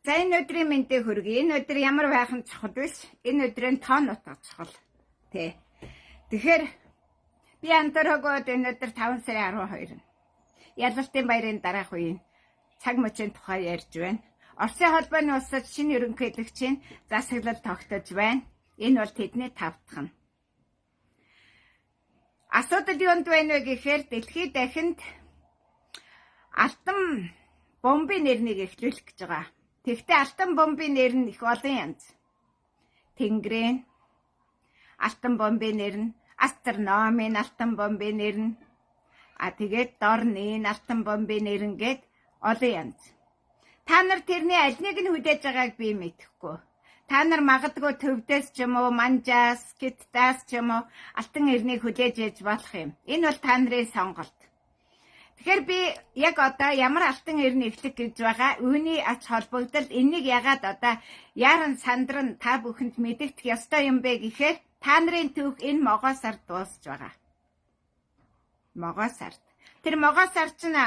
За энэ өдрийн мэндийг хүргэе. Энэ өдөр ямар байх нь чухал биш. Энэ өдрийн тоон утга чухал. Тэ. Тэгэхээр би антарагууд энэ өдөр 5 сарын 12. Ялалтын баярын дараах үеийн цаг мөчийн тухай ярьж байна. Оросын холбооны улсад шинэ ерөнхийлөгчийн засаглал тогтож байна. Энэ бол тэдний тавтах нь. Асуудал юунд байна вэ гэхээр дэлхийд дахинд алтан бомбын нэрнийг эхлүүлэх гэж байгаа. Тэгвэл алтан бомбын нэр нь их олон янз. Тэнгэрийн алтан бомбын нэр нь, астрономийн алтан бомбын нэр нь, тэгээд дорны алтан бомбын нэр нь гээд олон янз. Та нар тэрний аль нэг нь хүлээж байгааг би мэдэхгүй. Та нар магадгүй төвдөөс ч юм уу, манжаас, киттаас ч юм уу алтан эрнийг хүлээж ээж болох юм. Энэ бол та нарын сонголт. Тэгэхээр би яг одоо ямар алтан эрний эхлэх гэж байгаа үүний ач холбогдол энийг ягаад одоо яран сандран та бүхэнд мэдэгдэх ёстой юм бэ гэхээр та нарын түүх энэ могоо сард дуусж байгаа. Могоо сард. Тэр могоо сар чинь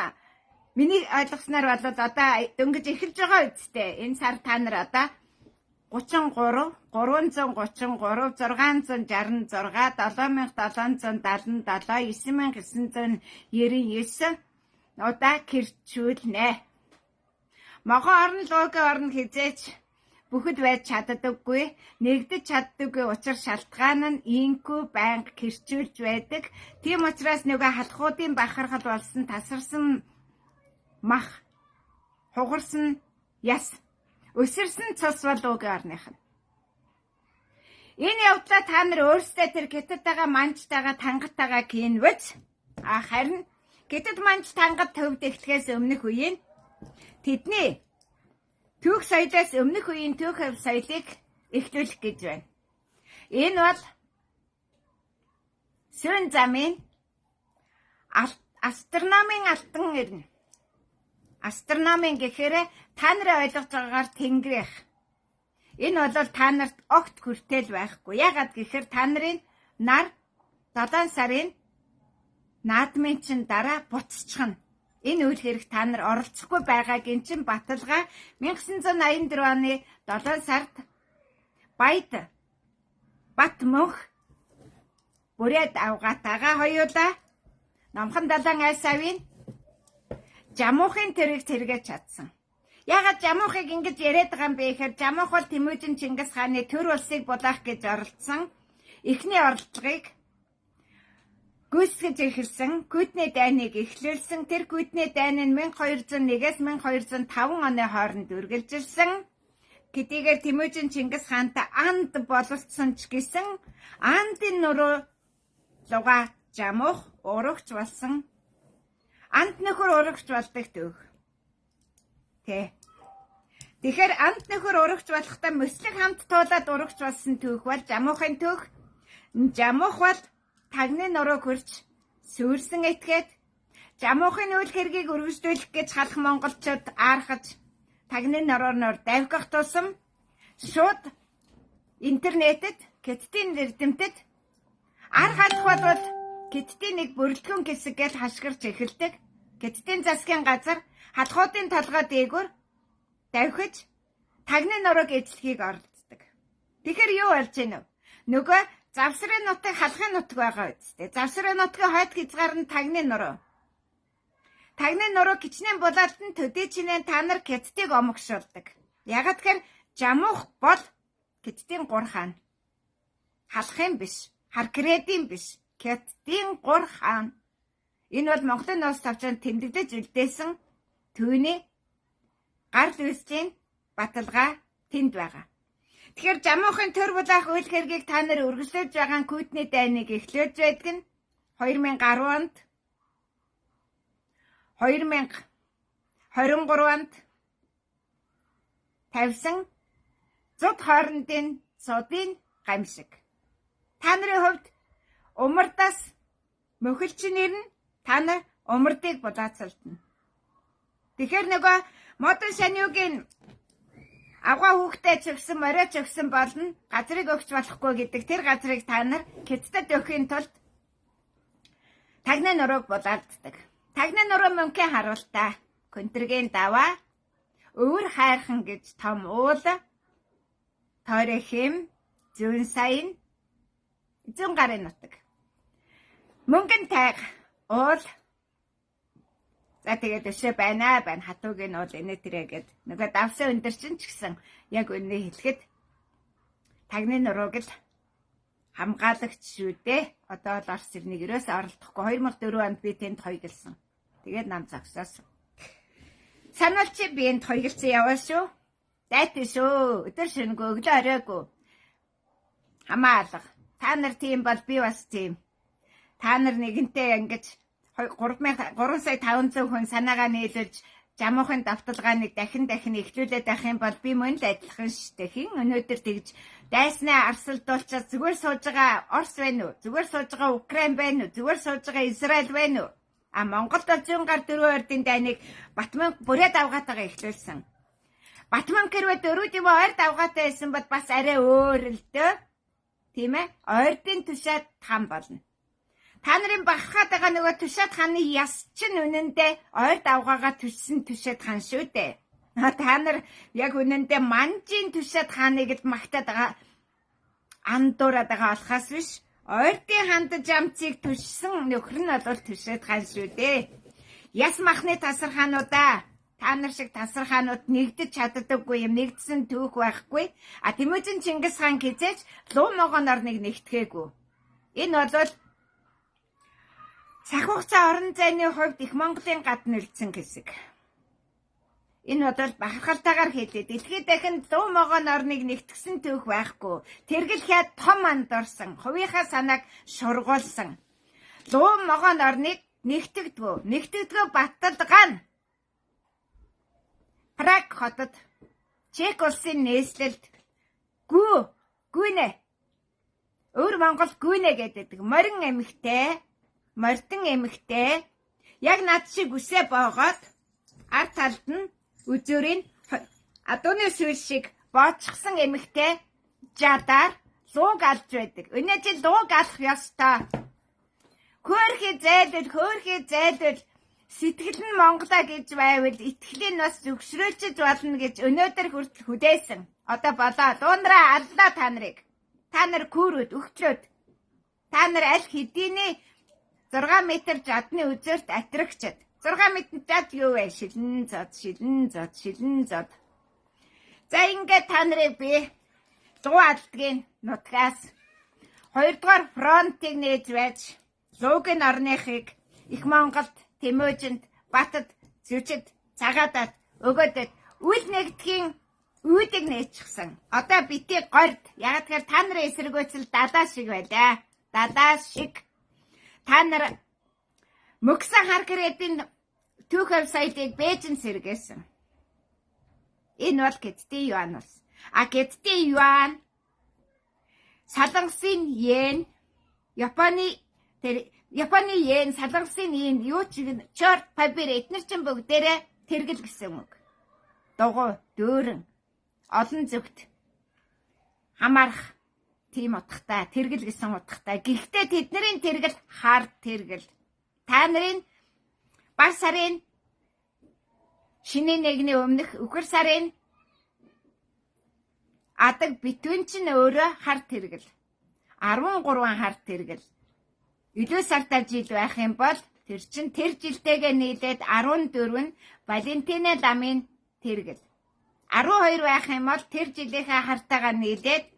миний ойлгосноор бол одоо дөнгөж эхэлж байгаа үсттэй. Энэ сар та нар одоо 33, 333, 666, 7777, 9999 удаа кэрчүүлнэ. Могоо орн лугийн орн хизээч бүхэд байж чаддаггүй, нэгдэж чаддаггүй учир шалтгаан нь инкүү банк кэрчүүлж байдаг. Тийм учраас нөгөө халахуудын бахархал болсон тасарсан мах, хугарсан яс, өсөрсөн цус бол угийн орных нь. Энэ явдлаа та нар өөрсдөө тэр гитэттэйгээ манжтайгаа тангатайгаа гинвэж харин гитэт манж тангат төвд эхлэхээс өмнөх үеийн тэдний түүх соёлоос өмнөх үеийн түүх соёлыг эхлүүлэх гэж байна. Энэ бол сүүн замын астрономийн алтан эрнэ. Астрономийн гэхээр та нарын ойлгож байгаагаар тэнгэрийнх. Энэ бол та нарт огт хүртэл байхгүй. Ягаад гэхээр та нарын нар 7 сарын наадмын чин дараа буцчихна. Энэ үйл хэрэг та нар оролцохгүй байгаагийн чин баталгаа 1984 оны 7 сард Бат мөнх бүрээд авгаатайгаа хоёулаа Номхон далайн айс авийн Жамуухын тэрэг тэргэж чадсан. Ягаад Жамуухыг ингэж яриад байгаа юм бэ гэхээр Жамуух бол Тэмүжин Чингис хааны төр улсыг булаах гэж оролцсон. Эхний оролдлогыг гүйцэтгэж эхэлсэн, Гүйтний дайныг эхлүүлсэн. Тэр Гүйтний дайн нь 1201-ээс 1205 оны хооронд үргэлжилсэн. Хэдийгээр Тэмүжин Чингис хаантай анд бололцсон ч гэсэн андын нуруу луга Жамуух урагч болсон. Анд нөхөр урагч болдог түүх. Тэгэхээр анд нөхөр урагч болохтой мөслөг хамт туулаад урагч болсон түүх бол Жамуухын түүх. Жамуух бол тагны нуруу хурж сүрсэн этгээд Жамуухын үйл хэргийг үргэлжлүүлэх гэж халах монголчууд аархаж тагны нуруугаар давхих тусам шууд интернетэд кэттийн эрдэмтэд архалах бол кэттийн нэг бүрэлдэхүүн хэсэг гэж хашгирч эхэлдэг. Кэттийн засгийн газар халахуудын толгой дээгүүр давхиж тагны нурууг эзлэхийг оролддог. Тэгэхээр юу болж гэнэ вэ? Нөгөө завсрын нутаг халахын нутаг байгаа үстэй. Завсрын нутгийн хойд хязгаар нь тагны нуруу. Тагны нуруу кичнээн булаалтан төдий чинээ та нар кэттийг омогшуулдаг. Ягаад гэхээр Жамуух бол кэттийн 3 хаан. Халахын биш, харкредийн биш. Кэттийн 3 хаан. Энэ бол Монголын нууц тавчаанд тэмдэглэж үлдээсэн түүний гар лүйсийн баталгаа тэнд байгаа. Тэгэхээр Жамуухын төр булаах үйл хэргийг та нар үргэлжлүүлж байгаа Гүйтний дайныг эхлүүлж байдаг нь 2010 онд 2023 онд тавьсан зуд хоорондын цодын гамшиг. Та нарын хувьд умардаас мөхөлчнэр нь та нар умардыг булаацалдана. Тэгэхээр нөгөө модон шаниугийн авгаа хүүхдээ чөгсөн, морио чөгсөн болно. Газрыг өгч болохгүй гэдэг тэр газрыг та нар кэттэд өгөхийн тулд тагны нурууг булаалддаг. Тагны нуруу мөнхийн харуултаа, контрагийн даваа, өвөр хайрхан гэж том уул, тойрон хэм, зүүн сайн, зүүн гарын нутаг. Мөнгөн тайг уул. За тэгээд өшөө байна хатуугийн уул инээ тэрэ гэд нөгөө давсан өндөр чинь ч гэсэн яг үнэ хэлэхэд тагны нурууг л хамгаалагч шүү дээ. Одоо л Орос ирнийг ерөөсөө оролдохгүй 2004 онд би тэнд хоёглсан. Тэгээд нам зогсоосон. Сануул чи би энд хоёглсан яваа шүү. Дайтай шүү. Өдөр шөнөгүй өглөө оройгүй. Хамаалга. Та нар тийм бол би бас тийм. Та нар нэгэнтээ ингэж 3,500 хүн санаагаа нийлүүлж жамуухын давталгааныг дахин эхлүүлээд байх юм бол би мөн л адилхан шүү дээ. Хин өнөөдөр тэгж дайснаа арсалдуулчаад зүгээр сууж байгаа Орос байна уу? Зүгээр сууж байгаа Украин байна уу? Зүгээр сууж байгаа Израиль байна уу? Монголд бол 100 гар 4 ордын дайныг Батман бүрээ давгаатайгаа эхлүүлсэн. Батман хэрвээ дөрүүд юм ойр давгаатай байсан бол бас арай өөр л дээ. Тийм ээ? Ойрдын тушаад хам болно. Та нарын багахад байгаа нөгөө тушаад хааны яс чинь үнэндээ ойр давгаагаа төссөн тушаад хаан шүү дээ. Та нар яг үнэндээ манжийн тушаад хааныг л магтаад байгаа андуураад байгаа болохоос биш. Ойрдын ханд жамцыг төссөн нөхөр нь бол тушаад хаан шүү дээ. Яс махны тасархаануудаа та нар шиг тасархаанууд нэгдэж чаддаггүй юм, нэгдсэн түүх байхгүй. Тэмүүжин Чингис хаан хизээж луу могон орныг нэгтгээгүү. Энэ бол сахиугцаа орон зайны хувьд их Монголын гадна үлдсэн хэсэг. Энэ бол бахархалтайгаар хэлээд дэлхийд дахин луу могон орныг нэгтгэсэн түүх байхгүй. Тэргэл хяад том андорсон, хувийнхаа санааг шургуулсан. Луу могон орныг нэгтгэдгөө батталгаан Праг хотод Чек улсын нээслэлд гүнэ. Өвөр Монгол гүнэ гэдэг морин мортон эмэгтэй яг над шиг үсээ боогоод ард талд нь үзүүрийн адууны сүүл шиг боочгсон эмэгтэй жадаар лууг алж байдаг. Өнөө чи лууг алах ёстой. Хөөрхий зайлвал сэтгэл нь Монголоо гэж байвал итгэл нь бас зөвшөөрөж болно гэж өнөөдөр хүртэл хүдээсэн. Одоо болоо дуундраа аллаа та нарыг. Та нар күрүүд өгчлөөд. Та нар аль хэдийний 6 метр жадны үзээрт атрагчд. 6 метр жад юу вэ? Шилэн зод. За ингээд та нарыг би луу алдгийн нутгаас 2 дугаар фронтыг нээж байж луугийн орныхыг их Монголд Тэмүүжинд, Батад, Зүжид, Цагаадад, Өгөөдөд үл нэгдэхийн үүдийг нээчихсэн. Одоо бити горд. Яг тэгэхээр та нарын эсэргүүцэл дадаа шиг байлаа. Дадаа шиг. Та нар мөксөн хар гэрээдийн түүх вебсайтыг Бээжин сэргээсэн. Энэ бол Гетдийн юан ус. Гетдийн юан Салангасын йен, Японы йен, Салангасын йен юу ч чорт папир эднэр чинь бүгдээрээ тэргэл гэсэн үг. Дугуй, дөөрөн, олон зүгт хамаарах тийм утгатай, тэргэл гэсэн утгатай. Гэхдээ тэдний тэргэл хар тэргэл. Та нарын бар сарын шинэ нэгний өмнөх үхэр сарын адаг битүүн чинь өөрөө хар тэргэл. 13 хар тэргэл. Илүү сартаа жил байх юм бол тэр чин тэр жилтэйгээ нийлээд 14 нь Валентины ламын тэргэл. 12 байх юм бол тэр жилийнхээ хартаагаа нийлээд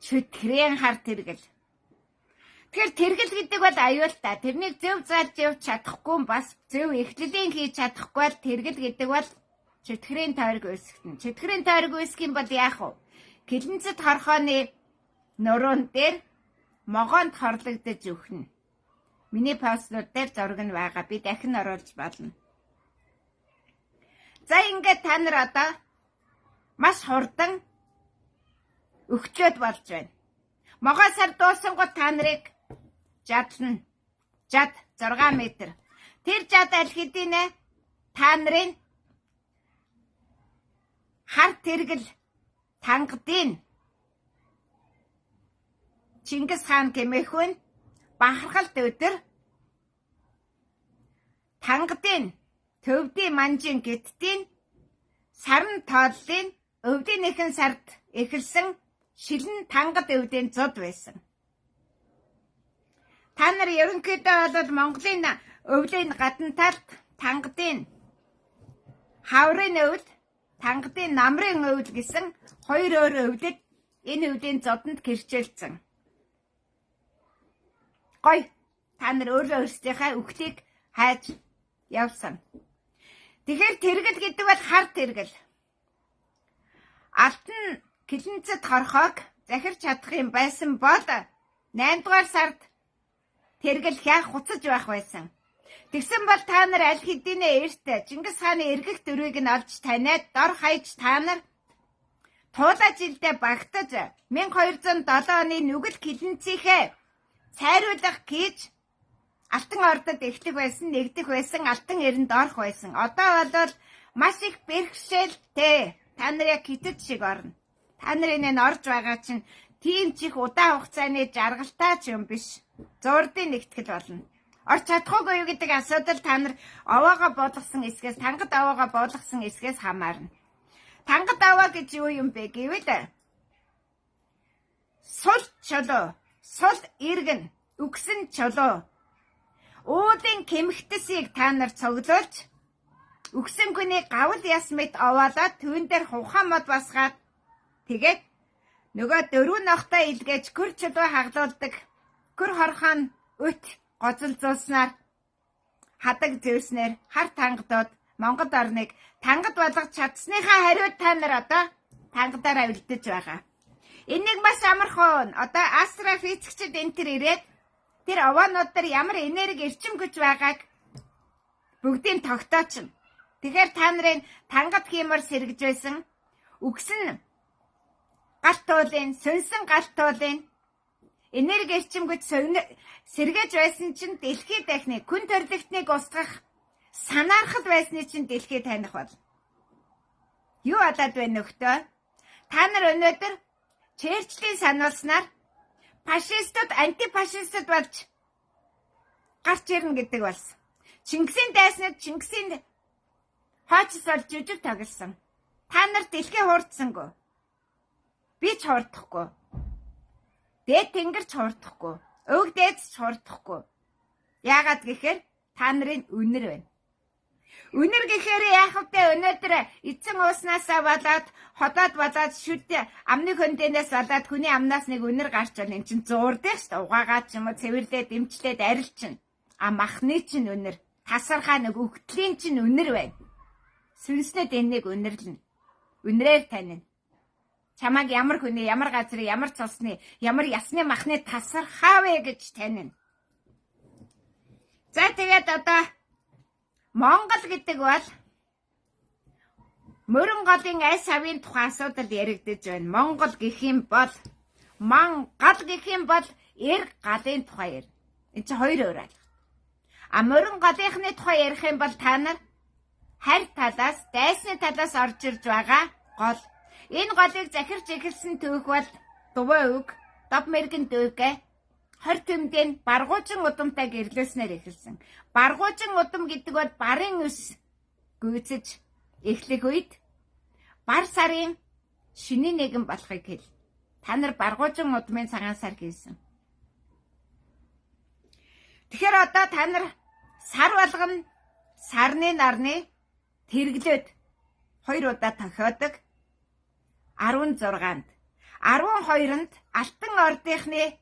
Чөтгөрийн хар тэргэл. Тэгэхээр тэргэл гэдэг бол аюултай. Тэрнийг зөв зааж явж чадахгүй бас зөв эхлэлийн хийж чадахгүй бол тэргэл гэдэг бол Чөтгөрийн тойрог үүсгэн. Чөтгөрийн тойрог үүсгэх юм бол яах вэ? Гэлэнцэд хорхооны нуруунд дээр могоонд хорлогдож өхнө. Миний постнууд дээр зураг нь байгаа. Би дахин оруулж болно. За ингээд та нар одоо маш хурдан өгчлөөд болж байна. Могоо сар дуусангууд та нарыг жадлна. Жад 6 метр. Тэр жад аль хэдийнэ та нарын хар тэргэл тангадын Чингис хаан гэмээхүн бахархалт өдөр тангадын төвдийн манжин Гетдийн сарн тооллын өвдийн нэгэн сард эхэлсэн шилэн тангад өвдийн зуд байсан. Та нар ерөнхийдөө бол Монголын өвлийн гадна талд тангадын хаврын өвөл, тангадын намрын өвөл гэсэн хоёр өөр өвлөд энэ өвлийн зодонд гэрчээлсэн. Гой, та нар өөрөө өөрсдийнхээ үхлийг хайж явсан. Тэгэхээр тэргэл гэдэг бол хар тэргэл. Алтан Килэнцэд хорхоог захирч чадах юм байсан бол 8 дугаар сард тэргэл хяах хуцаж байх байсан. Тэгсэн бол та нар аль хэдийнэ эрт Чингис хааны эргэх дөрвийг нь олж таниад дор хаяж та нар туулаа жилдээ багтаж 1207 оны нүгэл Килэнцийнхээ цайруулах гэж Алтан ордод эхлэх байсан, нэгдэх байсан, алтан эрэнд орох байсан. Одоо бол маш их бэрхшээлтэй. Та нар яг хитэд шиг орно. Та нарын энэ орж байгаа чинь тийм чих удаан хугацааны жаргалтай ч юм биш. Зурдын нэгтгэл болно. Орч чадахгүй юу гэдэг асуудал та нар овоогоо болгосон эсгээс, тангад овоогоо болгосон эсгээс хамаарна. Тангад овоо гэж юу юм бэ гэвэл сул чулуу, сул иргэн, үгсэн чулуу, уулын кэмхтэсийг та нар цуглуулж, үгсэн хүний гавл ясмит овоолоод түүн дээр хувхаа мод басгаад тэгээд нөгөө дөрөв нохтой илгээж гүр чулуу хаглуулдаг. Гүр хорхоо өт гоцолзуулснаар хадаг зөөснээр хар тангадууд Монгол орныг тангад болгож чадсныхаа хариуд та нар одоо тангадаараа үлдэж байгаа. Энийг маш амархан одоо астрофизикчид энэ төр ирээд тэр овоонууд дээр ямар энерги эрчим хүч байгааг бүгдийг тогтоочно. Тэгэхээр та нарын тангад хиймээр сэргэж байсан үгсэн галт туулын, сүнсэн галт туулын энерги эрчим хүч сэргэж байсан чинь дэлхий дахны күн төрөлхтнийг устгах санаархал байсны чинь дэлхий таних бол. Юу болоод байна нөхдөө? Та нар өнөөдөр Черчиллийн сануулснаар фашистууд антифашистууд болж гарч ирнэ гэдэг болсон. Чингисийн дайснууд Чингисийн хойчс болж жүжиг тоглосон. Та нар дэлхий хуурдсангүй. Би ч хуурдахгүй. Дээд тэнгэр ч хуурдахгүй. Өвг дээд ч хуурдахгүй. Яагаад гэхээр та нарын үнэр байна. Үнэр гэхээр яах вэ? Өнөөдөр эцэн ууснасаа болоод ходоод болоод шүд амны хөндөнөөс болоод хүний амнаас нэг үнэр гарч байна. Эн чинь зуурдаг шүү дээ. Угаагаад ч юм уу цэвэрлээд дэмчлээд арилчин. А махны чинь үнэр. Тасархаа нэг өгтлийн чинь үнэр байна. Сүнснэд энийг үнэрлэнэ. Үнрээр танина. Чамайг ямар хүний, ямар газрын, ямар цусны, ямар ясны махны тасархаа вэ гэж танина. За тэгээд одоо Монгол гэдэг бол мөрөн голын ай савын тухай асуудал яригдэж байна. Монгол гэх юм бол эр галын тухай ярь. Энд чинь хоёр өөр алга. А мөрөн голынхны тухай ярих юм бол та нар харь талаас, дайсны талаас орж ирж байгаа гол. Энэ голыг захирч эхэлсэн түүх бол Дуваа үг, Дов мэргэн дүүгээ 20 тэмдэн баргуужин удамтай гэрлүүлснээр эхэлсэн. Баргуужин удам гэдэг бол барын өс гүйцэж эхлэх үед бар сарын шиний нэгэн болохыг хэл. Та нар баргуужин удмын цагаан сар хийсэн. Тэгэхээр одоо та нар сар болгоно сарны нарны тэрглээд 2 удаа тохиодог 16-нд 12-нд Алтан ордынхны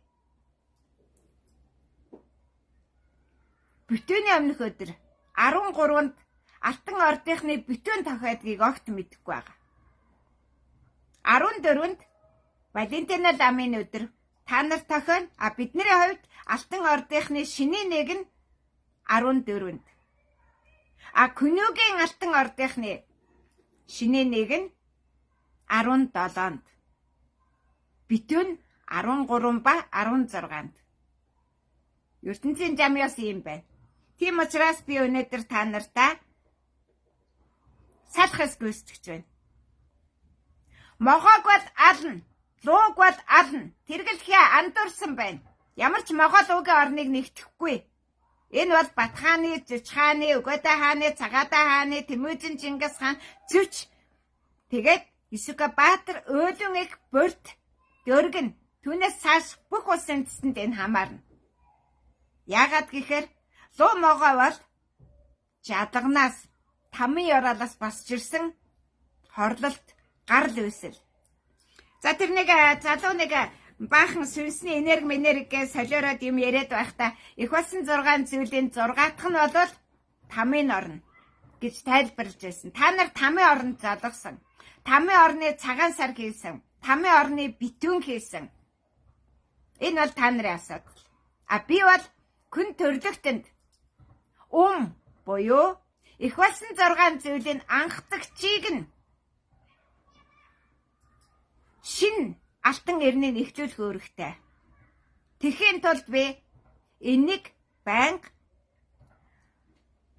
бүтээний өмнөх өдөр 13-нд Алтан ордынхны бүтээн тохиодгийг огт мэдэхгүй байгаа. 14-нд Валентин ламын өдөр та нар тохино. А бидний хувьд Алтан ордынхны шиний нэг нь 14-нд. А Күнүүгийн Алтан ордынхны шиний нэг нь 17-нд. Бүтэн 13 ба 16-нд. ертөнцийн жамьяас юм байна. Тийм учраас би өнөөдөр та нартай салхас гүйцэтгэж байна. Могоог бол ална, лууг бол ална. Тэргэлхээ андуурсан байна. Ямар ч Могол уугийн орныг нэгтгэхгүй. Энэ бол Батхааны, Зүчхааны, Угадаа хааны, Цагаатаа хааны, Тэмүжин Чингис хаан зүч Тэгээд Исүкабаатар өөлөн их бүрт дөргөн түүнээс цааш бүх улсын эцэст энэ хамаарна. Яагаад гэхээр луу могоо бол жадагнаас тамын ёроолоос босч ирсэн хорлолт гарал үүсэл. За тэр нэг залуу нэг баахан сүнсний энерги солиороод юм яриад байхдаа их болсон 6 зүйлийн 6 дахь нь бол тамын орно гэж тайлбарлаж байсан. Та нар тамын орнд залгасан. Тамын орны цагаан сар хийсэн. Тамын орны битүүн хийсэн. Энэ бол та нарын асуудал. Би бол күн төрлөختөнд буюу их болсон 6 зүйлийн анхдагчийг нь шин алтан эрнийг эхлүүлэх үүрэгтэй. Тэрхийн тулд би энийг банк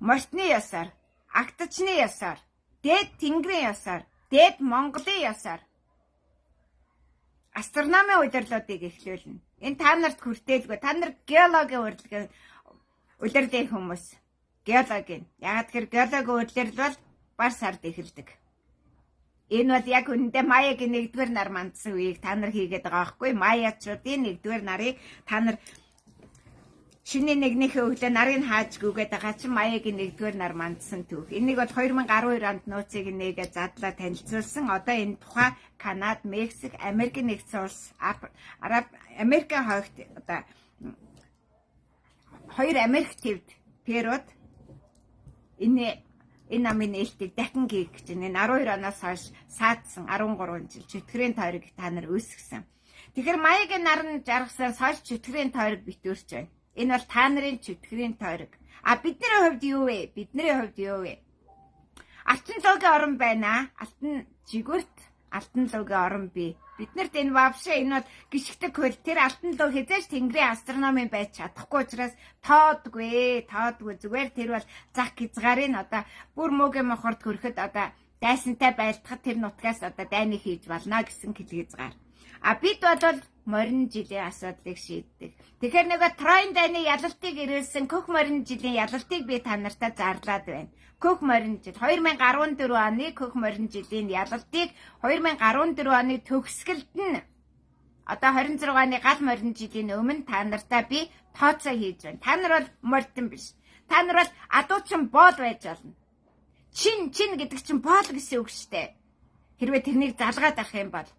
морьтны ёсоор, агтчны ёсоор, дээд тэнгэрийн ёсоор, дээд Монголын ёсоор астрономийн удирлуудыг эхлүүлнэ. Энэ та нарт хүртээлгүй. Та нар геологийн удирдлагын хүмүүс. Геологийн. Яагаад гэхээр геологийн удирдал бол бар сард эхэлдэг. Энэ бол яг үнэндээ Маягийн 1-р нар мандсан үеийг та нар хийгээд байгаа байхгүй. Маячуудын 1-р нарыг та нар шинэ нэгнийхээ өглөө нарыг хаажгүйгээд байгаа чинь Маягийн 1-р нар мандсан түүх. Энийг бол 2012 онд нууцыг нээгээд задлаа танилцуулсан. Одоо энэ тухай Канада, Мексик, Америк нэгдсэн улс, Америкийн хойгт одоо 2 Америк төвд Перуд энэ намын нээлтийг дахин хийх гэж энэ 12 оноос хойш саадсан 13 жил чөтгөрийн тойрог та нар үүсгэсэн. Тэгэхээр Маягийн наран жаргасаас хойш чөтгөрийн тойрог битүүрч байна. Энэ бол та нарын чөтгөрийн тойрог. Бидний хувьд юу вэ? Бидний хувьд юу вэ? Алтан луугийн орон байна. Алтан жигүүрт алтан луугийн орон бий. Биднэрт энэ вообще энэ бол гიშгдэг хөл. Тэр алтан луу хязгаарч тэнгэрийн астрономи байж чадахгүй учраас тоодгүй. Зүгээр тэр бол зах хязгаарыг одоо бүр мөгийн мохорд хүрэхэд одоо дайсантай байлдахад тэр нутгаас одоо дайны хийж болно гэсэн хязгаар. Бид бол морин жилийн асуудлыг шийддэг. Тэгэхээр нэг Троен дайны ялалтыг ирүүлсэн Көх морин жилийн ялалтыг би та нартай зарлаад байна. Көх морин жил 2014 оны Көх морин жилийн ялалтыг 2014 оны төгсгөлд нь одоо 26 оны гал морин жилийн өмнө та нартай би тооцоо хийж байна. Та нар бол морьтон биш. Та нар бол адуучин боол байж болно. Чин гэдэг чинь боол гэсэн үг шүү дээ. Хэрвээ тэрнийг залгаад авах юм бол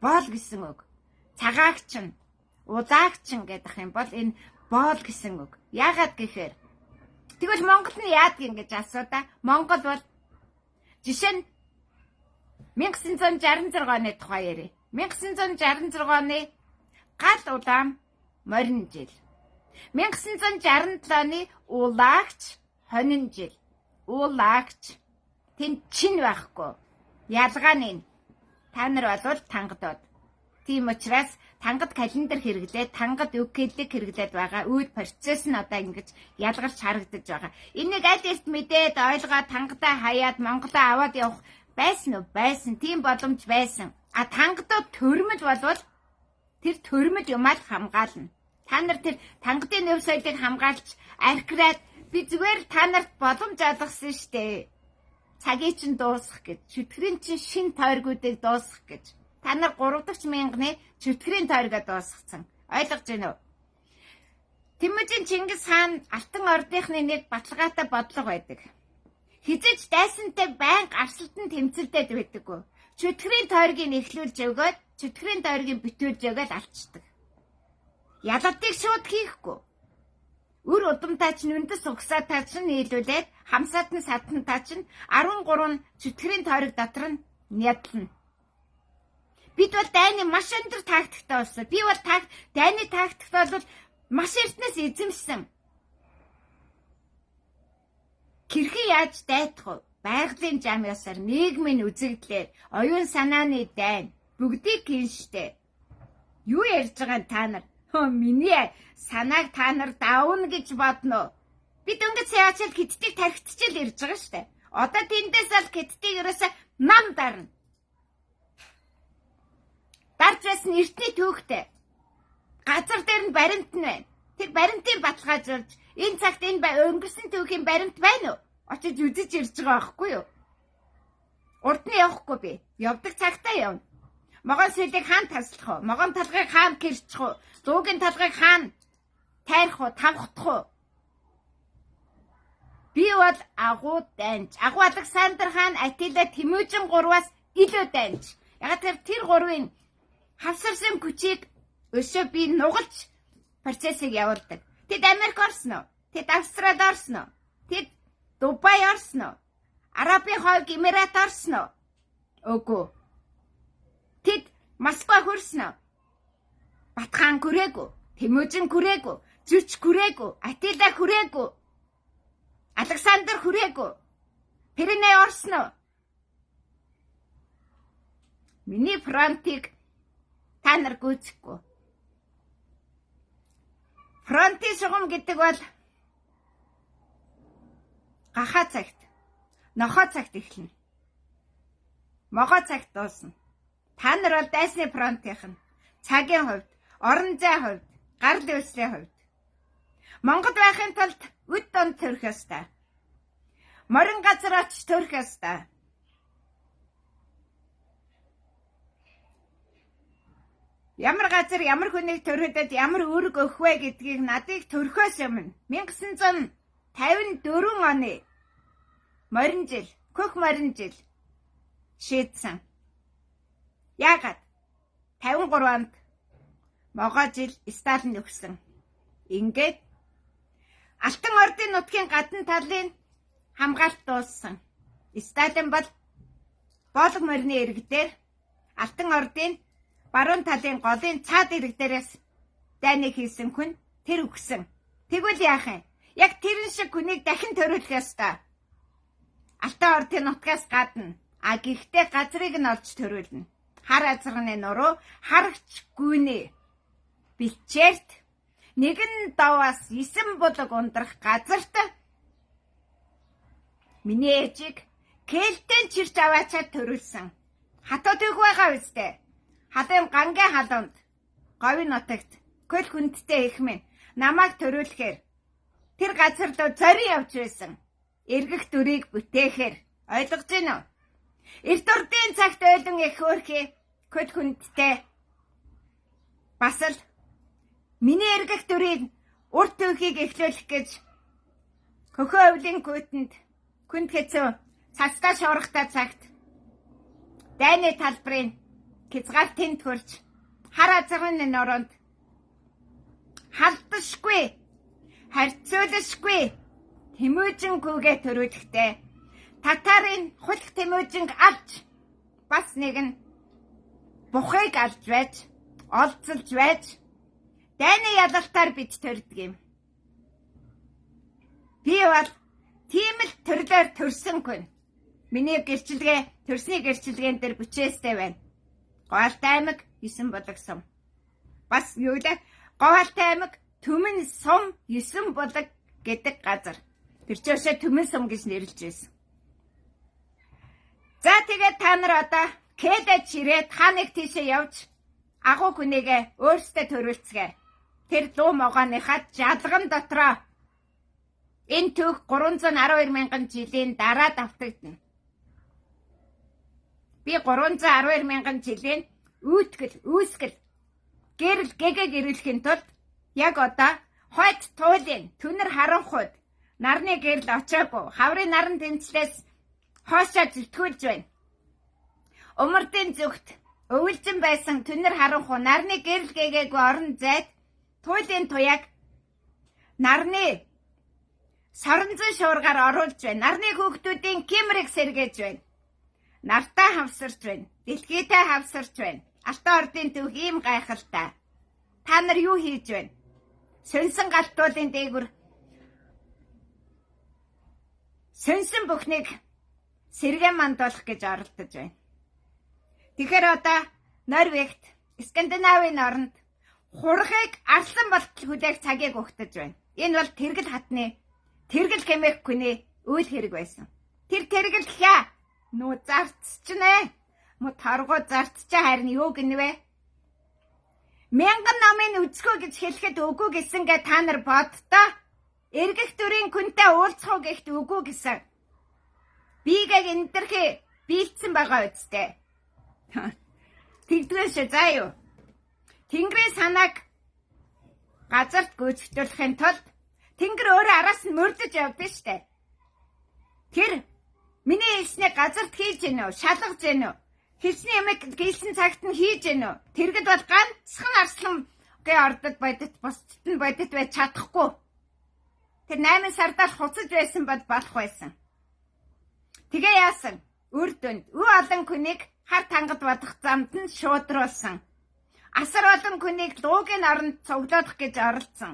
боол гэсэн үг. Цагаагчин, улаагчин гэдэг юм бол энэ боол гэсэн үг. Яагаад гэхээр тэгвэл Монгол нь яадаг юм гэж асуудаа. Монгол бол жишээ нь 1966 оны тухай ярив. 1966 оны гал улаан морин жил. 1967 оны улаагч хонин жил. Улаагч тэнд чин байхгүй. Ялгаа нь та нар бол тангадууд. Тийм учраас тангад календар хэрэглээд, тангад үг хэллэг хэрэглээд байгаа. Үйл процесс нь одоо ингэж ялгарч харагдаж байгаа. Энийг аль эрт мэдээд ойлгоод тангадаа хаяад Монголоо аваад явах байсан уу? Байсан. Тийм боломж байсан. Тангадууд төрмөл болвол тэр төрмөл юмаа хамгаална. Та нар тэр тангадын нэв соёлыг хамгаалж архираад би зүгээр та нарт боломж олгосон штэ. Цагийг чинь дуусгах гэж, чөтгөрийн чинь шин тойргуудыг дуусгах гэж. Та нар 3 дахь мянганы чөтгөрийн тойргоо дуусгацсан. Ойлгож байна уу? Тэмүүжин Чингис хаан Алтан ордынхны нэг баталгаатай бодлого байдаг. Хизэж дайсантай байнга арсалтан тэмцэлдээд байдаггүй. Чөтгөрийн тойргийг эхлүүлж өгөөд, чөтгөрийн тойргийг битүүлж өгөөд алчдаг. Ялалтыг шууд хийхгүй. Үр удамтай чинь үндэс угсаатай чинь нийлүүлээд хамсаатан сатантай чинь 13 чөтгөрийн тойрог дотор нь нядлана. Бид бол дайны маш өндөр тактиктай болсон. Би бол дайны тактикт бол маш эртнээс эзэмсэн. Хэрхэн яаж дайдах вэ? Байгалийн зам ёсоор нийгмийн үзэгдлээр оюун санааны дайн бүгдийг гинштэй. Юу ярьж байгаа та нар? Миний санааг та нар давна гэж бодно. Бид өнгөц яачаал хидтийг тархитчил ирж байгаа штэ. Одоо тэндээс л хидтийг ерөөсө нам дарна. Дарж байсан эртний түүхтэй. Газар дээр нь баримт нь байна. Тэр баримтыг баталгаажуулж энэ цагт энэ өнгөрсөн түүхийн баримт байна уу? Очиж үзэж ирж байгаа байхгүй юу? Урд нь явахгүй би. Явдаг цагтаа явна. Могон сэлийг хаана таслах вэ? Могон талгыг хаана гэрчих вэ? Зуугийн талгыг хаана тайрах вэ? Тавхах вэ? Би бол агуу данж. Агуу Александр хаан Атила Тэмүүжин 3-аас илүү данж. Яг тэр 3-ын хавсарсан хүчийг өшөө би нугалж процессыг явуулдаг. Тэд Америк орсон уу? Тэд Австрали орсон уу? Тэд Дубай орсон уу? Арабын хойг Эмират орсон уу? Үгүй. Тэд Москва хүрсэн үү? Батхан хүрээгүй. Тэмүүжин хүрээгүй. Зүч хүрээгүй. Атила хүрээгүй. Александр хүрээгүй. Пиреней орсон уу? Миний фронтыг та нар гүйцэхгүй. Фронтын шугам гэдэг бол гахаа цагт, нохоо цагт эхэлнэ. Могоо цагт дуусна. Та нар бол дайсны фронтынх нь. Цагийн хувьд, орон зай хувьд, гар дэвслийн хувьд. Монгол байхын тулд үд донд төрөх ёстой. Морин газар очиж төрөх ёстой. Ямар газар ямар хүнийг төрөхөд ямар үүрэг өгөх вэ гэдгийг надыг төрөхөөс өмнө 1954 оны морин жил, хөх морин жил шийдсэн. Яагаад 53 онд могоо жил Сталин өгсөн. Ингээд Алтан ордын нутгийн гадна талын хамгаалт дууссан. Сталин бол боолго морины иргэдээр Алтан ордын баруун талын голын цаад ирэг дээрээс дайныг хийсэн хүн тэр өгсөн. Тэгвэл яах юм? Яг тэрэн шиг хүнийг дахин төрүүлэх ёстой. Алтан ордын нутгаас гадна гэхдээ газрыг нь олж төрүүлнэ. Хар азарганы нуруу харагч гүнээ. Бичээрт нэгэн даваас 9 булаг ундрах газарт миний ээжийг кэлтэн чирч аваачаад төрүүлсэн. Хатууд үг байгаа үстэй. Хадам гангийн халуунд говийн нутагт көл хүндтэй их минь намайг төрүүлэхээр тэр газар руу зорин явж байсан. Эргэх дүрийг бүтээхээр ойлгож байна уу? Эрт урдын цагт ойлон их хөөрхий көл хүндтэй бас л миний эргэх дүрийг урт түүхийг эхлүүлэх гэж хөхөө өвлийн гүйтэнд хүнд хэцүү цацтай шуургатай цагт дайны талбарын хязгаар тэнд хурж хар азарганы нуруунд халдашгүй харьцуулашгүй Тэмүүжин гүгээ төрүүлэхдээ татарын хулх Тэмүүжинг алж бас нэг нь бухыг алж байж олзолж байж дайны ялалтаар бид төрдөг юм. Би бол тийм л төрлөөр төрсөн хүн. Миний гэрчилгээ төрсний гэрчилгээнд дээр бүчээстэй байна. Говьалтай аймаг 9 булаг сум. Бас юу лээ? Говьалтай аймаг Түмэн сум 9 булаг гэдэг газар. Тэр чөөшөө Түмэн сум гэж нэрлэж байсан. За тэгээд та нар одоо кэдэж ирээд та нэг тийшээ явж агуу хүнийгээ өөрсдөө төрүүлцгээе. Тэр луу могооныхаа жалган дотроо энэ түүх 312 мянган жилийн дараа давтагдана. Би 312 мянган жилийн үүсгэл гэрэл гэгээ гэрүүлэхийн тулд яг одоо хойд туулын түнэр харанхуйд нарны гэрэл очоогүй хаврын наран тэнцлээс хоошоо зэтгүүлж байна. Умардын зүгт өвөлжин байсан түнэр харанхуй нарны гэрэл гэгээгүй орон зайд туйлын туяаг нарны соронзон шуургаар оруулж байна. Нарны хүүхдүүдийн кимрэг сэргээж байна. Нартай хавсарч байна. Дэлхийтэй хавсарч байна. Алтан ордын түүх ийм гайхалтай. Та нар юу хийж байна? Сүнсэн галтуулын дээгүр сүнсэн бүхнийг сэргэ мандуулах гэж оролдож байна. Тэгэхээр одоо Норвегт, Скандинавын оронд хурхыг арслан болтол хүлээх цагийг өгтөж байна. Энэ бол тэргэл хатны, тэргэл хэмээх хүний үйл хэрэг байсан. Тэр тэргэл хя нуу зарцчнэ. Мо таргуу зарцчаа харин юу гинвэ? Мянган намын үзэхөө гэж хэлэхэд үгүй гэсэнгээ та нар боддоо. Эргэх дүрийн күнтэй уулзах уу гэхэд үгүй гэсэн. Бигээ эндэрхий биелсэн байгаа үстэй. Тэгдгээс заа юу. Тэнгэрийн санааг газарт гүйцэтгүүлэхин тулд Тэнгэр өөрөө араас нь мөрдөж явдаг штэ. Тэр миний хэлснийг газарт хийж гэнэ үү? Шалгаж гэнэ үү? Хэлсний ямиг хэлсэн цагт нь хийж гэнэ үү? Тэргэд бол ганцхан арслан гээ ордод бодит бусдад нь бодит байж чадахгүй. Тэр 8 сард л хуцаж байсан бол болох байсан. Тэгээ яасан? Үр дүнд олон хүнийг хар тангад бодох замд нь шуудруулсан. Асар олон хүнийг луугийн оронд цуглуулах гэж оролцсон.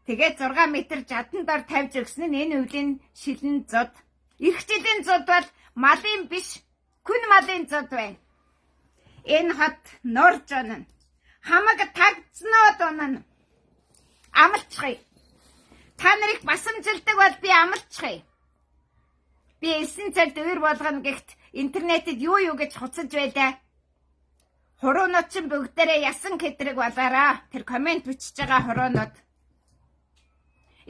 Тэгээд 6 метр жадан дор тавьж өгсөн нь энэ үеийн шилэн зуд. Ирэх жилийн зуд бол малын биш, күн малын зуд байна. Энэ хот нурж онно. Хамаг тагцноо дунана. Амлцгий. Та нарыг басамжилдаг бол би амлцгий. Би 9 цагт өвөр болгоно гэхт интернетэд юу гэж хуцаж байлаа. Хуруунууд ч бүгдээрээ ясан хэдрэг болоораа. Тэр комент бичиж байгаа хуруунууд.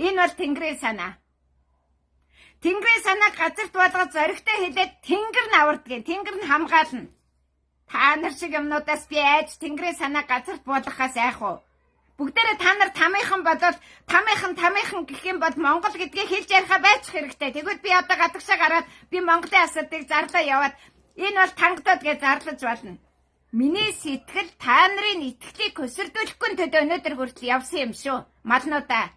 Энэ бол Тэнгэрийн санаа. Тэнгэрийн санааг газарт болгож зоригтой хэлээд Тэнгэр нь авардгийг, Тэнгэр нь хамгаална. Та нар шиг юмнуудаас би айж Тэнгэрийн санааг газарт болгохоос айх уу? Бүгдээрээ та нар тамийнхан бодвол тамийнхан гэх юм бол Монгол гэдгийг хэлж ярихаа байчих хэрэгтэй. Тэгвэл би одоо гадагшаа гараад би Монголын асуудыг зарлаа яваад энэ бол тангадод гэж зарлаж болно. Миний сэтгэл та нарын итгэлийг хөсөрдүүлэхгүй төдөө өнөөдөр хүртэл явсан юм шүү. Малнуудаа.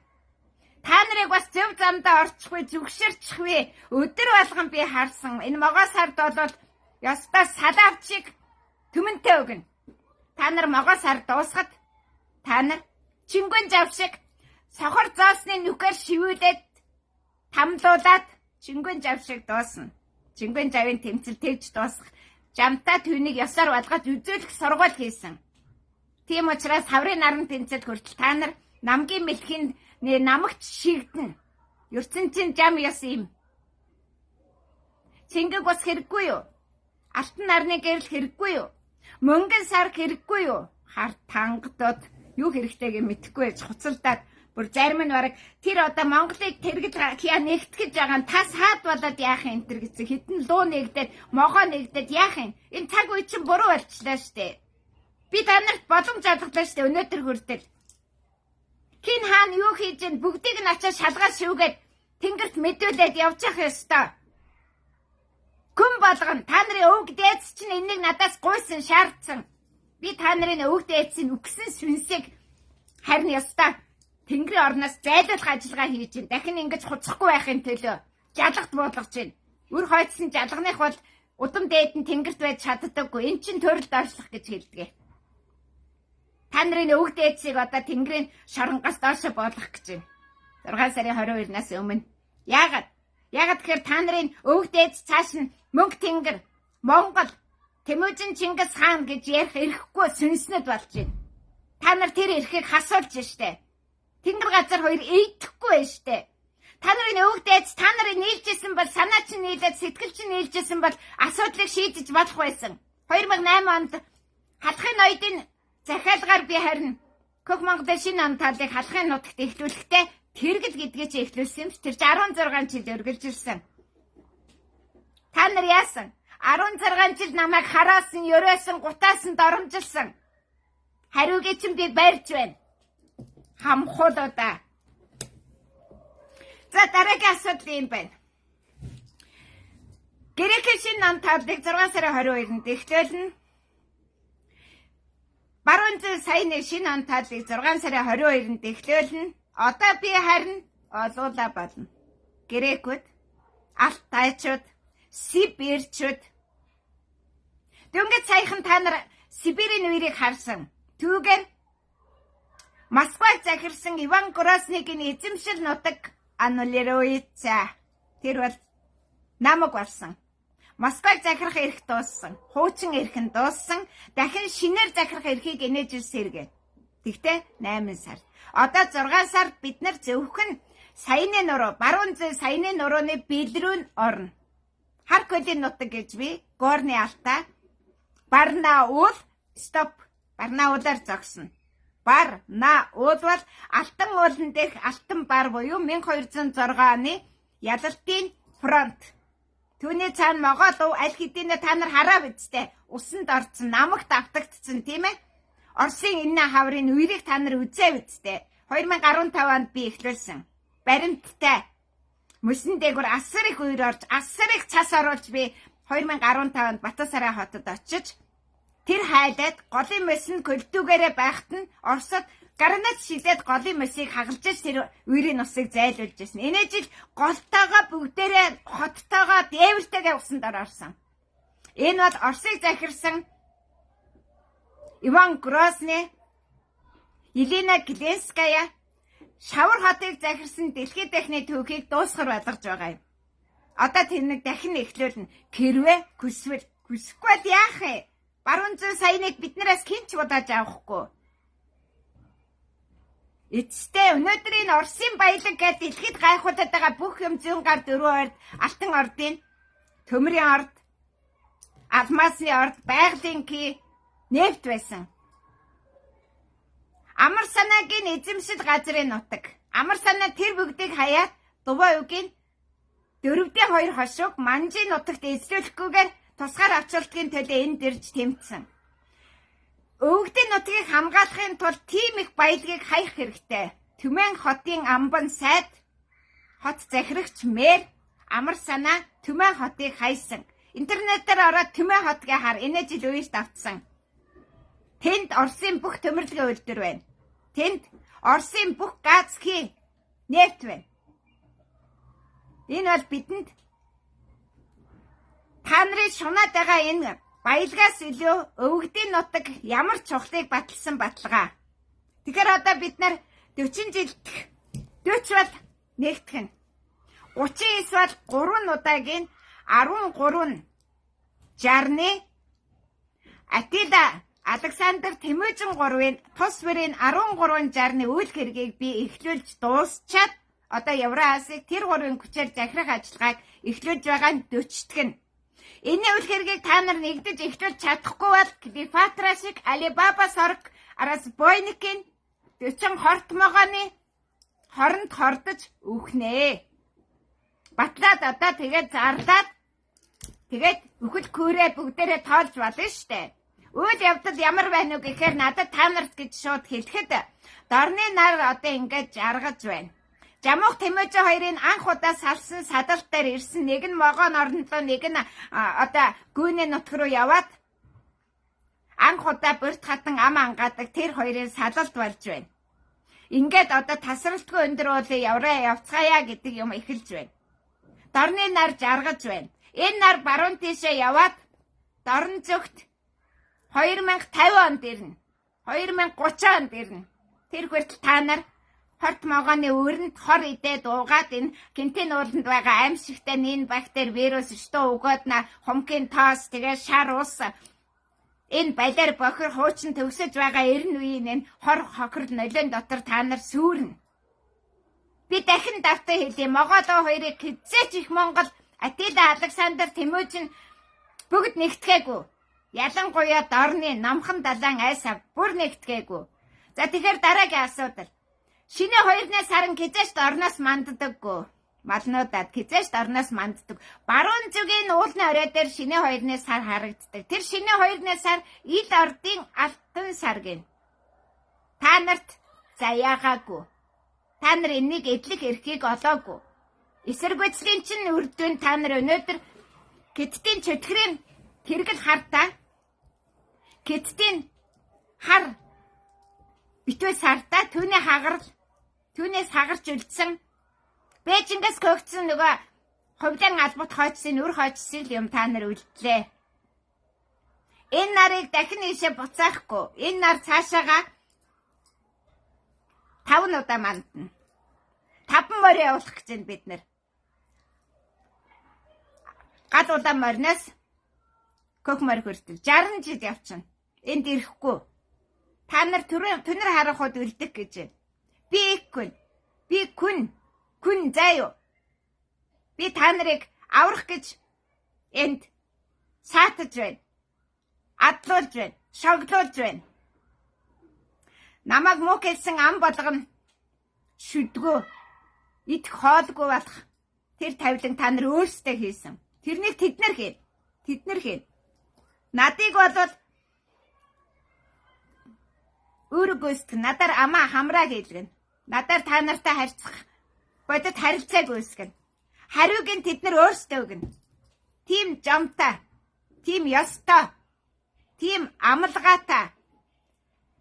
Та нарыг бас зөв замдаа орчихгүй, зүгшэрчихгүй. Өдөр болгон би харсан. Энэ могоо сард бол ёстой салаав шиг төмөнтэй өгнө. Та нар могоо сар дуусахад та нар чингүн жав шиг сохор заосны нүхээр шивүүлээд тамлуулаад чингүн жав шиг дуусна. Чингүн жавын тэмцэл тэгж дуусах. Жамтаа түүнийг ёсоор болгож үзүүлэх сургууль хийсэн. Тийм учраас хаврын наран тэмцэлд хүртэл та нар намгийн мэлхийн намагч шигдэн. ертөнцийн жам ёс юм. Цэнгэг бас хэрэггүй юу? Алтан нарны гэрэл хэрэггүй юу? Мөнгөн сар хэрэггүй юу? Хар тангадод юу хэрэгтэйг мэдэхгүй байж хуцалдаад бүр зарим нь бараг тэр одоо Монголыг тэргэж нэгтгэж байгаа нь тас хаад болоод яах юм тэр гэсэн хитэн луу нэгдээд могоо нэгдээд яах юм? Энэ цаг үе чинь буруу болчихлоо штэ. Би та нарт боломж олголоо штэ өнөөдөр хүртэл. Хин хаан юу хийж ин бүгдийг нь ачаад шалгаад шүүгээд тэнгэрт мэдүүлээд явж явах ёстой. Күн болгоно та нарын өвг дээдс чинь энийг надаас гуйсан шаардсан. Би та нарын өвг дээдсийн үгсэн сүнсийг харин ёстой. Тэнгэрийн орноос зайлуулах ажиллагаа хийж ин дахин ингэж хуцахгүй байхын төлөө жалгад буулгаж байна. Үр хойдсон жалганых бол удам дээд нь тэнгэрт байж чаддаггүй. Эн чинь төрөл доошлох гэж хэлдэг. Та нарын өвг дээдсийг одоо тэнгэрийн шоронгоос доошо буулгах гэж байна. 6 сарын 22-наас өмнө. Яагаад тэгэхээр та нарын өвг дээдс цааш нь мөнх тэнгэр, Монгол, Тэмүүжин Чингис хаан гэж ярих эрэхгүй сүнснэд болж байна. Та нар тэр эрхийг хасуулж штэ. Тэнгэр газар хоёр эйдэхгүй штэ. Та нарын өвг дээдс та нарыг нийлжсэн бол санаа чинь нийлээд сэтгэл чинь нийлжсэн бол асуудлыг шийдэж болох байсан. 2008 онд халахын ноёдын захиалгаар би харин Көк Монголын шинэ он талыг халахын нутагт эхлүүлэхдээ тэргэл гэдгээ чи эхлүүлсэн юм чи тэр 16 жил өргөлжилсэн. Та нар яасан? 16 жил намайг хараасан, ерөөсөн, гутаасан, доромжилсан. Хариугээ чинь би барьж байна. Хамхуулуудаа. За дараагийн асуудал юм байна. Грекийн шинэ он талыг 6 сарын 22-нд эхлүүлнэ. Баруун зүүн саяны шинэ он талыг 6 сарын 22-нд эхлүүлнэ. Одоо би харин олуула болно. Грекүүд, алтайчууд, сибирчүүд. Дөнгөж саяхан та нар Сибирийн үерийг харсан. Түүгээр Москваг захирсан Иван Грозныгийн эзэмшил нутаг аннулируйца. Тэр бол намаг болсон. Москваг захирах эрх дууссан. Хуучин эрх нь дууссан. Дахин шинээр захирах эрхийг инээж ирсэргээ. Тэгтээ 8 сар. Одоо 6 сард бид нар зөвхөн саяны нуруу, баруун зүүн саяны нурууны бэлрүү нь орно. Харкодын нутаг гэж би Горны Алтай, Барнаул, стоп. Барнаулаар зогсно. Барнаул бол Алтан уулан дээрх Алтан бар буюу 1206 оны ялалтын фронт. Түүний цаана могоо дуу аль хэдийнэ та нар хараа бидтэй. Усанд орцсон, намагт автагдсан тийм ээ. Оросын энэ хаврын үерийг та нар үзээ бидтэй. 2015 онд би эхлүүлсэн. Баримттай. Мөсөн дээгүүр асар их үер орж, асар их цас оруулж би 2015 онд Батбасараа хотод очиж тэр хайлаад голын мөсөнд көлдүүгээрээ байхад нь Оросод гранат шилээд голын мөсийг хагалж тэр үерийн усыг зайлуулж ирсэн. Энэ жил голтойгоо бүгдээрээ хоттойгоо дээвэртэйгээ усанд орсон. Энэ бол Оросыг захирсан Иван Грозный, Елена Глинская шавар хотыг захирсан дэлхийн дахны түүхийг дуусгар болгож байгаа юм. Одоо тэр нэг дахин эхлүүлнэ. Хэрвээ хүсэхгүй яах вэ? Баруун зүүн саяныг биднээс хинч бодож авахгүй. Эцэстээ өнөөдрийн Оросын баялаг гэдэг дэлхийд гайхуулаад байгаа бүх юм зүүн гар дөрвөн орд, алтан ордын, төмрийн орд, алмасны орд, байгалийн ки нефт байсан. Амар санаагийн эзэмшил газрын нутаг. Амар санаа тэр бүгдийг хаяад Дуваа үгийн 4-2 хошууг Манжийн нутагт эзлүүлэхгүйгээр тусгаар авчралтын төлөө энд ирж тэмцсэн. Өвгдийн нутгийг хамгаалахын тулд тийм их баялагийг хаях хэрэгтэй. Түмэн хотын амбан сайд, хот захирагч мэр, амар санаа Түмэн хотыг хайсан. Интернетээр ороод Түмэн хотыг хар энэ жил үерт автсан. Тэнд Оросын бүх төмөрлөгийн үйлдвэр байна. Тэнд Оросын бүх газ хий нефт байна. Энэ бол бидэнд та нарын шунаад байгаа энэ баялагаас илүү өвгдийн нутаг ямар чухлыг баталсан баталгаа. Тэгэхээр одоо бид нар 40 жилдх 40 бол нэгтгэн. 39 бол 3 удаагийн 13 жарны Атила Александр Тэмүжин 3-ын тус бүрийн 13 жарны үйл хэргийг би эхлүүлж дуусчаад одоо Евразийг тэр 3-ын хүчээр захирах ажиллагааг эхлүүлж байгаа нь 40-т. Энэ үйл хэргийг та нар нэгдэж эхлүүлж чадахгүй бол Клеопатра шиг Алибаба сорог араас Бойникийн 40 хорт могооны хоронд хордож үхнэ. Батлаад одоо тэгээд зарлаад тэгээд үхэл күрээ бүгдээрээ тоолж болно штэ. Үйл явдал ямар байна уу гэхээр надад та нарт гэж шууд хэлэхэд дорны нар одоо ингэж жаргаж байна. Жамуух Тэмүжин хоёрын анх удаа салсан садалт дээр ирсэн нэг нь могоон орнолоо нэг нь одоо гүйний нутг руу яваад анх удаа бүрт хатан ам ангаадаг тэр хоёрын садалт болж байна. Ингээд одоо тасралтгүй өндөр уулын явраа явцгаая гэдэг юм эхэлж байна. Дорны нар жаргаж байна. Энэ нар баруун тийшээ яваад дорн зүгт 2050 онд ирнэ. 2030 онд ирнэ. Тэр хүртэл та нар хорт могооны өрөнд хор идээд уугаад энэ гинтийн ууланд байгаа аимшигтай нин бактери вирус өстөө өгөөд на хумгийн тоос тэгээ шар ус энэ балиар бохир хуучин төгсөж байгаа эрен үеийн энэ хор хохирол нөлөөнд дотор та нар сүрнэ. Би дахин давтаа хэлье. Могоодоо хоёрыг хизээч их Монгол Атила Александр Тэмүжин бүгд нэгтгээгүй. Ялангуяа дорны намхан далайн айсаа бүр нэгтгээгүй. За тэгэхээр дараагийн асуудал. Шинэ 2 сарын хизээч орноос манддаггүй. Малнуудад хизээч орноос манддаг. Баруун зүгийн уулны орой дээр шинэ 2 сар харагддаг. Тэр шинэ 2 сар ил ордын алтан сар гин. Та нарт заяагаагүй. Та нар энийг эдлэг эрхийг олоогүй. Эсэргүүцлийн чинь үрдүн та нар өнөөдөр Хиттийн чөтгөрийн тэргэл хартаа. Хиттийн хар битвэ сартаа түүний хагарал түүнээс хагарч үлдсэн Бээжингээс көөгдсөн нөгөө хувлан албат хойцсын үр хойцсын юм та нар үлдлээ. Энэ нарыг дахин ийшээ буцаахгүй. Энэ нар цаашаага 5 удаа мандна. 5 морь явуулах гэж байна бид нар. Гал удаа морноос кök морь хүртэл 60 жил явчихна. Энд ирэхгүй. Та нар түнэр харахад үлдэх гэж байна. Би икгүй. Би күн заяа. Би та нарыг аврах гэж энд саатаж байна. Адлуулж байна. Шоглуулж байна. Намайг муу хэлсэн ам болгоно шүдгөө идэх хоолгүй болох тэр тавилан та нар өөрсдөө хийсэн. Тэрнийг тэднэр хийн. Тэднэр хийн. Надыг болоод өөргөөсдөг надаар амаа хамраа гэлгэн. Надаар та нартай харьцах бодит харилцааг үүсгэн. Хариуг нь тэд нар өөрсдөө өгнө. Тим жамтай, тим ёстой, тим амалгаатай.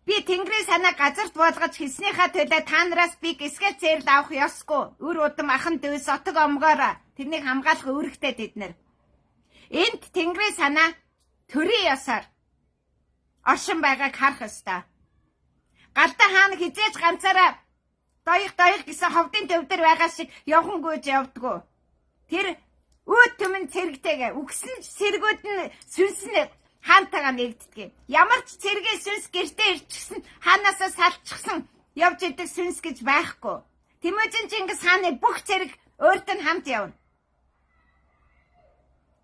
Би Тэнгэрийн санаа газарт болгож хэлснийхаа төлөө та нараас би гисгэл цээрд авах ёсгүй. Үр удам ахан дүүс отог омгоороо тэрнийг хамгаалах үүрэгтэй тэд нар. Энд Тэнгэрийн санаа төрийн ёсоор оршин байгааг харах ёстой. Галдаа хаана хизээж ганцаараа доёх гэсэн ховдын төв дээр байгаа шиг явхан гүйж явдггүй. Тэр өөд төмөн цэрэгтэйгээ үгсэн цэргүүд нь сүнснэ хаантайгаа нэгддэг. Ямар ч цэргийн сүнс гэртээ ирчихсэн хаанасаа салчихсан явж идэг сүнс гэж байхгүй. Тэмээжин Чингис хааны бүх цэрэг өөртөө хамт явна.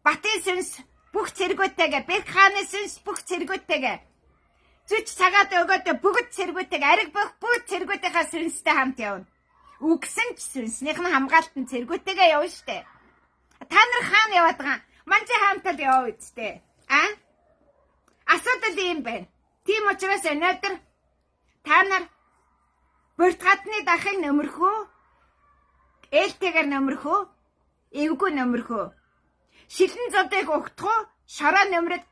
Батын сүнс бүх цэргүүдтэйгээ, Бэрх хааны сүнс бүх цэргүүдтэйгээ, зүч цагаад өгөөд бүгд цэргүүдтэйгээ, ариг бүх цэргүүдийнхаа сүнстэй хамт явна. Үгсэн ч сүнснийх нь хамгаалтан цэргүүдтэйгээ явна штэ. Та нар хаана яваад байгаа? Манжи хаамтал яваа үсттэй. Асуудал юм байна. Тийм учраас өнөөдөр та нар бүртгатны дахин нөмөрхөө, ээлтэйгээр нөмөрхөө, эвгүй нөмөрхөө. Шилэн зодыг өгтгөө, шороо нөмрөд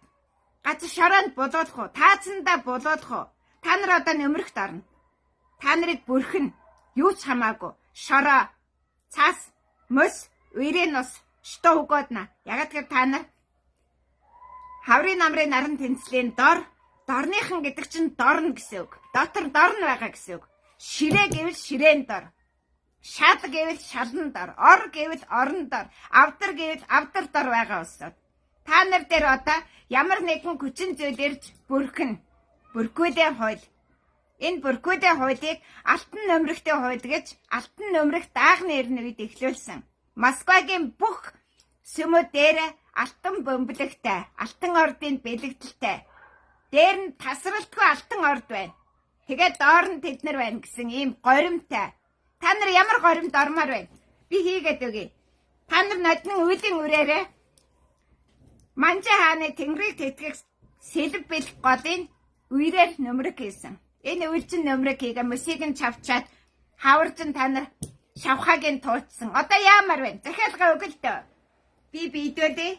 газар шороонд болоодох уу? Таацандаа болоодох уу? Та нар одоо нөмрөхт орно. Та нарыг бүрхэн юу ч хамаагүй. Шороо, цаас, мөс, үерийн ус штоо өгөөднө. Ягаад гэвэл та нар хаврын намрын наран тэнцлийн дорныхан гэдэг чинь дорн гэсэн үг. Дотор дорн байгаа гэсэн үг. Ширээ гэвэл ширээн дор. Шал гэвэл шалан дор. Ор гэвэл орон дор. Авдар гэвэл авдар дор байгаа усод. Та нар дээр одоо ямар нэгэн хүчин зүйл ирж бүрхэн. Бүркүүдийн хууль. Энэ бүркүүдийн хуулийг алтан нөмрөгтэй хууль гэж алтан нөмрөх даагны эрдэнэ үед эхлүүлсэн. Москвагийн бүх сүмүүд дээр алтан бөмбөлөгтэй, алтан ордын бэлэгдэлтэй. Дээр нь тасралтгүй алтан орд байна. Тэгээд доор нь тэд нар байна гэсэн ийм горимтай. Та нар ямар горимд ормоор байна? Би хийгээд өгье. Та нар нодны үеийн үрээрээ Манжи хааны Тэнгэрийг тэтгэх сэлб бэлг голын үерээр нөмрөг хийсэн. Энэ үйлчин нөмрөг хийгээ мөсийг нь чавчаад хаваржин та нар шавхагийн туутсан. Одоо яамаар байна? Захиалга өгөл дөө. Би бидвэлээ.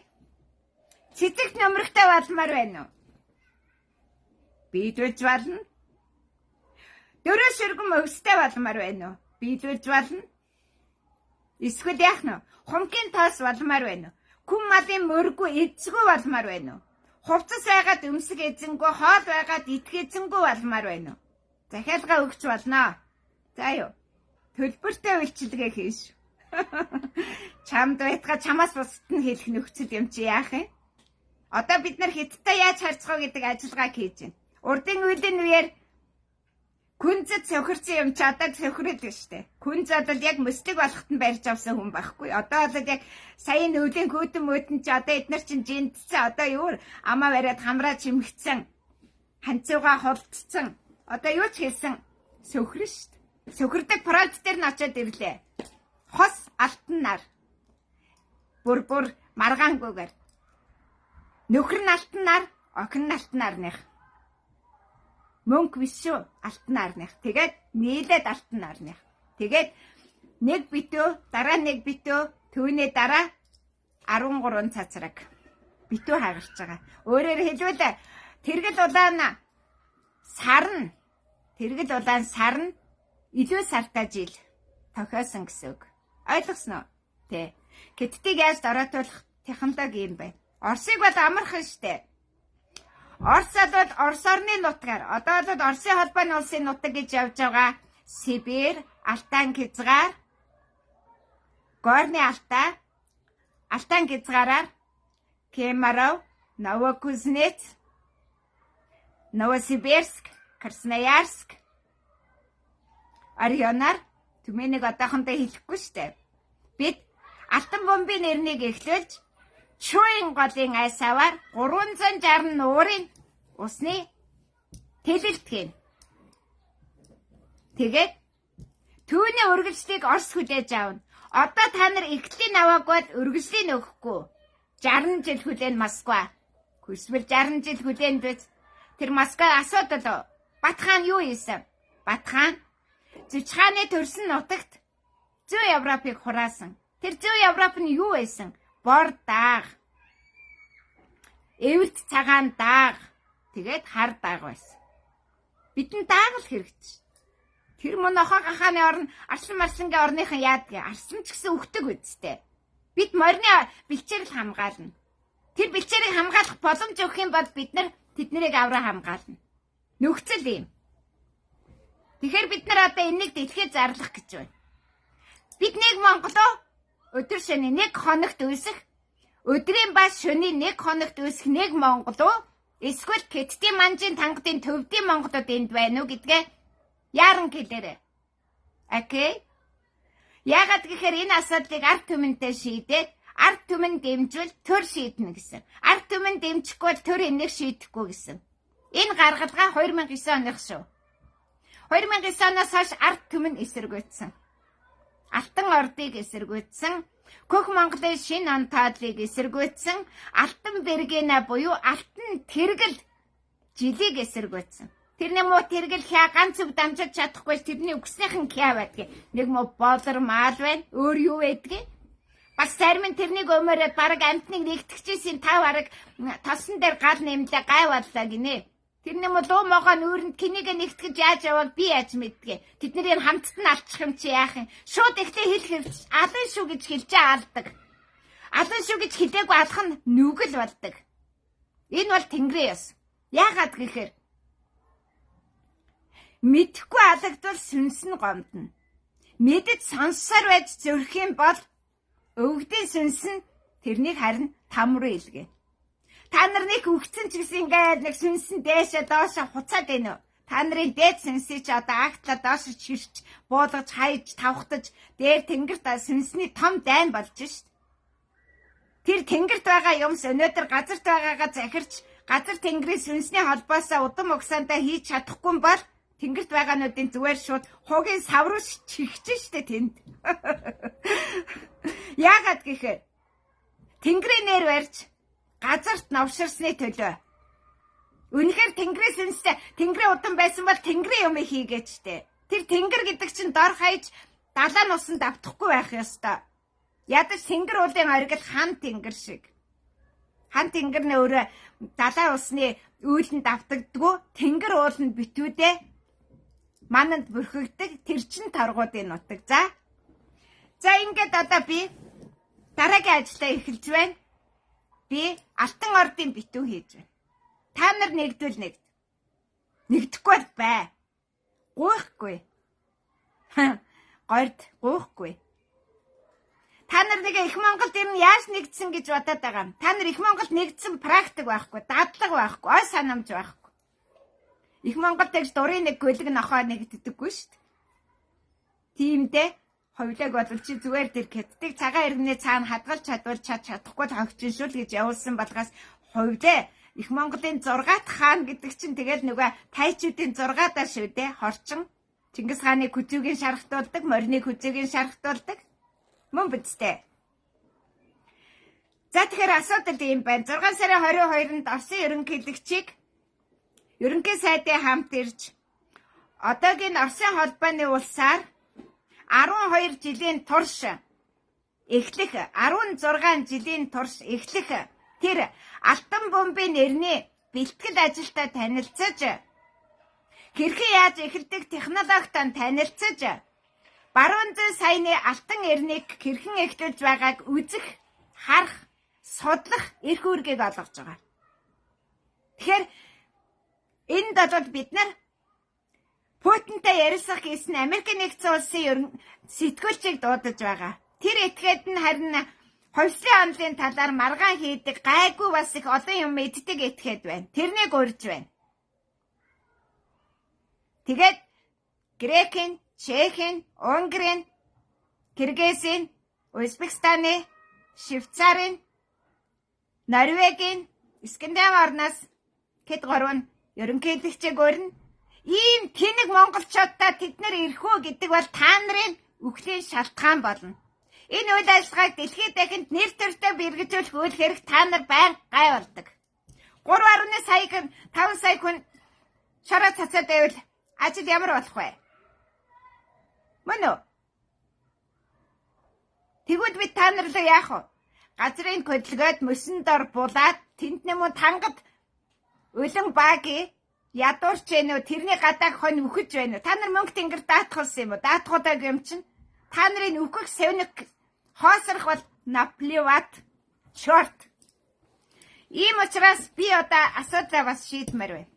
Цэцэгт нөмрөгтэй болмоор байна уу? Бидвэж болно. Дөрөв ширгэн өвстэй болмоор байна уу? Бидвэж болно. Эсвэл яах нь? Хумгийн тоос болмоор байна уу? Күн малын мөргүү эзгүй болмоор байна уу? Хувцас байгаад өмсөг эзэнгүй, хоол байгаад итгэх эзэнгүй болмоор байна уу? Захиалга өгч болно. За юу. Төлбөртэй үйлчилгээ хийш. Чамд байтга чамаас бусад нь хэлэх нөхцөл юм чи яах юм? Одоо бид нар Хятадтай яаж харьцах вэ гэдэг ажиллагааг хийж байна. Урдын үеийн үеэр күнзэд сохирсон юм чи одоо сохироод штэ. Күнз одоо яг мөслөг болоход нь барьж авсан хүн байхгүй. Одоо бол яг сая нүүлийн хөөтөн мөтөн чи одоо эднэр чин жинтсэн. Одоо юу амаа бариад хамраа чимэгцэн. Ханцууга холдсон. Одоо юу ч хэлсэн сохирно штэ. Сохирдаг прод дээр нь очиод ирлээ. Хос алтан нар. Бүр маргаангүйгээр. Нөхөр нь алтан нар, охин нь алтан нарных. Мөнгө биш шүү, алтан нарных. Тэгээд нийлээд алтан нарных. Тэгээд нэг битүү, дараа нэг битүү, түүний дараа 13 цацраг. Битүү хагарч байгаа. Өөрөөр хэлбэл тэргэл улаан сарна. Тэргэл улаан сарна илүү сартай жил тохиосон гэсэн үг. Ойлгосноо? Тэ. Хятадыг яаж дороотуулах технологи юм бэ? Оросыг бол амархан штэ. Оросод бол Орос орны нутгаар. Одоо бол Оросын холбооны улсын нутаг гэж явж байгаа. Сибирь, Алтан хязгаар, Горны Алтай, Алтан хязгаараар Кемаров, Новокузнец, Новосибирск, Красноярск Орионоор түмэнийг одоохондоо хэлэхгүй штэ. Бид алтан бомбын нэрнийг эхлүүлж Чуйн голын айсаваар 360 нуурын усны тэлэлт хийн. Тэгээд түүний үргэлжлэлийг Орос хүлээж аавна. Одоо та нар ихтлийн аваагүй бол үргэлжлэлийг өгөхгүй. 60 жил хүлээн Москва. Хүсвэл 60 жил хүлээн биз. Тэр Москва асуудал Бат хаан юу хийсэн? Бат хаан Зүч хааны төрсөн нутагт Зүү Европыг хураасан. Тэр Зүү Европ нь юу байсан? Бор дааг. Эвэлт цагаан дааг. Тэгээд хар дааг байсан. Бидний дааг л хэрэгжиж. Тэр мөн охоо гахааны орн Арслан Марслангийн орныхан яадгийг арслан ч гэсэн өгдөг үсттэй. Бид морины бэлчээрийг хамгаална. Тэр бэлчээрийг хамгаалах боломж өгөх юм бол бид нар тэднийг авраа хамгаална. Нөхцөл юм. Тэгэхээр бид нар одоо энийг дэлхийд зарлах гэж байна. Бид нэг Монголоо өдөр шөнө 1 хоногт үүсэх, өдрийн бас шөнийн 1 хоногт үүсэх нэг Монголоо эсвэл Кэттийн манжийн тангадын төвдийн Монголууд энд байна уу гэдгээ яаран хэлээрэй. Окей? Яагаад гэхээр энэ асуудлыг ард түмэнтэй шийдээд ард түмэн дэмжвэл төр шийднэ гэсэн. Ард түмэн дэмжихгүй бол төр энийг шийдэхгүй гэсэн. Энэ гаргалгаа 2009 оных шүү. 2009 оноос хойш ард түмэн эсэргүүцсэн. Алтан ордыг эсэргүүцсэн, Хөх Монголын шинэ онтоодлыг эсэргүүцсэн, Алтан Бэргэнэ буюу алтан тэргэл жилийг эсэргүүцсэн. Тэрний муу тэргэл хя ганц өв дамжиж чадахгүй тэрний өгснийхэн хя байдгийг. Нэг муу болор маал байна, өөр юу байдгийг. Бас зарим нь тэрнийг өмөрөөд бараг амтныг нэгтгэжсэн тав арга тосон дээр гал нэмлээ гай боллоо гинэ. Тэрний муу луу могоо нүүрэнд кинийг нэгтгэж яаж яваад би яаж мэдгээ. Тэднийг хамтд нь алчих юм чи яах юм. Шууд ихтэй хэл хэрвч алан шүү гэж хэлжээ алдаг. Алан шүү гэж хэлээгүй алах нь нүгэл болдог. Энэ бол Тэнгэрийн ёс. Яагаад гэхээр мэдхгүй алагдвал сүнс нь гомдно. Мэдэж сонссоор байж зөрөх юм бол өвгдийн сүнс нь тэрнийг харин там руу илгээ. Та нар нэг өгцөн ч гэсэн ингээд нэг сүнсэн дээшээ доошоо хуцаад байна уу? Та нарын дээд сүнсийг ч одоо агтлаа доошоо чирч, буулгаж, хайж, тавхтаж, дээр тэнгэрт сүнсний том дайн болж шít. Тэр тэнгэрт байгаа юмс өнөөдөр газарт байгаагаа захирч, газар тэнгэрийн сүнсний холбоосоо удам угсаандаа хийж чадахгүй бол тэнгэрт байгаануудын зүгээр шууд хугийн сав руу чихж штэ тэнд. Яагаад гэхээр тэнгэрийн нэр барьж газарт новширсны төлөө. Үнэхээр тэнгэрийн сүнстэй тэнгэрийн удам байсан бол тэнгэрийн юм хийгээд штэ. Тэр тэнгэр гэдэг чинь дор хаяж далаа нусанд автахгүй байх ёстой. Ядаж тэнгэр уулын оргил хан тэнгэр шиг. Хан тэнгэр нь өөрөө далаа усны үйлэнд автагддгүү, тэнгэр уул нь битүүдээ мананд бүрхэгдэг, тэр чин торгуудын нутаг. За ингээд одоо би дараагийн ажлаа эхэлж байна. Би алтан ордын битүү хийж байна. Та нар нэгдвэл нэгд. Нэгдэхгүй бай. Гуйхгүй. Горд гуйхгүй. Та нар нэг их Монголд ер нь яаж нэгдсэн гэж бодоод байгаа юм. Та нар их Монголд нэгдсэн практик байхгүй, дадлага байхгүй, ой санамж байхгүй. Их Монголд тэгж дурын нэг гөлөг нохоо нэгддэггүй шүү дээ. Тиймдээ ховлог болов чи зүгээр тэр кэттиг цагаан иргэний цаана хадгалж чадвал чадахгүй тогтчихно шүү л гэж явуулсан болгоос ховлоо их Монголын 6 дахь хаан гэдэг чинь тэгэл нөгөө тайчуудын 6 даа шүү дээ. Хорчин Чингис хааны күзүүгийн шархтуулдаг, морины күзүүгийн шархтуулдаг. Мөн бидтэй. За тэгэхээр асуудал юм байна. 6 сарын 22-нд Оросын ерөнхийлөгчийг ерөнхий сайдын хамт ирж одоогийн Оросын холбооны улсаар 12 жилийн турш эхлэх 16 жилийн турш эхлэх тэр алтан бомбын нэрний бэлтгэл ажилтай танилцаж хэрхэн яаж эхэлдэг технологитой танилцаж баруун зүүн саяны алтан эрнийг хэрхэн эхлүүлж байгааг үзэх, харах, судлах эрх үүргийг олгож байгаа. Тэгэхээр энд бол бид нар Путинтай ярилцах гэсэн Америкийн нэгдсэн улсын сэтгүүлчийг дуудаж байгаа. Тэр этгээд нь харин ховслын онлын талаар маргаан хийдэг гайгүй бас их олон юм мэддэг этгээд байна. Тэрнийг урьж байна. Тэгээд Грекийн, Чехийн, Унгарын, Киргизийн, Узбекистаны, Швейцарын, Норвегийн, Скандинав орноос хэд гурван ерөнхийлөгчийг өрнө. Ийм тэнэг монголчуудаа тэд нар ирэх үү гэдэг бол та нарын үхлийн шалтгаан болно. Энэ үйл ажиллагааг дэлхийн дахинд нэр төртэй бэргэжүүлэх үйл хэрэг та нар байнга гай болдог. 3.5 сая хүн шороо цацаад байвал ажил ямар болох вэ? Мөн үү? Тэгвэл бид та нар л яах вэ? Газрын хөдөлгөөд мөсөн дор булаад тэнд нэмэн тангад үлэн баги ядуурч байна уу? Тэрний гадааг хон үхэж байна уу? Та нар мөнгө тэнгэр даатгуулсан юм уу? Даатгуудаг юм чинь та нарын үхэх сэвнэг хоосрох бол наплеват шорт. Ийм учраас би одоо асуудлаа бас шийдмээр байна.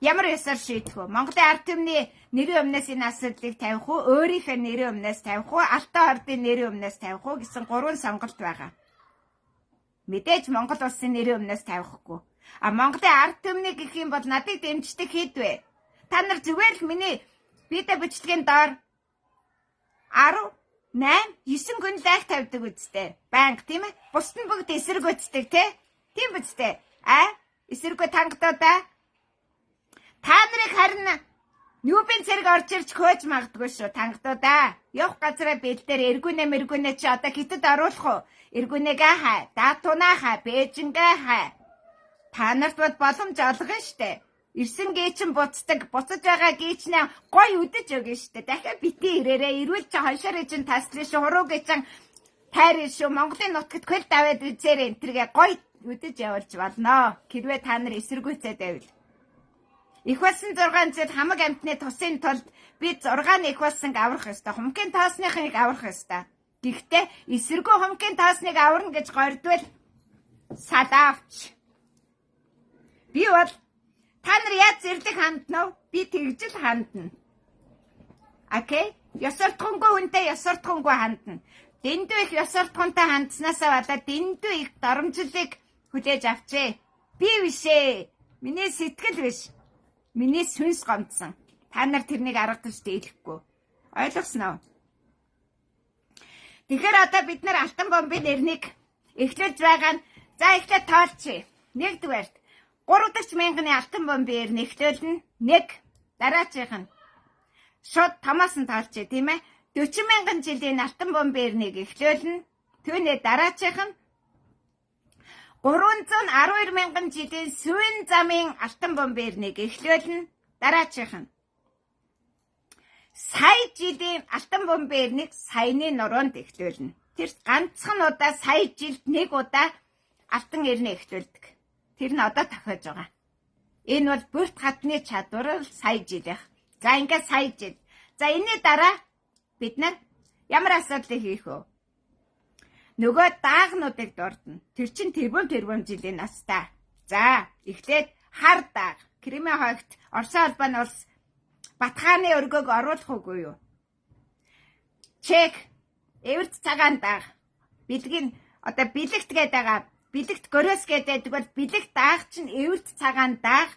Ямар ёсоор шийдэх вэ? Монголын ард түмний нэрийн өмнөөс энэ асуудлыг тавих уу? Өөрийнхөө нэрийн өмнөөс тавих уу? Алтан ордын нэрийн өмнөөс тавих уу гэсэн 3 сонголт байгаа. Мэдээж Монгол улсын нэрийн өмнөөс тавихгүй. А Монголын ард түмний гэх юм бол надыг дэмждэг хийдвэ. Та нар зүгээр л миний видео бичлэгийн доор 10, 8, 9 хүн лайк тавьдаг үстэй. Банк тийм ээ? Бусд нь бүгд эсэргүүцдэг тий? Тийм биз дээ. Эсэргүү тангадаа. Та нарыг харин нүүбийн цэрэг орж ирж хөөж магадгүй шүү тангадаа. Явах газараа бэлдээр эргүүнээ чи одоо хитэд оруулах уу? Эргүүнээгээ хай, даатунаа хай, бэжингээ хай. Та нарт боломж олгоно штэ. Ирсэн гээчин буцдаг, буцаж байгаа гээчнээ гой үдэж өгнө штэ. Дахиад бити ирээрээ ирүүл чи хоншоор ижин таслын шүү, хуруу гээчин тайрын шүү, Монголын нутагт хөл даваад үзээрэй энтергээ гой үдэж явуулж болно. Хэрвээ та нар эсэргүүцээд байвал. Их болсон 600 хамаг амтны тусын тулд би 6-ны их болсонг аврах ёстой. Хумгийн тоосныхыг аврах ёстой. Гэхдээ эсэргүү хумгийн тоосныг аварна гэж гордвол салаавч. Би бол та нар яаж зэрлэг хандна вэ? Би тэгжил хандна. Окей? Ёсортгонгүй хүнтэй ёсортгонгүй хандна. Дэндүү их ёсортгонтой хандснаасаа болоод дэндүү их доромжлыг хүлээж авчээ. Би бишээ. Миний сэтгэл биш. Миний сүнс гомдсон. Та нар тэрнийг аргадаж дийлэхгүй. Ойлгосноо? Тэгэхээр одоо бид нар алтан бомбын нэрнийг эхлүүлж байгаа нь за эхлээд тоолчих. 1-р 30 мянганы алтан бомбын нэр эхлүүлнэ. 1 дараачих нь шууд томоос нь тоолчих тийм ээ. 40 мянган жилийн алтан бомбын нэрийг эхлүүлнэ. Түүний дараачих нь 312 мянган жилийн сүүн замын алтан бомбын нэрийг эхлүүлнэ. Дараачих нь сая жилийн алтан бомбын нэрийг саяны нуруунд эхлүүлнэ. Тэр ганцхан удаа сая жилд 1 удаа алтан эрнээ эхлүүлдэг. Тэр нь одоо тохиож байгаа. Энэ бол бүрт хатны чадвар сая жилийнх. За ингээд сая жил. За энэний дараа бид нар ямар асуудлыг хийх вэ? Нөгөө даагнуудыг дурдна. Тэр чин тэрбум жилийн настай. За эхлээд хар дааг. Кремийн хойгт Орсын албаны улс Батхааны өргөөг оруулах үгүй юу? Чек эвэрт цагаан дааг. Бэлгийн одоо бэлэгт гээд байгаа. Бэлэгт гөрөөс гэдэг бол бэлэг дааг чинь эвэрт цагаан дааг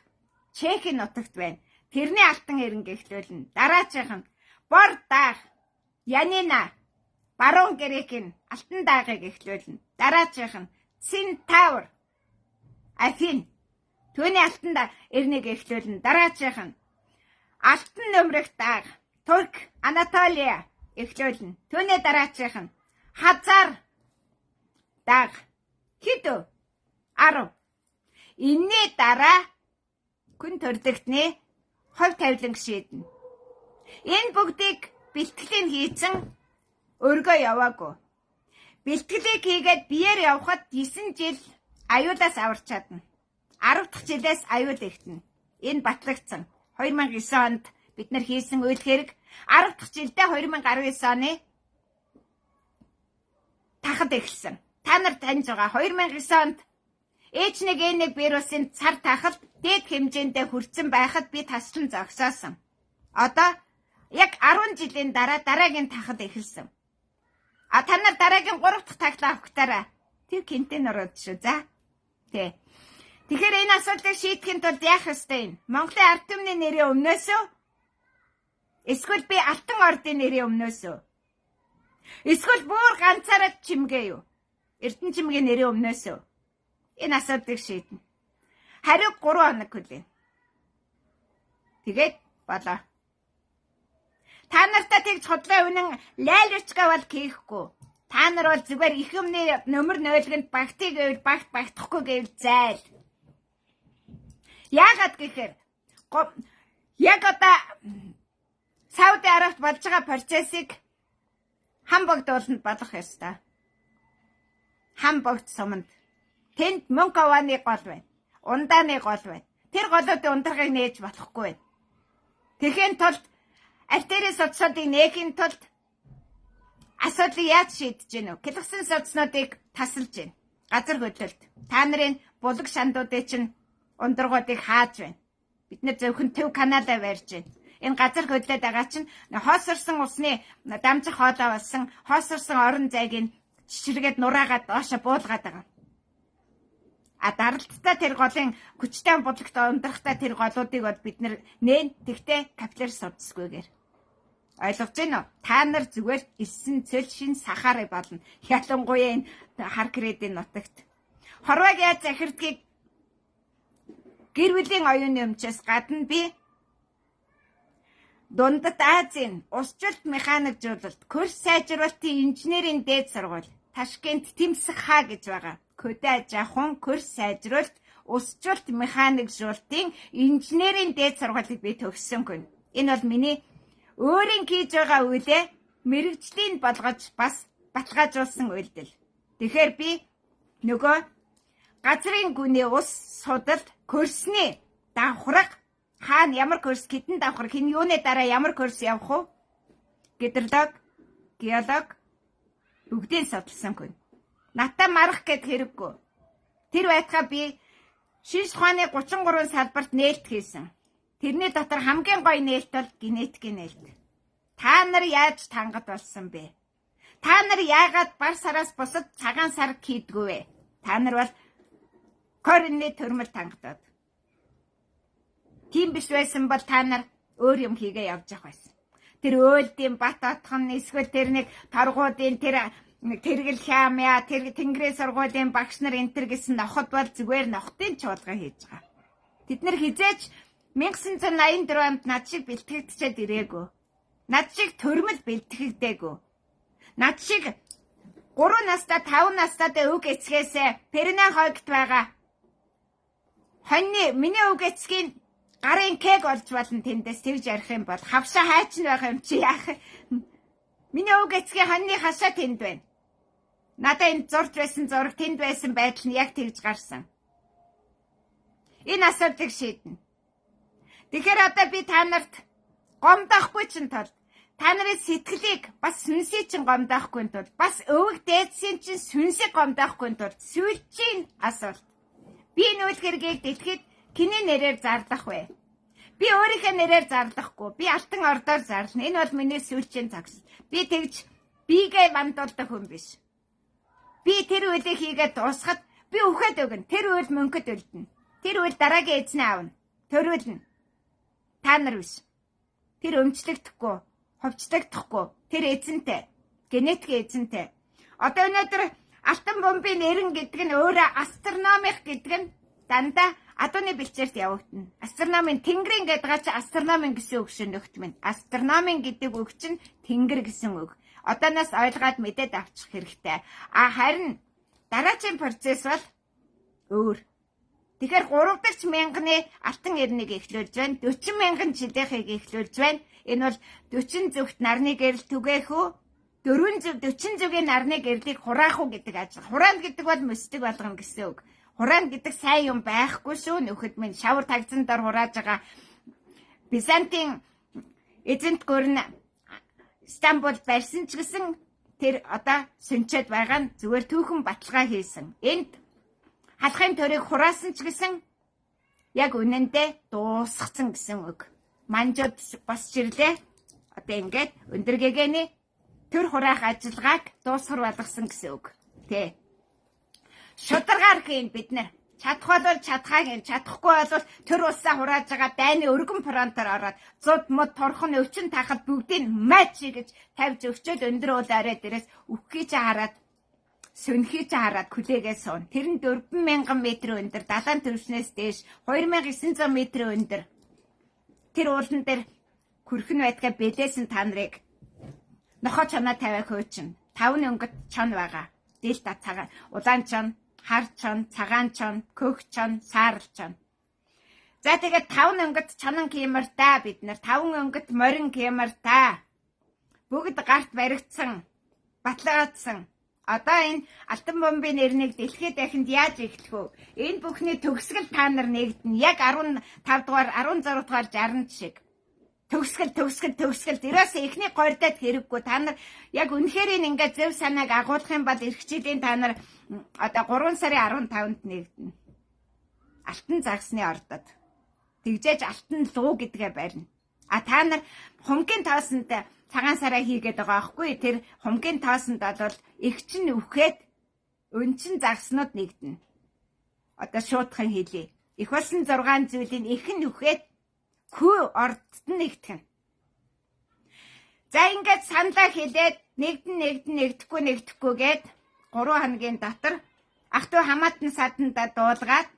Чехийн нутагт байна. Тэрний алтан эренг эхлүүлнэ. Дараачих нь бор дааг Янина баруун грекийн алтан даагыг эхлүүлнэ. Дараачих нь Центавр Афин түүний алтан эрнийг эхлүүлнэ. Дараачих нь алтан нөмрөх дааг Турк Анатолия эхлүүлнэ. Түүний дараачих нь Хазар дааг хэд 10. Энэний дараа хүн төрдөгтний хувь тавиланг шийднэ. Энэ бүгдийг бэлтгэлийг хийсэн өргөө яваагүй. Бэлтгэлийг хийгээд биеэр явхад 9 жил аюулаас аварч чадна. 10 дахь жилээс аюул ихтэн. Энэ батлагдсан. 2009 онд бид нар хийсэн үйл хэрэг 10 дахь жилдээ 2019 оны тахад эхэлсэн. Та нар таньж байгаа 2009 онд H1N1 вирусын цар тахалд дээд хэмжээндээ хүрсэн байхад би таслан зогсоосон. Одоо яг 10 жилийн дараа дараагийн тахад эхэлсэн. Та нар дараагийн 3 дахь таглаа авахтаараа тэр контейнер ороод шүү. За. Тэ. Тэгэхээр энэ асуудлыг шийдэхин тулд яах ёстой юм? Монголын ард түмний нэрийн өмнөөс үү? Эсвэл би алтан ордын нэрийн өмнөөс үү? Эсвэл бүр ганцаараа чимгээ юу? Эрдэнэ чимгийн нэрийн өмнөөс үү? Энэ асуудлыг шийднэ. Хариу 3 хоног хүлээн. Тэгээд болоо. Та нартаа тэгж хотлоо үнэн лайлвчгаа бол хийхгүй. Та нар бол зүгээр их юмны нөмөр нойлгонд багтыг гэвэл багт багтахгүй гэвэл зайл. Яагаад гэхээр яг одоо Сауди Арабид болж байгаа процессыг Хамбогдууланд болох ёстой. Хамбогд суманд. Тэнд мөнгө авааны гол байна. Ундааны гол байна. Тэр голуудын ундрагыг нээж болохгүй байна. Тэхийн тулд артерийн судсуудыг нээхийн тулд асуудлыг яаж шийдэж гэнэ вэ? Гэлгсэн судснуудыг тасалж гэнэ. Газар хөдлөлт. Та нарын булаг шандуудыг чинь ундрагуудыг хааж байна. Бид нэр зөвхөн төв каналаа барьж байна. Энэ газар хөдлөд байгаа чинь хоосорсон усны дамжих хоолой болсон хоосорсон орон зайг нь чичиргээд нураагаад доошо буулгаад байгаа. А даралттай тэр голын хүчтэй бодлагт ундрахтай тэр голуудыг бол бид нээн тэгтээ капилляр судасгүйгээр ойлгож байна уу? Та нар зүгээр элсэн цөл шин сахаар болно. Ялангуяа энэ хар кредийн нутагт. Хорвоог яаж захирдгийг гэр бүлийн оюуны өмчөөс гадна би Дундад Азийн усчлалт механикжуулалт, курс сайжруулалтын инженерийн дээд сургууль, Ташкент Тэмсгха гэж байгаа. Көдөө жахан курс сайжруулалт, усчлалт механикжуулалтын инженерийн дээд сургуулийг би төгссөнгүй. Энэ бол миний өөрийн хийж байгаа үйлээ мэрэгжлийн болгож бас баталгаажуулсан үйлдэл. Тэгэхээр би нөгөө газрын гүний ус судалт курсны давхраг хаана ямар курс хитэн давхар хин юуны дараа ямар курс явах уу? Гидролог, геолог бүгдийг судалсангүй. Натаа марах гэд хэрэггүй. Тэр байтугай би шинж ухааны 33 салбарт нээлт хийсэн. Тэрний дотор хамгийн гоё нээлт бол генетикийн нээлт. Та нар яаж тангад болсон бэ? Та нар яагаад бар сараас бусад цагаан сар хийдгүү вэ? Та нар бол коренний төрмөл тангадаад. Тийм биш байсан бол та нар өөр юм хийгээ явж явах байсан. Тэр өөлдийн бат отхон эсвэл тэр нэг торгуудын тэр тэргэл хямя тэр тэнгэрийн сургуулийн багш нар энтер гэсэн ноход бол зүгээр нохтын чуулга хийж байгаа. Тэд нар хизээч 1984 онд над шиг бэлтгэгдчихэд ирээгүй. Над шиг төрмөл бэлтгэгдээгүй. Над шиг 3 настай 5 настай үг эцгээсээ Пернэ хойгт байгаа. Хоньны миний үг эцгийн гарын кек олж болно тэндээс тэгж ярих юм бол хавшаа хайч нь байх юм чи яах. Миний үг эцгийн хоньны хашаа тэнд байна. Надаа энэ зурж байсан зураг тэнд байсан байдал нь яг тэгж гарсан. Энэ асуудлыг шийднэ. Тэгэхээр одоо би та нарт гомдохгүй чинь тул та нарын сэтгэлийг бас сүнсийг чинь гомдохгүй тул бас өвөг дээдсийн чинь сүнсийг гомдохгүй тул сүүлчийн асуулт. Би энэ үйл хэргийг дэлхийд Киний нэрээр зарлах вэ? Би өөрийнхөө нэрээр зарлахгүй. Би алтан ордоор зарлана. Энэ бол миний сүүлчийн цагс. Би тэгж бигээ вандуулдаг хүн биш. Би тэр үйлийг хийгээд дуусахад би үхээд өгнө. Тэр үйл мөнгөд үлдэнэ. Тэр үйл дараагийн эзнээ аавна. Төрүүлнэ. Та нар биш. Тэр өмчлөгдөхгүй, хувцлагдахгүй. Тэр эзэнтэй. Генетикийн эзэнтэй. Одоо өнөөдөр алтан бомбын нэрэн гэдэг нь өөрөө астрономик гэдэг нь дандаа адууны бэлчээрт явагдана. Астрономийн тэнгэрийн гэдэг чи астрономийн гэсэн үг шиг нөхд минь. Астрономийн гэдэг үг чинь тэнгэр гэсэн үг. Одооноос ойлгоод мэдээд авчих хэрэгтэй. Харин дараагийн процесс бол өөр. Тэгэхээр 3 дахь мянганы алтан эрнийг эхлүүлж байна. 40 мянган жилийнхийг эхлүүлж байна. Энэ бол 40 зүгт нарны гэрэл түгээх үү? 40 зүгийн нарны гэрлийг хураах уу гэдэг ажил. Хураана гэдэг бол мөсдөг болгоно гэсэн үг. Хураана гэдэг сайн юм байхгүй шүү. Нөхөд минь шавар тагзан дор хурааж байгаа Бизантийн эзэнт гүрэн Стамбул барьсан ч гэсэн тэр одоо сүнчээд байгаа нь зүгээр түүхэн баталгаа хийсэн. Энд халахын төрийг хураасан ч гэсэн яг үнэндээ дуусгацсан гэсэн үг. Манжууд босч ирлээ. Одоо ингээд өндөр гэгэний төр хураах ажиллагааг дуусгар болгосон гэсэн үг. Тэ. Шударгаар хийн бид нэр. Чадах бол чадхааг юм. Чадахгүй бол төр усаа хурааж байгаа дайны өргөн фронтоор ороод зуд мод торхон өвчин тахад бүгдийг матч гэж тавьж өгчөөд өндөр уул арай дээрээс үххий ч хараад сүнхий ч хараад хүлээгээ суун. Тэр нь 4000 м өндөр, далайн түвшнээс дээш 2900 м өндөр. Тэр уулан дээр хүрхэн байдгаа бэлээсэн та нарыг нохоо чанаа тавиа хөөчин. 5 өнгөт чон байгаа. Дельта цагаан, улаан чон, хар чон, цагаан чон, көх чон, саарл чон. За тэгээд 5 өнгөт чонон кемер та бид нар 5 өнгөт морин кемер та. Бүгд гарт баригдсан, батлагаадсан. Одоо энэ алтан бомбын нэрнийг дэлхийд дахинд яаж эхлэх вэ? Энэ бүхний төгсгөл та нар нэгдэн яг 15 дугаар, 16 дугаар 60 шиг. Төгсгөл. Дээрээс эхний гордод хэрэггүй. Та нар яг үнэхээр ингээд зөв санааг агуулах юм бол эх жилийн та нар одоо 3 сарын 15-нд нэгдэнэ. Алтан загсны ордод. Тэгжээж алтан луу гэдгээ барина. А та нар хумгийн тоосонд цагаан сараа хийгээд байгаа байхгүй. Тэр хумгийн тоосонд бол их чин үхээд өнчин загснууд нэгдэнэ. Одоо шуудхан хэлье. Их болсон 6 зүйлийн их нь үхээд хүү ордод нэгтгэн. За ингээд саналаа хэлээд нэгдэхгүй гээд 3 хоногийн дотор ах トゥ хамаатан саданда дуулгаад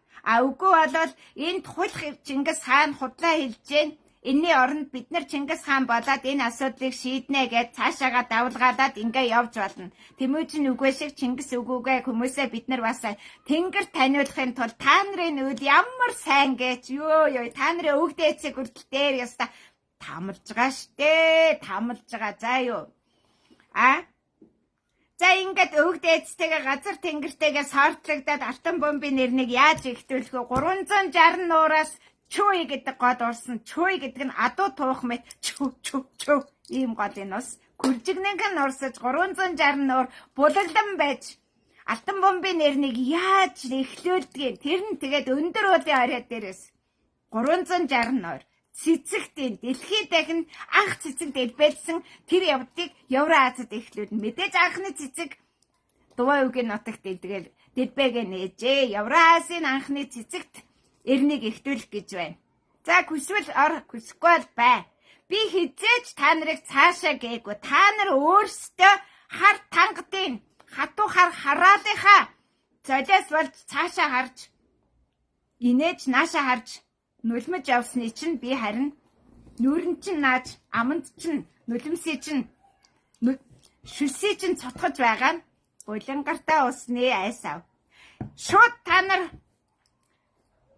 үгүй болол энд хулх Чингис хаан худлаа хэлж гэн. Энэний оронд бид нар Чингис хаан болоод энэ асуудлыг шийднэ гэж цаашаага давлгаадаад ингээ явж болно. Тэмүжин үгүй шиг Чингис үгүйгээ хүмүүсээ бид нар бас тэнгэр таниулахын тулд та нарын үйл ямар сайн гэж ёо та нарын өвгд эцэг хүртэл дээр яста тамалж байгаа штэ. Тамалж байгаа заа юу. За ингээд өвгд эцтэйгээ газар тэнгэртэйгээ сортлогдоод алтан бомбын нэрнийг яаж ихтүүлэх вэ? 360 нуураас чүй гэдэг гол урсан. Чүй гэдэг нь адуу туух мэт чүү ийм гол энэ ус. Күржигнэнхэн урсаж 360 нуур булгалдан байж алтан бомбын нэрнийг яаж эхлүүлдгийг тэр нь тэгээд өндөр уулын орой дээрээс 360 нуур цэцэгтийн дэлхийд дахин анх цэцэг дэлбэлсэн тэр явдыг Евразид эхлүүлнэ. Мэдээж анхны цэцэг Дувай үгийн нутагт дэлбэгээ нээжээ. Евразийн анхны цэцэгт эрнийг эхлүүлэх гэж байна. За хүсвэл хүсэхгүй бол бай. Би хизээж та нарыг цаашаа гээгүй. Та нар өөрсдөө хар тангадын хатуу хараалынхаа золиос болж цаашаа харж инээж наашаа харж нулимж явсны чинь би харин нүүрэн чинь нааж аманд чинь нулимсий чинь шүсий чинь цотгож байгаа нь булангартаа усны айсав. Шууд та нар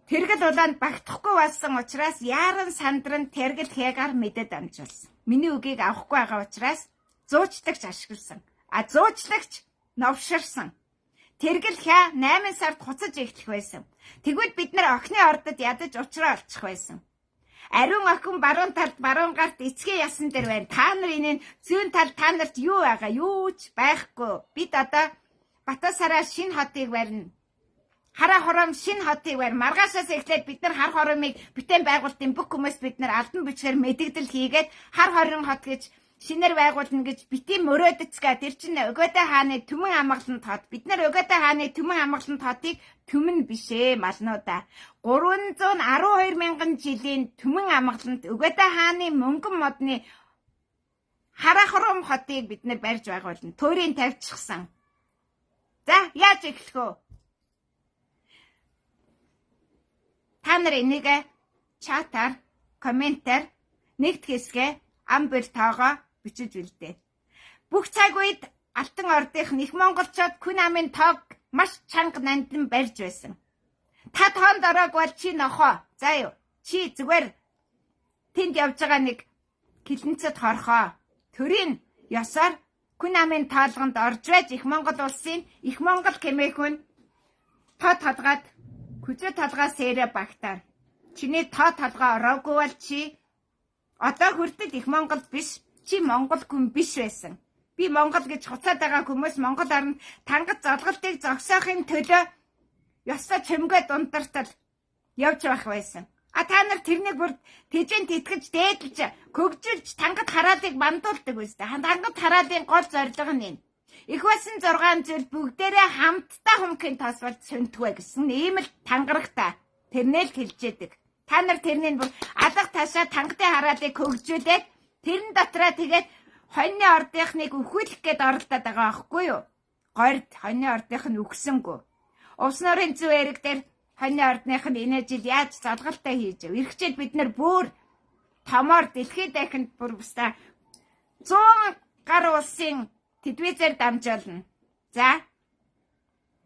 тэргэл улаанд багтахгүй болсон учраас яаран сандран тэргэл хээгаар мэдэд амжуулсан. Миний үгийг авахгүй байгаа учраас зуучлагч ашигласан. Зуучлагч новширсан. Тэргэл хаа 8 сард хуцаж эхлэх байсан. Тэгвэл бид нар охины ордод ядаж уучраа олчих байсан. Ариун охин баруун талд баруун гарт эцгийн ясан дээр байна. Та нар энэ зүүн талд та нарт юу байгаа? Юу ч байхгүй. Бид одоо Батасараа шинэ хотыг барина. Хараа хором шинэ хотыг барь. Маргаашаас эхлээд бид нар хар хоромыг бүтээн байгуулалтын бүх хүмүүс бид нар албан бичгээр мэдэгдэл хийгээд хар хорон хот гэж шинээр байгуулна гэж битийн мөрөөдөцгээ. Тэр чинь Угадаа хааны Түмэн амгалант хот. Бид нар Угадаа хааны Түмэн амгалант хотыг түмэн бишээ малнуудаа 312 мянган жилийн Түмэн амгалант Угадаа хааны мөнгөн модны хараа хором хотыг бид нар барьж байгуулна. Төөрийн тавьчихсан. За яаж эхлэх вэ? Та нар энийг чатаар, комментээр нэгт хэсгээ ам бэл тоогоо бичиж үлдээ. Бүх цаг үед алтан ордынх их монголчууд күн амын тоог маш чанга нандин барьж байсан. Та тоонд ороог бол чи нохоо. За юу. Чи зүгээр тэнд явж байгаа нэг гэлэнцэд хорхоо. Төрийн ёсоор күн амын тоолгонд орж байж их монгол улсын их монгол хэмээхүн тоо толгаад хүзээ толгоос сэрэ багтаар. Чиний тоо толгоо ороогүй бол чи одоо хүртэл их монгол биш. Чи монгол хүн биш байсан. Би монгол гэж хуцаад байгаа хүмүүс монгол орнд тангад золголтыг зогсоохын төлөө ёстой чимгээ дундартал явж байх байсан. Та нар тэрнийг бүр тэжэн тэтгэж дээдлж хөгжүүлж тангад хараалыг мандуулдаг үстэй. Тангад хараалын гол зорилго нь энэ. Их байсан 6 зүйл бүгдээрээ хамтдаа хумхийн тоос болж сүнтгвэ гэсэн ийм л тангарагтай. Тэрнээ л хэлжээдэг. Та нар тэрнийг бүр алга ташаа тангадын хараалыг хөгжүүлээд тэрэн дотроо тэгээд хоньны ордынхныг өхүүлэх гээд оролдоод байгаа байхгүй юу? Горд хоньны ордынх нь өгсөнгөө. Увс нурын зүү эрэг дээр хоньны ордных нь энэ жил яаж залгалтай хийж вэ? Ирэх жил бид нар бүр томоор дэлхийд дахинд бүр бустаа 100 гар улсын Телевизээр дамжуулна. За.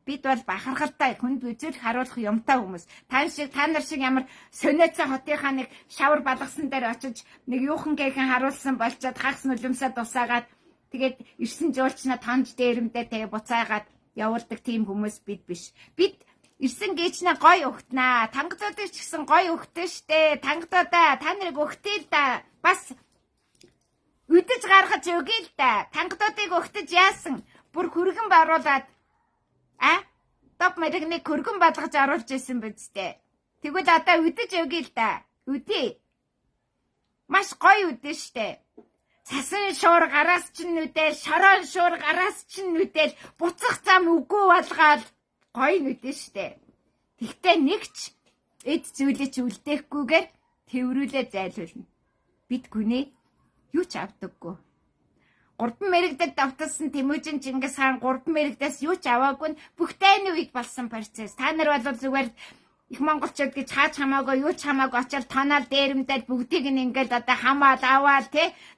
Бид бол бахархалтай хүнд үзүүлэх харуулах юмтай хүмүүс. Та нар шиг ямар сониоцоо хотынхаа нэг шавар балгасан дээр очиж нэг юухан гэхэн харуулсан болчоод хагас нулимсаа тусаагаад тэгээд ирсэн жуулчнаа тонж дээрэмдээ тэгээ буцаагаад явуулдаг тийм хүмүүс бид биш. Бид ирсэн гээчнээ гой өгтнаа. Тангадуудыг ч гэсэн гой өгтөө штэ. Тангадуудаа та нарыг өгтөө л да. Бас үдэж гаргаж өгье л да. Тангадуудыг өгтөж яасан? Бүр хүргэн баруулаад топ мэрэгний хөргөн болгож оруулж исэн биз дээ. Тэгвэл одоо үдэж өгье л да. Үдээ. Маш гоё үдэн штэ. Цасан шуур гараас чинь нүдэл, шорон шуур гараас чинь нүдэл, буцах зам үгүй болгоод гоё нүдэн штэ. Тэгтээ нэгч эд зүйлэж үлдээхгүйгээр тэрврүүлээ зайлуулна. Бид гүнээ юу ч авдаггүй. 3 мэрэгдэд давталсан Тэмүүжин Чингис хаан 3 мэрэгдээс юу ч аваагүй нь бүх дайны үед болсон процесс. Та нар бол зүгээр их монголчууд гэж хааж хамаагүй юу ч хамаагүй очоод тонаал дээрэмдээд бүгдийг нь ингээд одоо хамаад аваад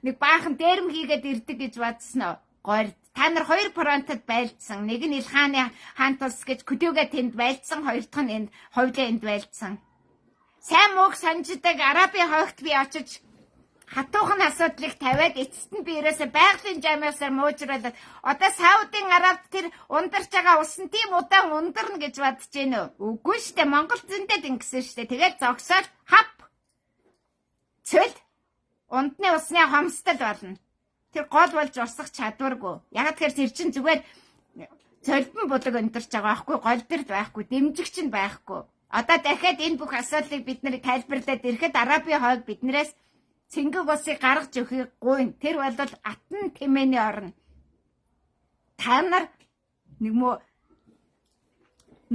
нэг баахан дээрэм хийгээд ирдэг гэж бодсноо. Гойр. Та нар 2 фронтод байлдсан. Нэг нь Илхааны хаан тус гэж Көдөөгээ тэнд байлдсан, хоёр дахь нь энд ховлоо энд байлдсан. Сайн мууг санждаг Арабын хойгт би очиж хатуухан асуудлыг тавиад эцэст нь би ерөөсө байгалийн жамиасаар муужраад одоо Саудын Арабд тэр ундарч байгаа усан тийм удаан ундарна гэж бодож гэнэ үү? Үгүй штэ, Монгол зөндөд ингэсэн штэ. Тэгээд зогсоод хап цөл ундны усны хомсдол болно. Тэр гол болж урсах чадваргүй. Яг тэгэхээр тэр чин зүгээр цөлбөн булаг ундарч байгаа байхгүй, гол дэрд байхгүй, дэмжигч нь байхгүй. Одоо дахиад энэ бүх асуудлыг бид нэр тайлбарлаад ирэхэд Арабын хойг биднээс цэнгэг усыг гаргаж өгөхгүй. Тэр бол атан тэмээний орно. Та нар нэг мөө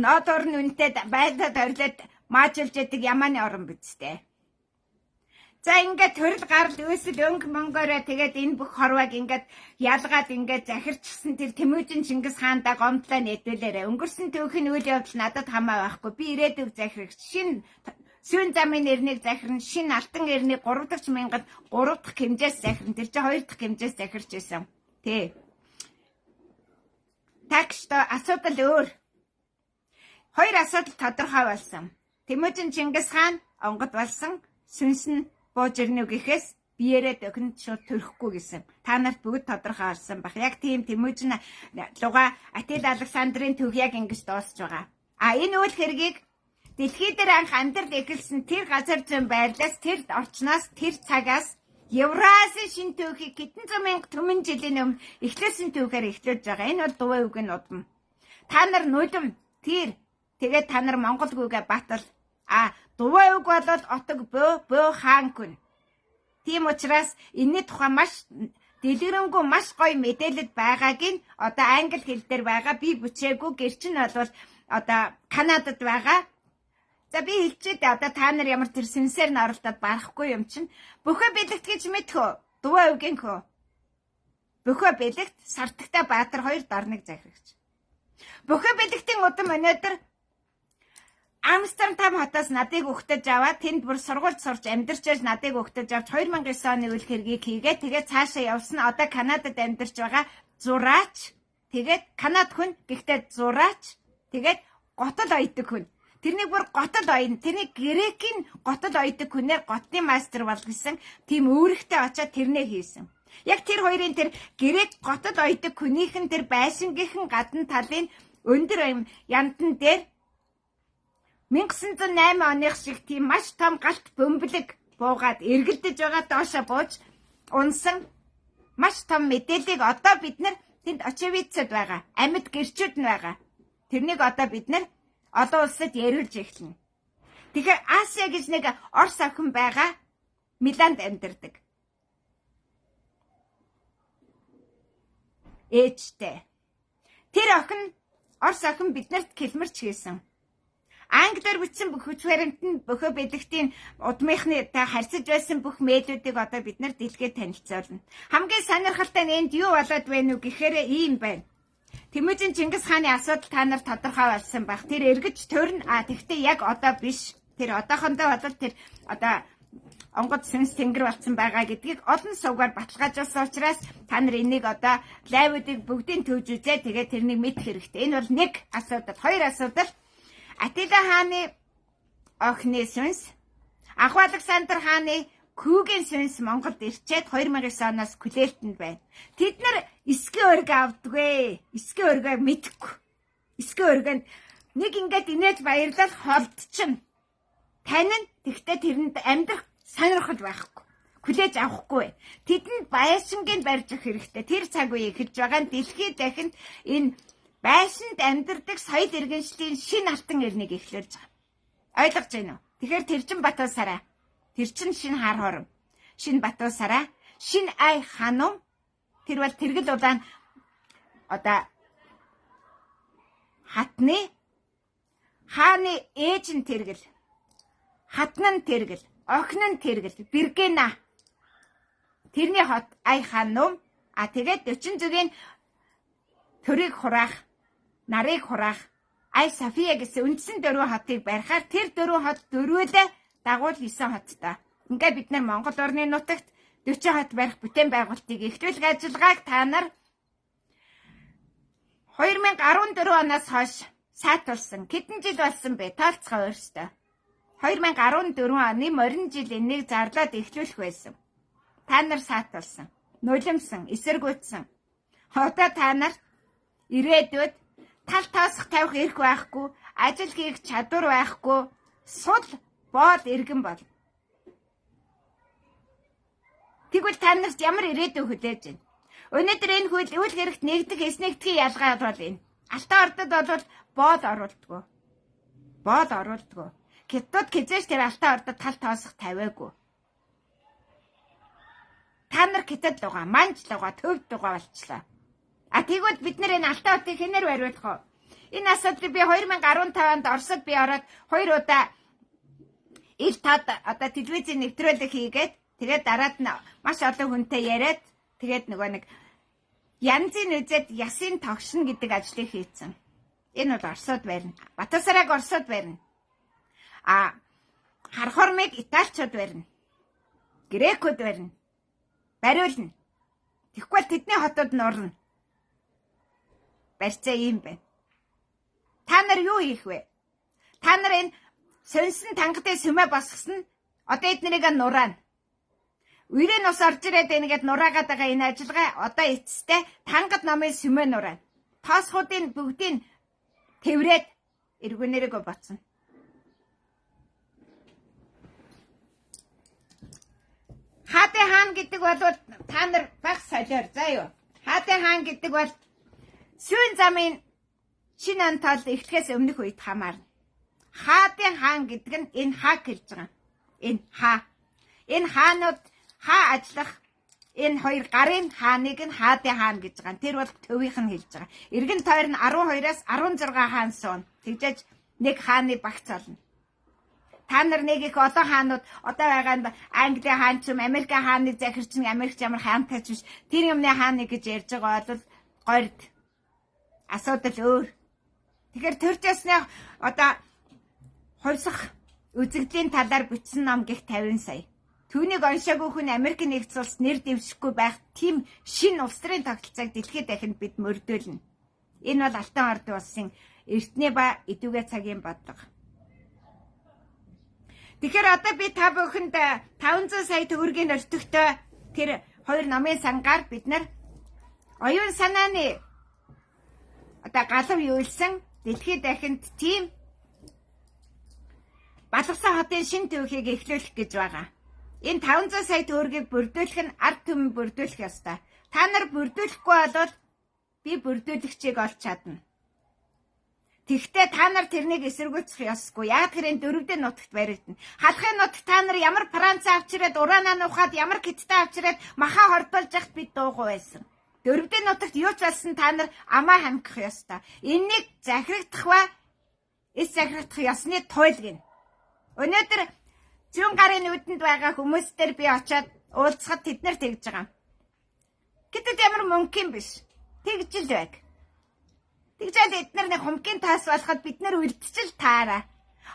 нод орн үнэтэй байлдад орилоод маажулж яадаг ямааны орон бидтэй. За ингээд төрөл гарал үүсэл өнгө монгороо тэгээд энэ бүх хорвоог ингээд ялгаад ингээд захирчсан тэр Тэмүүжин Чингис хаандаа гомдлоо нэдүүлээрэ. Өнгөрсөн түүхийн үйл явдал надад хамаа байхгүй. Би ирээдүйг захирагч шин Сүүн замын нэрнийг захирна, шин алтан эрний 3 дахь мянгад 3 дахь хэмжээс захирна. Тэр чинь 2 дахь хэмжээс захирч байсан. Тэ. Такшто асуудал өөр. 2 асуудал тодорхой болсон. Тэмүүжин Чингис хаан онгод болсон, сүнс нь бууж ирнэ гэхээс биеэрээ дөхөнд шууд төрөхгүй гэсэн. Та нарт бүгд тодорхой болсон баг. Яг тийм Тэмүүжин луга Атил Александрын төв яг ингэж дуусч байгаа. Энэ үйл хэргийг дэлхий дээр анх амьдрал эхэлсэн тэр газар зүйн байрлалаас, тэр орчноос, тэр цагаас Евразийн шин түүхийг хэдэн зуун мянга түмэн жилийн өмнө эхлүүлсэн түүхээр эхлүүлж байгаа. Энэ бол дуваа үгийн удам. Та нар нулим тэр тэгээд та нар Монголгүйгээ батал. Дуваа үг бол отог бөө хаан хүн. Тийм учраас энэний тухай маш дэлгэрэнгүй маш гоё мэдээлэл байгааг нь одоо англи хэл дээр байгаа. Би бүчээгүй, гэрчин бол одоо Канадад байгаа. За би хэлчихэд одоо та нар ямар тэр сүнсээр нь оролдоод барахгүй юм чинь бөхөө бэлэгт гэж мэдхөө. Дуваа үгийн хөө. Бөхөө бэлэгт Сартагтай Баатар 2 дорныг захирагч. Бөхөө бэлэгтийн удам өнөөдөр Амстердам хотоос надыг өгтөж аваад тэнд бүр сургуульд сурч амьдарч байж надыг өгтөж авч 2009 оны үйл хэргийг хийгээд тэгээд цаашаа явсан. Одоо Канадад амьдарч байгаа зураач. Тэгээд Канад хүн гэхдээ зураач. Тэгээд готод ойдог хүн. Тэрний бүр готод ойн. Тэрний грекийн готод ойдог хүнээр готны мастер болгосон. Тийм өөрөгтэй очиад тэрнээ хийсэн. Яг тэр хоёрын тэр грек готод ойдог хүнийхэн тэр байшингийнхэн гадна талын өндөр яндан дээр 1908 оных шиг тийм маш том галт бөмбөлөг буугаад эргэлдэж байгаа доошо бууж унсан маш том мэдээллийг одоо бид нар тэнд очевидцэд байгаа. Амьд гэрчүүд нь байгаа. Тэрнийг одоо бид нар олон улсад яриулж эхэлнэ. Тэгэхээр Аsia гэж нэг Орос охин байгаа. Миланд амьдардаг. Ээжтэй. Тэр охин Орос охин биднэрт хэлмэрч хийсэн. Англиар бичсэн бүх хүч баримтанд бөхөө бэлэгтийн удмынхны харьцаж байсан бүх мэйлүүдийг одоо бид нар дэлгээд танилцуулна. Хамгийн сонирхолтой нь энд юу болоод байна уу гэхээр ийм байна. Тэмүүжин Чингис хааны асуудал та нар тодорхой болсон байх. Тэр эргэж төрн тэгтээ яг одоо биш. Тэр одоохондоо бол тэр одоо онгод сүнс тэнгэр болсон байгаа гэдгийг олон сувгаар баталгаажуулсан учраас та нар энийг одоо лайвуудыг бүгдийг төвж үзээ. Тэгээд тэрнийг мэдэх хэрэгтэй. Энэ бол нэг асуудал. Хоёр асуудал. Атила хааны охины сүнс, Анх Александр хааны Хүүгийн сүнс Монголд ирчээд 2009 оноос Күлээлтэнд байна. Тэд нар эсгийн өргө авдаггүй. Эсгийн өргөө мэдхгүй. Эсгийн өргөнд нэг ингээд инээж баярлал холдчихно. Тань нь тэгтээ тэрэнд амьдрах сонирхол байхгүй. Хүлээж авахгүй. Тэдэнд байшингийн барьж өгөх хэрэгтэй. Тэр цаг үе эхэлж байгаа нь дэлхийд дахинд энэ байшинд амьдардаг соёл иргэншлийн шинэ алтан эрнийг эхлүүлж байгаа. Ойлгож байна уу? Тэгэхээр Тэрчин Батуусараа, Тэрчин шинэ хар хором, шинэ Батуусараа, шинэ ай ханум, тэр бол тэргэл улаан одоо хатны хааны ээж нь тэргэл, хатны нь тэргэл, охин нь тэргэл, Биргена. Тэрний хот ай ханум. Тэгээд 40 зүгийн төрийг хураах, нарыг хураах Ай София гэсэн үндсэн 4 хотыг барихаар тэр 4 хот дөрвөлээ дагуул 9 хоттой. Ингээд бид нар Монгол орны нутагт 40 хот барих бүтээн байгуулалтыг эхлүүлэх ажиллагааг та нар 2014 оноос хойш сайтулсан. Хэдэн жил болсон бэ? Тоолцгоо өөрсдөө. 2014 оны морин жил энийг зарлаад эхлүүлэх байсан. Та нар сайтулсан, нулимсан, эсэргүүцсэн. Одоо та нар ирээдүйд тал таасах тавих эрх байхгүй, ажил хийх чадвар байхгүй, сул бод иргэн бол. Тэгвэл та нарт ямар ирээдүй хүлээж байна? Өнөөдөр энэ үйл хэрэгт нэгдэх эснэгдэхин ялгаа бол энэ. Алтан ордод бол бод оруулдаггүй. Бод оруулдаггүй. Хятад хизээш тэр алтан ордод тал таасах тавиагүй. Та нар хятад лугаа, манж лугаа, төвд лугаа болчлаа. Тэгвэл бид нар энэ алтан ордыг хэнээр бариулах вэ? Энэ асуудлыг би 2015 онд Оросд би ороод 2 удаа ил тад одоо телевизийн нэвтрүүлэг хийгээд тэгээд дараад нь маш олон хүнтэй яриад тэгээд нөгөө нэг янзын үзээд ясын тогшин гэдэг ажлыг хийцэн. Энэ бол Оросд барина. Батуусараг Оросд барина. Хар хормыг Италичууд барина. Грекүүд барина. Бариулна. Тэгэхгүй бол тэдний хотод нь орно. Барьцаа юм байна. Та нар юу хийх вэ? Та нар энэ сонсон тангадын сүмэ босгосон одоо эднэрийг нураана. Үрийн ус орж ирээд энэгээд нураагаад байгаа энэ ажиллагаа одоо эцэстээ тангад номын сүмэ нураана. Тоосхуудын бүгдийг тэврээд эргүүнэрийг боцно. Хаадын хаан гэдэг бол та нар баг солиор заа юу. Хаадын хаан гэдэг бол сүүн замын шинэ антал эхлэхээс өмнөх үед хамаарна. Хаадын хаан гэдэг нь энэ хаа гэлж байгаа. Энэ хаа. Энэ хаанууд хаа ажиллах энэ хоёр гарын хааныг нь хаадын хаан гэж байгаа. Тэр бол төвийнх нь хэлж байгаа. Эргэн тойр нь 12-аас 16 хаан суун. Тэгжээж нэг хааны багц олно. Та нар нэг их олон хаанууд одоо байгаа нь Английн хаан ч юм, Америкийн хааныг захирч нэг Америкч ямар хаантай ч биш. Тэр юмны хааныг гэж ярьж байгаа бол горд. Асуудал өөр. Тэгэхээр төр жасны одоо хувьсах үзэгдлийн талаар бичсэн ном гих 50 сая. Түүнийг оншоогүй хүн Америк нэгдсэн улс нэр дэвшихгүй байх тийм шин улсрын тогтолцоог дэлхийд дахинд бид мөрдүүлнэ. Энэ бол Алтан ордын улсын эртний ба идүүгээ цагийн бодлого. Тэгэхээр одоо би та бүхэнд 500 сая төгрөгийн өртөгтэй тэр хоёр номын сангаар бид нар оюун санааны одоо галав юулсан дэлхийд дахинд тийм Балгасан хотын шинэ төвхийг эхлүүлэх гэж байгаа. Энэ 500 сая төгрөгийг бүрдүүлэх нь ард түмэн бүрдүүлэх ёстой. Та нар бүрдүүлэхгүй бол би бүрдүүлэгчийг олж чадна. Тэгвэл та нар тэрнийг эсэргүүцэх ёсгүй. Яг тэрийн дөрөвдөө нутагт баригдана. Халахын нутагт та нар ямар Франц авчираад ураанаа нухаад ямар Киттэй авчираад махаа хордуулж яхад бид дуугүй байсан. Дөрөвдөө нутагт юу ч болсон та нар амаа хамгах ёстой. Энийг захирагдах ба эс захирагдах ёсны туйлгэн. Өнөөдөр зүүн гарын нүдэнд байгаа хүмүүстээр би очиад уулзахад тэд нар тэгж байгаа. Гэтэл ямар мөнгө юм биш. Тэгж л байг. Тэгжээд эдгээр нэг хумгийн таас болоход бид нар үлдчихэл таараа.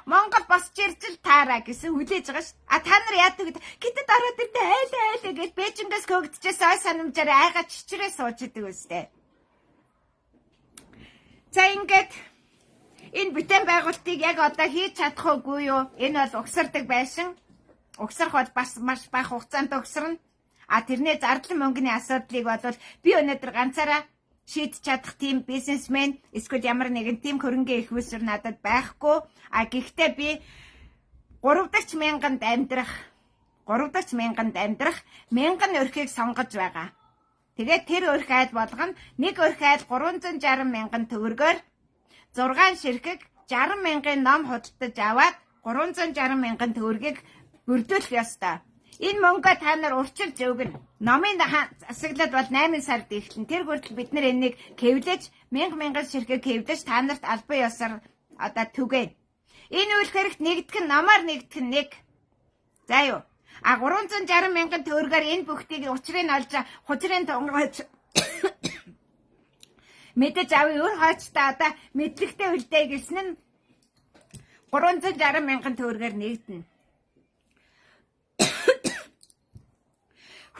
Монгол босч ирж л таараа гэсэн хүлээж байгаа ш. А та нар яадаг гэдэг гэтэд ороод ирдэ айлаа гэж Бээжингээс хөөгдчихээс ой санамжаар айгаа чичрээ сууж идэг үстэй. За ингээд энэ бүтээн байгуулалтыг яг одоо хийж чадах уугүй юу? Энэ бол угсардаг байшин. Угсрах бол бас маш бага хугацаанд угсарна. А тэрний зардал мөнгөний асуудлыг бол би өнөөдөр ганцаараа шийдэж чадах тийм бизнесмен эсвэл ямар нэгэн тийм хөрөнгө их усүр надад байхгүй. А гэхдээ би 300,000-д амьдрах 1000 өрхийг сонгож байгаа. Тэгээд тэр өрх айл болгоно нэг өрх айл 360,000 төгрөгөөр 6 ширхэг 60,000-ын ном худалдаж аваад 360,000 төгрөгийг бүрдүүлэх ёстой. Энэ мөнгөө та нар урьдчилж өгнө. Номын засаглал бол 8 сард эхэлнэ. Тэр хүртэл бид нар энийг хэвлэж 1000 ширхэг хэвлэж та нарт албан ёсоор одоо түгэе. Энэ үйл хэрэгт нэгдэх нь номоор нэгдэх нь 1. За юу. А 360,000 төгрөгөөр энэ бүхтийг учрыг олж хужрын тонгооч мэдэж авъя өр хойчтой одоо мэдлэгтэй үлдээ гэсэн нь 360,000 төгрөгөөр нэгдэнэ.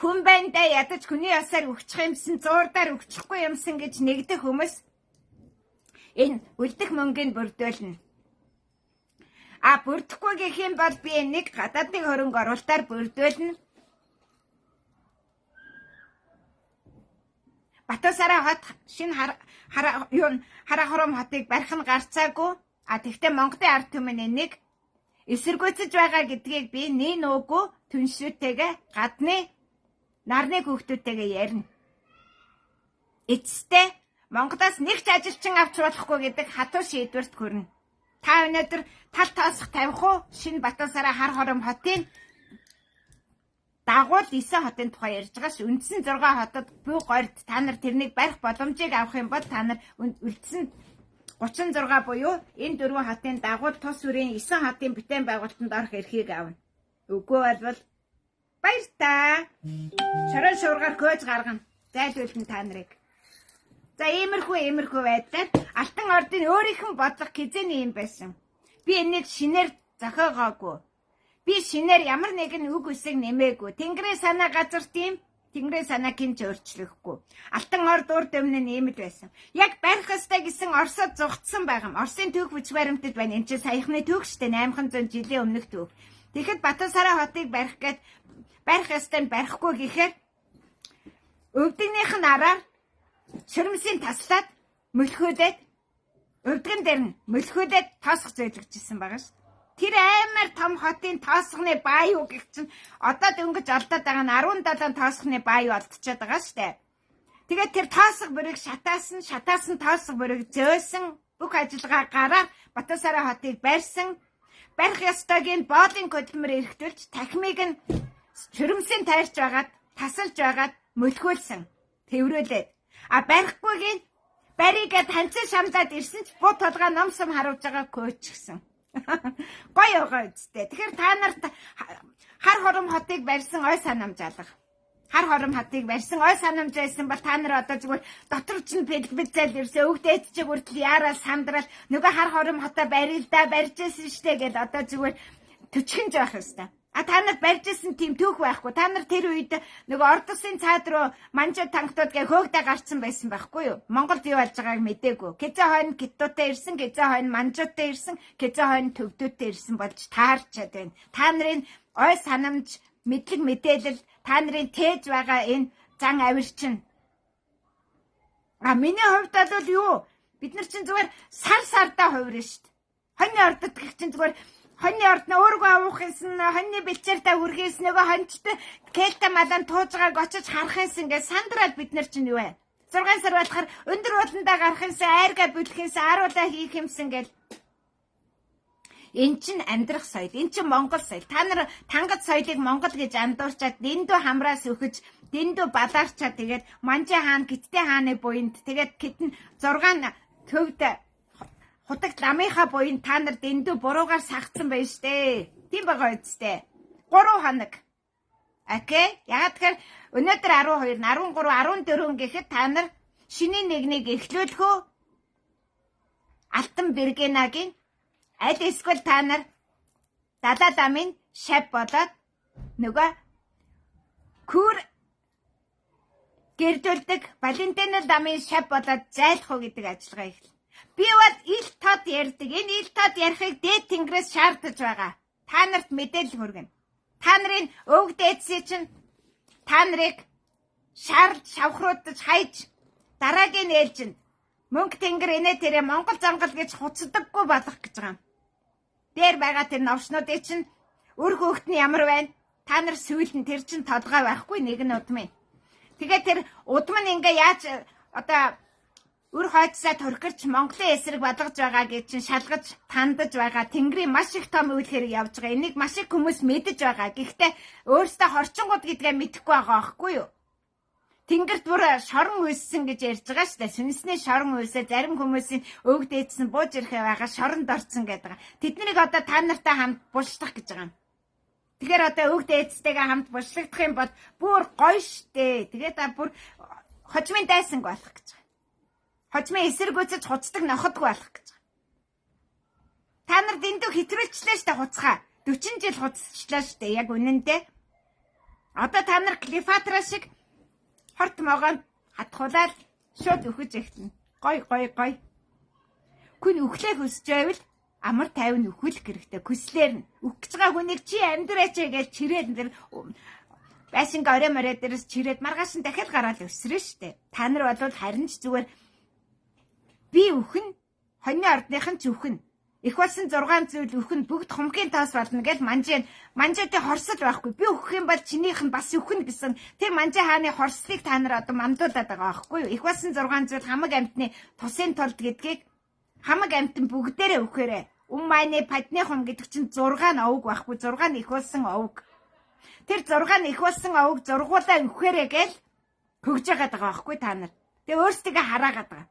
Хүн байндаа ядаж хүний ясаар өгчих юмсан зуурдаар өгчихгүй юмсан гэж нэгдэх хүмүүс энэ үлдэх мөнгөнд бүрдүүлнэ. А бүрдэхгүй гэх юм бол би нэг гадаадын хөрөнгө оруулалтаар бүрдүүлнэ. Батуусараа хот шинэ хараа хором хотыг барих нь гарцаагүй. А тэгвэл Монголын ард түмэн энийг эсэргүүцэж байгаа гэдгийг би нин уугүй түншүүтэйгээ гадны нарны хүүхдүүдтэйгээ ярина. Эцэстээ Монголоос нэг ч ажилчин авч болохгүй гэдэг хатуу шийдвэрт хүрнэ. Та өнөөдөр тал тоосох тавих уу? Шинэ Батуусараа хар хором хотын дагуул 9 хотын тухай ярьж байгаа ш. Үндсэн 6 хотод буй горьд та нар тэрнийг барих боломжийг авах юм бол та нар үлдсэн 36 буюу энэ 4 хотын дагуул тус үрийн 9 хотын бүтээн байгуулалтанд орох эрхийг авна. Үгүй бол баяр та. Шорон шуургаар көөж гаргана. Зайлуулна та нарыг. За иймэрхүү байдлаар Алтан ордын өөрийнх нь бодлого хизээний юм байсан. Би энийг шинээр зохиогоогүй. Би шинээр ямар нэгэн үг үсэг нэмээгүй. Тэнгэрийн санаа газар тийм, Тэнгэрийн санаа гинж өөрчлөхгүй. Алтан орд урд өмнө нь ийм л байсан. Яг барих ёстой гэсэн Оросод зугтсан байгаа юм. Оросын түүх хүч баримтад байна. Энд чинь саяхны түүх штэ 800 жилийн өмнөх түүх. Тэгэхэд Батуусараа хотыг барих гээд барих ёстой нь барихгүй гэхээр өвдөгнийх нь араар шөрмсийн таслаад мөлхөөдөд өвдгөн дээр нь мөлхөөдөд тоосох зөөлөгчсөн байгаа ш. Тэр амар том хотын тоосхны баа юу гэх чинь одоо дөнгөж олдоод байгаа нь 17 тоосхны баа юу олдчиход байгаа штэ. Тэгээд тэр тоосох бүрийг шатаасан тоосох бүрийг зөөсөн бүх ажиллагаа гараар Батуусараа хотыг барьсан. Барих ёстойг боолын хөдөлмөр эрхтүүлж тахимыг нь шөрмсийн тайрч байгаад тасалж байгаад мөлхөөлсөн. Тэврүүлээд а барихгүйгийн баригээ танцсан шамдаад ирсэн ч бут толгой ном сум харуулж байгаа көөчгсөн. Гоё үстэй. Тэгэхээр та нарт хар хором хотыг барьсан ой санамж алга. Хар хором хотыг барьсан ой санамж байсан бол та нар одоо зүгээр дотор чинь пэлбэцэл ирсэн өвгдөөд чи хүртэл яарал самдрал нөгөө хар хором хотоо барил да барьжсэн штэ гэж одоо зүгээр төчхөнж байх ёстой. А та нар барьжсэн тийм түүх байхгүй. Та нар тэр үед нөгөө орд улсын цаад руу манжуу танктууд гээ хөөгдө гарцсан байсан байхгүй юу? Монголд юу болж байгааг мэдээгүй. Гэзээ хойно киттуутай ирсэн, гэзээ хойно манжуутай ирсэн, гэзээ хойно төгдөөтэй ирсэн болж таарчаад байна. Та нарын ой санамж, мэдлэг мэдээлэл, та нарын тээж байгаа энэ зан авирчин. А миний хувьд бол юу? Бид нар чинь зүгээр сар-сардаа хувирна шүү дээ. Хоньны ордод гэх чинь зүгээр хоньны ордны өөргөө авах юмсан, хоньны бэлчээртэй хүрхээс нөгөө хоньчтой кэлтэй малан тууж байгааг очиж харах юмсан гэж сандраад бид нар чинь юу вэ? 6 сар болохоор өндөр ууландаа гарах юмсан, айргаа бүлэх юмсан, аруулаа хийх юмсан гэж. Эн чинь амьдрах соёл, эн чинь Монгол соёл. Та нар тангад соёлыг Монгол гэж андуурчаад дэндүү хамраас өгөж, дэндүү балаарчаад тэгээд Манжи хаан, Гиттэй хааны буйнд тэгээд гэтэн 6 төвд хутагт ламынхаа буйн та нар дэндүү буруугаар сагцсан байна штэ. Тийм байгаа үсттэй. 3 хоног. Окей? Ягаад тэгэхээр өнөөдөр 12, 13, 14 гэхэд та нар шинийн нэгнийг эхлүүлэхөө Алтан Бергенагийн Аль эсвэл та нар далаа дамын шав болоод нөгөө күр гэрдүүлдэг Валентин дамын шав болоод зайлах уу гэдэг ажиллагаа эхэлнэ. Би бол ил тод ярьдаг. Энэ ил тод ярихыг дээд тэнгэрээс шаардаж байгаа. Та нарт мэдээлэл хүргэнэ. Та нарын өвөг дээдсээ чинь та нарыг шаарлж шавхруудаж хайж дараагийн ээлжинд мөнгө тэнгэр инээ тэрэ Монгол замгал гэж хуцдаггүй болох гэж байгаа юм. Дээр байгаа тэр новшнуудыг чинь үр хөөхт нь ямар байна? Та нар сүйл нь тэр чинь толгой байхгүй нэг нь удмын. Тэгээд тэр удам нь ингээ яаж одоо үр хойцсаа турхирч Монголын эсрэг болгож байгаа гэж чинь шалгаж тандаж байгаа тэнгэрийн маш их том үйл хэрэг явж байгаа. Энийг маш их хүмүүс мэдэж байгаа. Гэхдээ өөрсдөө хорчонгууд гэдгээ мэдэхгүй байгаа байхгүй юу? Тэнгэрт бүр шорон үйссэн гэж ярьж байгаа шүү дээ. Сүнсний шорон үйсээ зарим хүмүүсийн өвөг дээдсэн бууж ирэхээ байгаа шоронд орцсон гэдэг. Тэднийг одоо та нартай хамт булшлах гэж байгаа юм. Тэгэхээр одоо өвөг дээдстэйгээ хамт булшлагдах юм бол бүр гоё штэ. Тэгээд бүр хожмын дайсанг болох гэж байгаа. Хожмын эсрэг үзэж хуцдаг ноходгүй болох гэж байгаа. Та нар дэндүү хэтрүүлчлээ штэ хуцхаа. 40 жил хуцчлаа штэ. Яг үнэндээ. Одоо та нар Клеопатра шиг хорт могонд хатхуулаад шууд өгөж эхэлнэ. Гой. Хүн өглөө хүсэж байвал амар тайван өхүүлэх хэрэгтэй. Хүслээр нь өгч байгаа хүнийг чи амьдраач гэж чирээд тэр байшинг орой морой дээрс чирээд маргааш нь дахиад гараад өсрөн штэ. Та нар бол харин ч зүгээр би өхөн хоньны ордныхан ч өхөн их болсон 6 зүйл өхөн бүгд хумхийн тоос болно гэж манжаатай хорсол байхгүй. Би өгөх юм бол чинийх нь бас өхөн гэсэн. Тэр манжаа хааны хорслыг та нар одоо мандуулаад байгаа байхгүй юу? Их болсон 6 зүйл хамаг амьтны тусын тулд гэдгийг хамаг амьтан бүгдээрээ өгөхөөрэй. Майны падны хум гэдэг чинь 6 нь овог байхгүй. 6 нь их болсон овог. Тэр 6 нь их болсон овог зургуулаа өгөхөөрэй гэж хөгж байгаа байхгүй та нар. Тэгээ өөрсдөө хараагаад байгаа.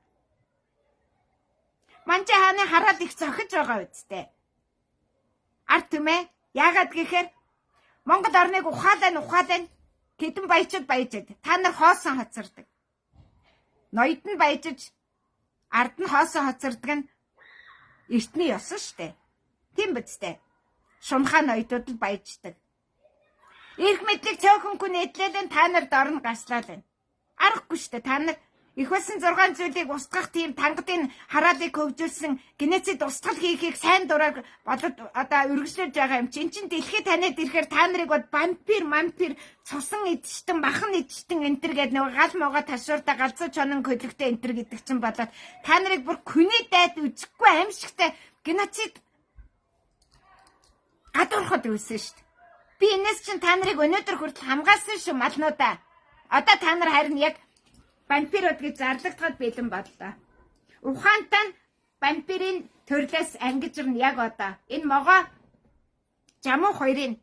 Манжаа хааны хараад их зохиж байгаа үсттэй. Ард түмээ яагаад гэхээр Монгол орныг ухаалаа хэдэн баячууд баяжээд та нар хоосон хоцордог. Ноёд нь баяжиж ард нь хоосон хоцордог нь эртний ёсон штэ. Тийм биз дээ. Шунхаа ноёдууд л баяждаг. Ирэх мэдлэг цөөхөн хүн эдлэлэн та нарт орно гарслаа л байна. Аргагүй штэ та нар их болсон 6 зүйлийг устгах тийм тангадын хараалыг хөгжүүлсэн генецид устгал хийхийг сайн дураар бодод одоо үргэлжлүүлж байгаа юм. Чин дэлхий таниад ирэхээр та нарыг бод вампир цусан идчихтэн махан идчихтэн энтер гэдэг нэг гал могоо ташууртаа галзуу чонон хөдлөгтэй энтер гэдэг чинь болоод та нарыг бүр хүний дайд үзэхгүй аимшигтай геноцид гадуурхад үүсэн шүү дээ. Би энэс чинь та нарыг өнөөдөр хүртэл хамгаалсан шүү малнуудаа. Одоо та нар харин яг вампирууд гэж зарлагдахад бэлэн боллоо. Ухаантай нь вампирийн төрлөөс ангиж ирнэ яг одоо. Энэ могоо жамуу хоёрын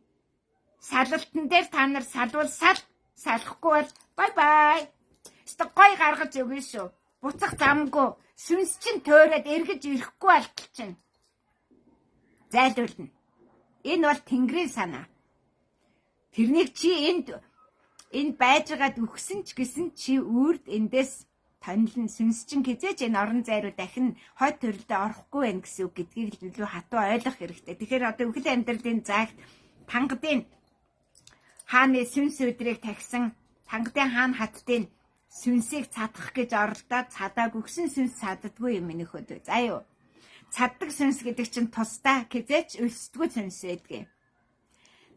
салалтан дээр та нар салуулсаад салахгүй бол бай. Өстө гой гаргаж өгнө шүү. Буцах замгүй. Сүнс чинь төөрөөд эргэж ирэхгүй болтол чинь. Зайлуулна. Энэ бол Тэнгэрийн санаа. Тэрнийг чи энд байж байгаад өгсөн ч гэсэн чи үрд эндээс тонилн сүнс чин хизээж энэ орон зайруу дахин хойд төрөлдөө орохгүй байх гэсэн үг гэдгийг илүү хатуу ойлгох хэрэгтэй. Тэгэхээр одоо өвхөл амьдралын загт тангадын хааны сүнс өдрийг тагсан тангадын хаан хаттын сүнсийг цадах гэж оролдоод цадааг өгсөн сүнс цаддаггүй юм нөхөд. За юу. Цаддаг сүнс гэдэг чинь тусдаа хизээж өлсдөггүй сүнс байдаг.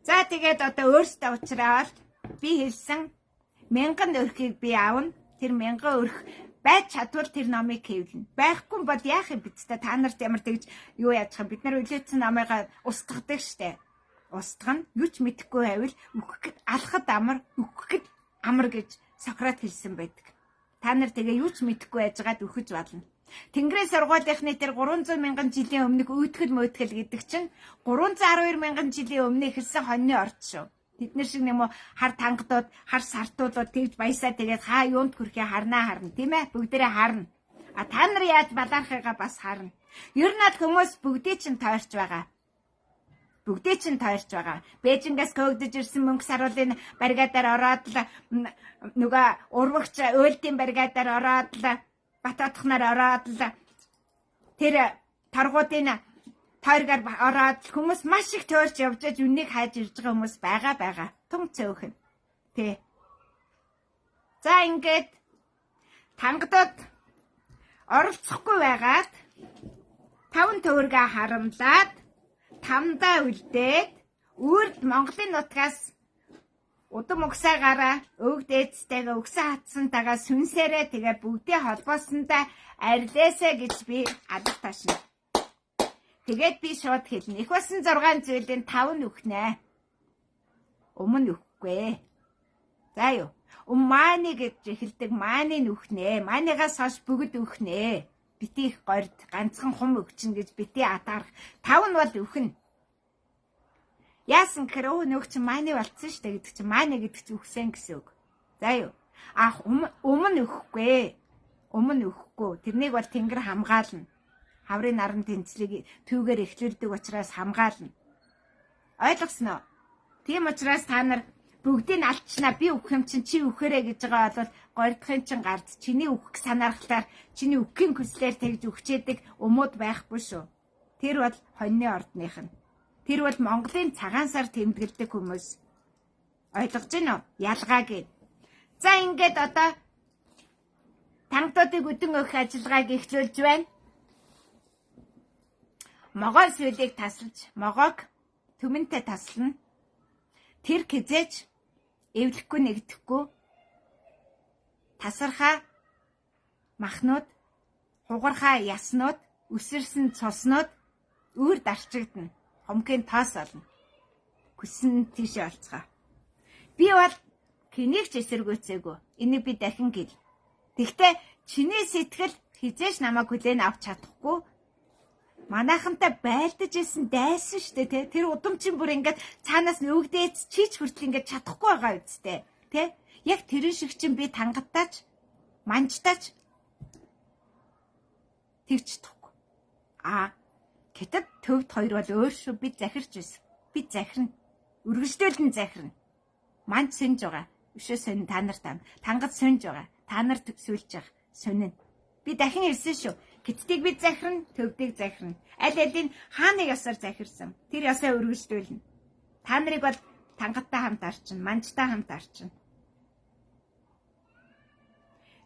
За тэгээд одоо өөртөө уучраад би хэлсэн 1000 өрхийг би аавна. Тэр 1000 өрх байж чадвар тэр номыг хэвлэнэ. Байхгүй бод яах юм бицтэй та нарт ямар тэгж юу яаж хаа бид нар үлээсэн номыгаа устгадаг штэ. Устгах нь юу ч мэдэхгүй байвал үхэхэд алхад амар үхэхэд амар гэж Сократ хэлсэн байдаг. Та нар тэгээ юу ч мэдэхгүй байжгаад үхэж болно. Тэнгэрийн сургуулийнхны тэр 300,000 жилийн өмнөх үйтгэл мөөтгэл гэдэг чинь 312,000 жилийн өмнө ихэлсэн хоньны орд шүү. Бид нар шиг нэм хар тангадууд, хар сартуудууд тэгж баясаа тэгээд хаа юунд хүрхээ харна тийм ээ бүгдээрээ харна. А та нар яаж балаархыгаа бас харна. Ер нь хүмүүс бүгдээ чинь тойрч байгаа. Бээжингээс көгдөж ирсэн мөнгө саруулын баригадаар ороод л нөгөө урвагч уйлдын баригадаар ороод л Бататхнаар ороод л тэр таргуудын тойргаар ороод хүмүүс маш их тойрч явж аж үнийг хайж ирж байгаа хүмүүс байгаа. Тун цөөхөн. Тэ. За ингээд тангадад оролцохгүй байгаад 5 төгрөгөө харамлаад 5даа үлдээд үрд Монголын нутгаас удам угсаагаараа өвг дээдстэйгээ өгсөн хатсантайгаа сүнсээрээ тэгээ бүгдийн холбоосондоо арилээсэ гэж би алга ташна. Тэгээд би шууд хэлнэ. Их болсон 6 зүйлийн 5 нь өгнэ. Өмнө өгөхгүй. За юу. Мааны гэж эхэлдэг мааны нүхнэ. Мааныгаас хойш бүгд өгнэ. Бити их горд ганцхан хум өгчин гэж бити атаарах. 5 нь бол өхнө. Яасан гэхээр нөх чи мааны болцсон штэ гэдэг чи мааны гэдэг чи үхсэн гэсэн үг. За юу. Өмнө өгөхгүй. Тэрнийг бол Тэнгэр хамгаална. Хаврын наран тэнцлийг түүгээр эхлүүлдэг учраас хамгаална. Ойлгосноо? Тийм учраас та нар бүгдийг алчнаа би өгөх юм чинь чи өгөхөрэй гэж байгаа бол гордохын чин гард чиний өгөх санаархлаар чиний өгөхийн хүслээр тэгж өгчээдэг өмөд байхгүй шүү. Тэр бол хоньны ордных нь. Тэр бол Монголын цагаан сар тэмдэглэдэг хүмүүс. Ойлгож байна уу? Ялгааг. За ингээд одоо тангуудыг өдөн өгөх ажиллагааг эхлүүлж байна. Могоо сүлийг тасалж, могоог төмөнтэй таслана. Тэр хизээч эвлэхгүй нэгдэхгүй тасархаа махнууд, хугархаа яснууд, үсэрсэн цуснууд өөр дарчигдана. Хомгийн тоос олно. Хүссэн тийшээ олцгоо. Би бол хэнийг ч эсэргүүцээгүй. Энийг би дахин гэл. Тэгтээ чиний сэтгэл хизээш намайг хүлээн авч чадахгүй. Манайхантай байлдаж исэн дайсан штэ тэ. Тэр удамчин бүр ингээд цаанаас нөгдөөц чийч хүртэл ингээд чадахгүй байгаа үсттэй. Тэ? Яг тэрэн шиг чинь би тангаттаач, манчтаач тэгч чадахгүй. Гэтэл төвд хоёр бол өөр шүү. Би захирч байсан. Би захирна. Үргэлжлүүлэн захирна. Манч сөнж байгаа. Өшөө сонь та нарт тангад сөнж байгаа. Та нар төсөөлж байгаа. Сонин. Би дахин ирсэн шүү. Гэттийг би захирна, төвдийг захирна. Аль алийг хааны ёсоор захирсан. Тэр ёсоо үргэлжлүүлнэ. Та нарыг бол тангадтай хамт арчна, манчтай хамт арчна.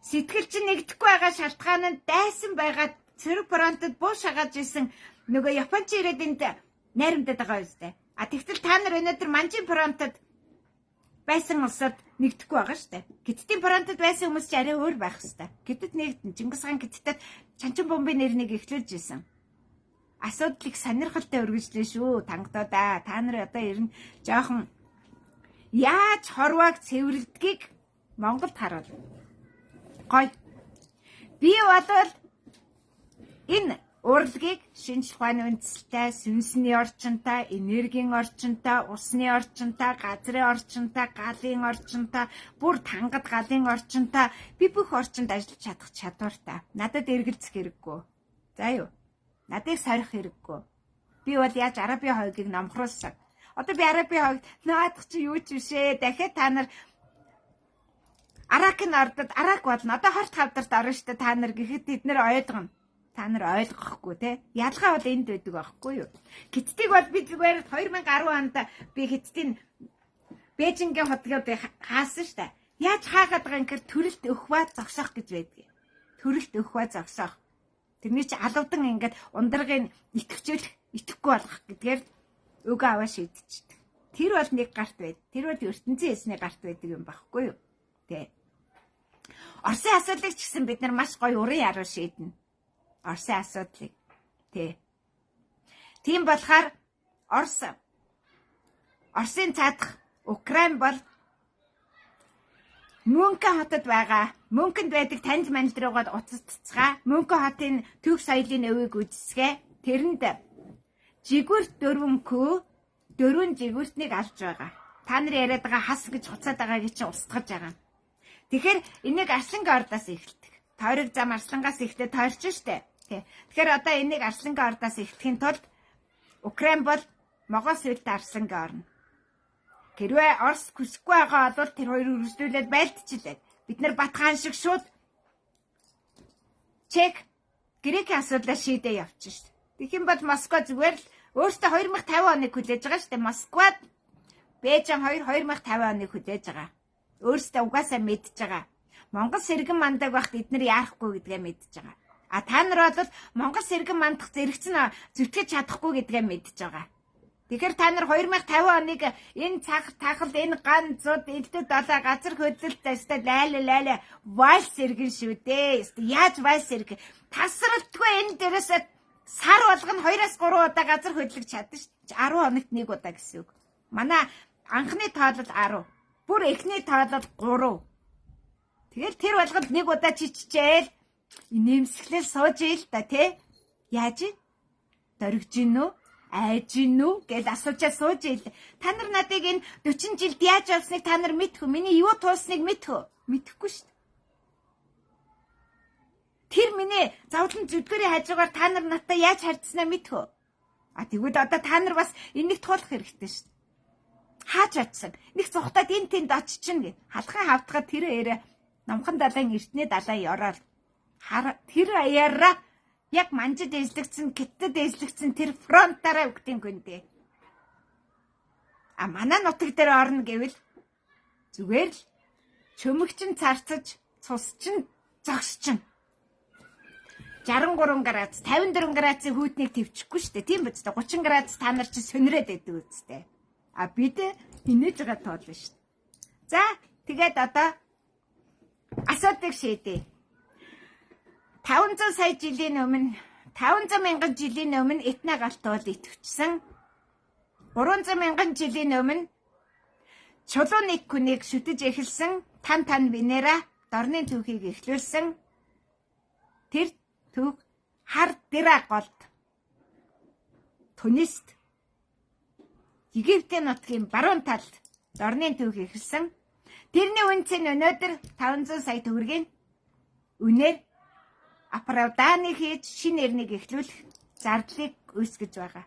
Сэтгэл чинь нэгдэхгүй байгаа шалтгаан нь дайсан байгаа цэрэг фронтод буу шагааж исэн нөгөө Японч ирээд энд найрамдаад байгаа үстэй. Тэгтэл та нар өнөөдөр манжийн фронтод байсан улсад нэгдэхгүй байгаа штэ. Гиттийн фронтод байсан хүмүүс ч арай өөр байх хэвээр. Гэтэд нэгдэн Чингис хаан гиттэд чанчин бомбын нэрнийг эхлүүлж исэн. Асуудлыг сонирхолтой өргөжлөө шүү. Тангадаа та нар одоо ирнэ жоохон яаж хорвоог цэвэрлдгийг Монголд харуул. Гой. Би бодвол энэ урлагийг шинжлэх ухааны үндэслэлтэй, сүнсний орчинтай, энергийн орчинтай, усны орчинтай, газрын орчинтай, галын орчинтай, бүр тангад галын орчинтай би бүх орчинд ажиллаж чадах чадвартай. Надад эргэлзэх хэрэггүй. За юу? Надыг сорих хэрэггүй. Би бол яаж Арабын хойгийг номхруулсан. Одоо би Арабын хойг наадах чи юу ч бишээ. Дахиад та нар Аракын ордод Арак болно. Одоо хорт хавдарт орно штэ та нар гэхэд бид нэр ойлгоно. Та нар ойлгохгүй те. Ялгаа бол энд байдаг байхгүй юу? Хиттийг бол би зүгээр 2010 онд би хиттийн Бээжингийн хотгоод хаасан штэ. Яаж хаагаад байгаа юм гэхээр төрөлт өхваа зогсоох гэж байдаг. Төрөлт өхваа зогсоох. Тэрний чи алуудан ингээд ундрагыг итгэвчүүлэх, итгэхгүй болгох гэдгээр өгөө аваа шийдчихдэг. Тэр бол нэг гарт байд. Тэр бол ертөнцийн эсний гарт байдаг юм байхгүй юу? Тэ. Оросын асуудлыг ч гэсэн бид нар маш гоё урын яруу шийднэ. Оросын асуудлыг. Тэ. Тийм болохоор Оросын цаадах Украин бол Мөнхөн хотод байгаа. Мөнхөнд байдаг таньж манд руугаад уцаццгаа. Мөнхөн хотын төв соёлын өвийг үзсгээ. Тэрэнд жигүүрт 4 жигүүртнийг алж байгаа. Та нар яриад байгаа хас гэж хуцаад байгаагийн чинь устгаж байгаа. Тэгэхээр энийг Арслангийн ордоос эхэлдэг. Тойрог зам Арслангаас эхлээд тойрч штэ. Тэгэхээр одоо энийг Арслангийн ордоос эхлэхийн тулд Украин бол Могол сүлд Арслангийн орно. Хэрвээ Орос хүсэхгүй байгаа бол тэр хоёр үргэлжлүүлээд байлдчихлаа. Бид нар Батхан шиг шууд Чек Грекийн асуудлаа шийдээ явчих шүү дээ. Тэгэх юм бол Москва зүгээр л өөртөө 2050 оныг хүлээж байгаа шүү дээ. Москвад Бээжин 2050 оныг хүлээж байгаа. Өөртөө угаасаа мэдж байгаа. Монгол сэргэн мандаг багт эдгээр яарахгүй гэдгээ мэдж байгаа. А та нар бол Монгол сэргэн мандах зэрэгцэн зүтгэж чадахгүй гэдгээ мэдж байгаа. Тэгэхээр та нар 2050 оныг энэ цаг тахал энэ ганцуд элдв долоо газар хөдлөлт өстой лайлаа вальс сэргэн шүү дээ. Яаж вальс сэргэн? Тасралтгүй энэ дээрээс сар болгоно 2-3 удаа газар хөдлөж чадна шүү. 10 хоногт 1 удаа гэсэн үг. Манай анхны тоолол 10. Бүр эхний тоолол 3. Тэгэл тэр болгонд 1 удаа чиччихээл нэмсгэлэл сууж ийл та тий. Яаж ий? Дөргиж гинүү? Айж гинүү гэж асуучаа сууж ийл. Та нар надыг энэ 40 жилд яаж олсныг та нар мэдхүү. Миний юу туусныг мэдхүү. Мэдэхгүй шүү дээ. Тэр миний зовлон зүдгэрийн хажуугаар та нар надтай яаж харьцснаа мэдхүү. А тэгвэл одоо та нар бас энийг туулах хэрэгтэй шүү дээ. Хаач очсон. Нэг цухтаад энэ тэнд оччихно гэ. Халахын хавтгаа тэр ээрээ номхон далайн эртний далайн ёроод тэр аяараа яг манжид эзлэгдсэн, гэтэд эзлэгдсэн тэр фронтаараа үгтийн гүндээ. А манай нутаг дээр орно гэвэл зүгээр л чөмөгчин царцаж, цусчин, зогсчин. 63 градус, 54 градусын хүйтнийг твчихгүй шүү дээ. Тийм биз дээ. 30 градус та нар чи сонироод байдаг үстэй. А бид инээж байгаа тоол шүү дээ. За, тэгээд одоо асуудыг шийдээ. 500 сая жилийн өмнө 500 мянган жилийн өмнө этна галт бол итгэвчсэн. 300 мянган жилийн өмнө чулуун нэг хүнийг шүтэж эхэлсэн. Тан Венера дорны түүхийг эхлүүлсэн. Тэр түүх хар дыра голд Тунист Египтийн нутгийн баруун талд дорны түүх эхэлсэн. Тэрний үнц нь өнөөдөр 500 сая төгрөгийн үнээр оправданы хийж шинэ эрнийг эхлүүлэх зардлыг үүсгэж байгаа.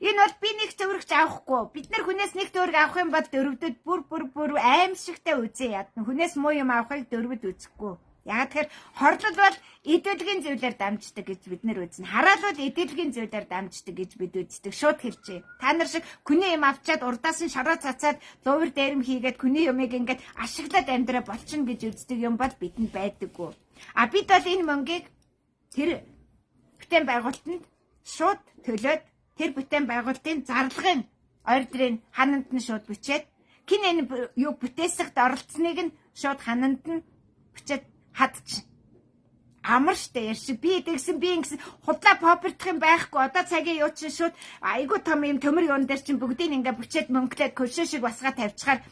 Энэ бол би нэг төгрөгч авахгүй. Бид нар хүнээс нэг төгрөг авах юм бол дөрөвдөд бүр аимшигтай үзье ядна. Хүнээс муу юм авахыг дөрөвд үзэхгүй. Яг тэгэхээр хорлол бол идэлгийн зүйлээр дамждаг гэж бид нар үзнэ. Хараал бол идэлгийн зүйлээр дамждаг гэж бид үздэг. Шууд хэлжээ. Та нар шиг хүний юм авчаад урдаас нь шороо цацаад дуур дээрэм хийгээд хүний юмыг ингээд ашиглаад амьдраа болчихно гэж үздэг юм бол бидэнд байдаггүй. А бид бол энэ мөнгийг тэр бүтээн байгуулалтанд шууд төлөөд тэр бүтээн байгуулалтын зарлагын ордерын хананд нь шууд бичээд хин энэ юу бүтээсэгт оролцсныг нь шууд хананд нь бичээд хадчих. Амар штэ ярьш. Би тэгсэн би ингэсэн худлаа попертх юм байхгүй. Одоо цагийн юу чинь шууд айгуу том юм төмөр юун дээр чинь бүгдийг ингээ бүчээд мөнгөлээд көлшөө шиг басгаа тавьчихаар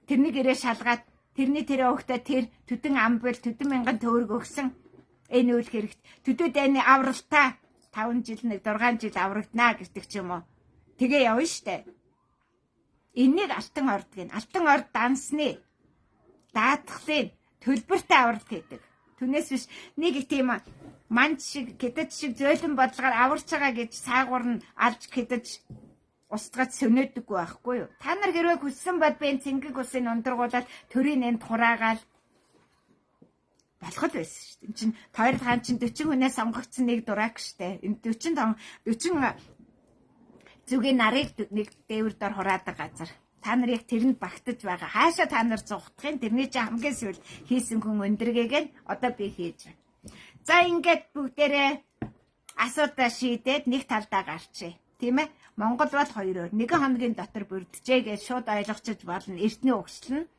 тэрнийг ирээ шалгаад тэрний тэрэ өгтөө тэр төдөн амбул төдөн мянган төгрөг өгсөн. Энэ үйл хэрэгт төдөө дайны авралтаа 5 жил нэг 6 жил аврагдана гэдэг ч юм уу. Тэгээ явна штэ. Энийг алтан орд гин. Алтан орд дансны даатгалын төлбөртэй авралт гэдэг. Түнээс биш нэг тийм манд шиг гэдэж шиг зөөлөн бодлогоор аварч байгаа гэж саагуур нь алж гэдэж устгаж сөнөөдөггүй байхгүй юу? Та нар хэрвээ хүссэн бол би цэнгэг усын ундрагуулаад төрийн энд хураагаал болох л байсан шүү дээ. Энд чинь тойрол хаан чинь 40 хүнээс сонгогдсон нэг дурак штэ. Энэ 40 зүгийн нарыг нэг дээвэр дор хураадаг газар. Та нар яг тэрэнд багтаж байгаа. Хаашаа та нар зугтахын тэрний чинь хамгийн сүүл хийсэн хүн өндөргээг нь одоо би хийж байна. За ингээд бүгдээрээ асуудал шийдээд нэг талдаа гарчээ. Тийм ээ? Монгол бол 2-оор 1 хоногийн дотор бүрджээ гэж шууд ойлгочих болно. Эртний угшлал нь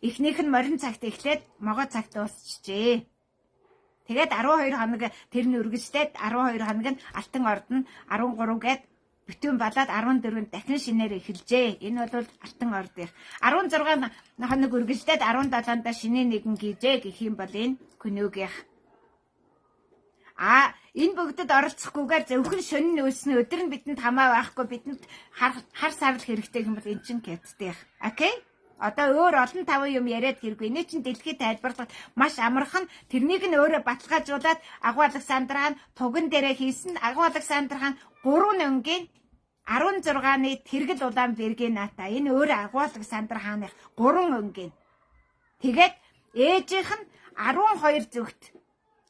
эхнийх нь морин цагт эхлээд могоо цагт дуусчихжээ. Тэгээд 12 хоног тэрний үргэлжлээд 12 хоног нь алтан орд нь 13 гээд бүтэн балаад 14-нд дахин шинээр эхэлжээ. Энэ бол алтан ордын 16 хоног үргэлжлээд 17-нд шинэ нэгэн хийжээ гэх юм бол энэ Күнүүгийнх. Энэ бүгдэд оролцохгүйгээр зөвхөн шөнө нөөснө өдөр нь бидэнд хамаа байхгүй бидэнд хар сарл хэрэгтэй юм бол эн чинь кэттдэх. Окей? Одоо өөр олон таван юм яриад хэрэг. Энэ чинь дэлхийд тайлбарлах маш амархан. Тэрнийг нь өөрөө баталгаажуулаад Агуу Александр хаан туган дээрээ хийсэн. Агуу Александр хаан 3 өнгийн 16-ны тэргэл улаан Бергената. Энэ өөрөө Агуу Александр хааных 3 өнгийн. Тэгээд ээжийнх нь 12 зүгт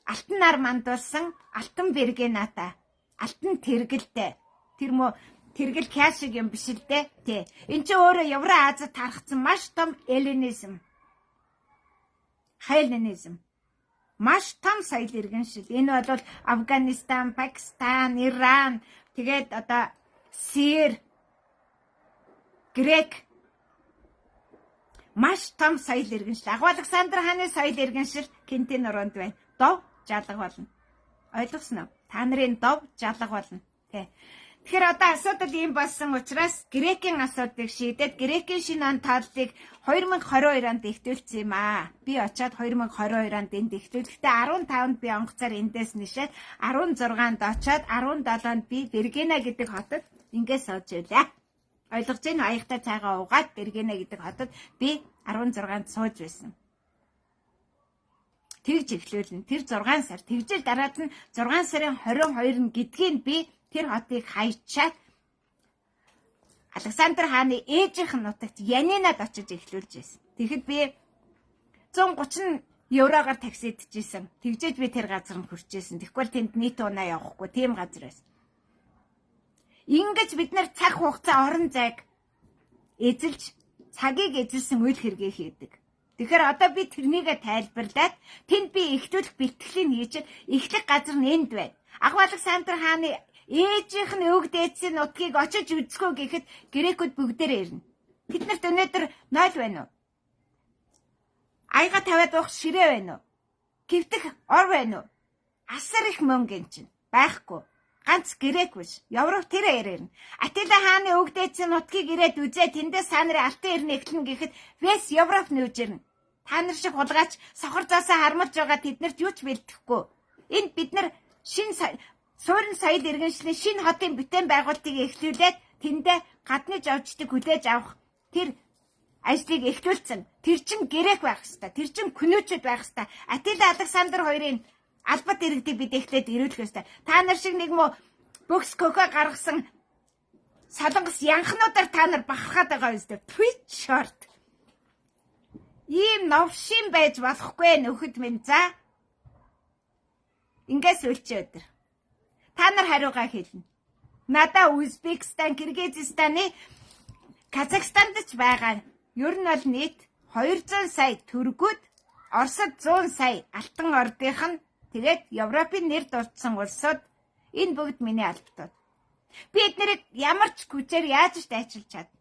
алтан нар мандуулсан алтан Бергената. алтан тэргэлтэй. Тэр мө тэргэл кэш шиг юм биш л дээ. Тий. Энд чинь өөрөө Евразиад тархсан маш том эллинизм. Хайленизм. Маш том соёл иргэншил. Энэ бол Афганистан, Пакистан, Иран, тэгээд одоо Сир, Грек маш том соёл иргэншил. Агуу Александр хааны соёл иргэншил Кентийн нуруунд байна. Дов жалга болно. Ойлгосноо? Та нарын дов жалга болно. Тэ. Тэгэхээр одоо асуудал ийм болсон учраас Грекийн асуудлыг шийдээд Грекийн шинэ он тооллыг 2022 онд дэвтүүлсэн юм аа. Би очиад 2022 онд энд дэвтүүлэхдээ 15-нд би онгоцоор эндээс нишээд 16-нд очиад 17-нд би Бергена гэдэг хотод ингээд сууж байлаа. Ойлгож байна уу? Аяхтай цайгаа угаад Бергена гэдэг хотод би 16-нд сууж байсан. Тэгж эхлүүлнэ. Тэр 6 сар. Тэгжэл дараад нь 6 сарын 22-нд гэдгийг би тэр хотыг хайчаад Александр хааны ээжийнх нь нутагт Янинад очиж эхлүүлж байсан. Тэгэхэд би 130 еврогоор таксидчихсэн. Тэгжээд би тэр газар нь хүрчээсэн. Тэгэхгүй тэнд нийт унаа явахгүй тийм газар байсан. Ингэж бид нар цаг хугацаа орон зайг эзэлж цагийг эзэлсэн үйл хэргийг хийдэг. Тэгэхээр одоо би тэрнийгээ тайлбарлаад тэнд би эхлүүлэх бэлтгэлийг хийж эхлэх газар нь энд байна. Агуу Александр хааны ээжийнх нь өвөг дээдсийн нутгийг очиж үзэхөө гэхэд грекүүд бүгдээрээ ирнэ. Бид нарт өнөөдөр 0 байна уу? Аяга тавиад уух ширээ байна уу? Гэвтэх ор байна уу? Асар их мөнгө эн чинь байхгүй. Ганц грек биш. Европ тэрээр ирнэ. Атила хааны өвөг дээдсийн нутгийг ирээд үзээ тэндээс та нарын алтан ирнэ эхлэн гэхэд вэс Европ нүүж ирнэ. Та нар шиг хулгайч сохор заасаа хармалж байгаа тэднэрт юу ч бэлдэхгүй. Энд бид нар шин суурин соёл иргэншлийн шинэ хотын бүтээн байгуулалтыг эхлүүлээд тэндээ гадны жавжтыг хүлээж авах тэр ажлыг эхлүүлсэн. Тэр чин грек байх хэвээр. Тэр чин күнүүчд байх хэвээр. Атила Александр хоёрын албат иргэдийг бид эхлээд ирүүлэх хэвээр. Та нар шиг нэг мө бөхс кока гаргасан солонгос янхнуудаар та нар бахархаад байгаа үстэй. Twitch short. Ийм новшин байж болохгүй нөхөд минь за. Ингээс үлчээ өдөр. Та нар хариугаа хэлнэ. Надаа Узбекистан, Киргизстаны, Казахстанд ч байгаа. Ер нь бол нийт 200 сая төгрөгүүд, Оросд 100 сая алтан ордынх нь, тэгээд Европын нэр дурдсан улсууд энэ бүгд миний албатууд. Би эднэрийг ямар ч хүчээр яаж ч дайчилж чадна.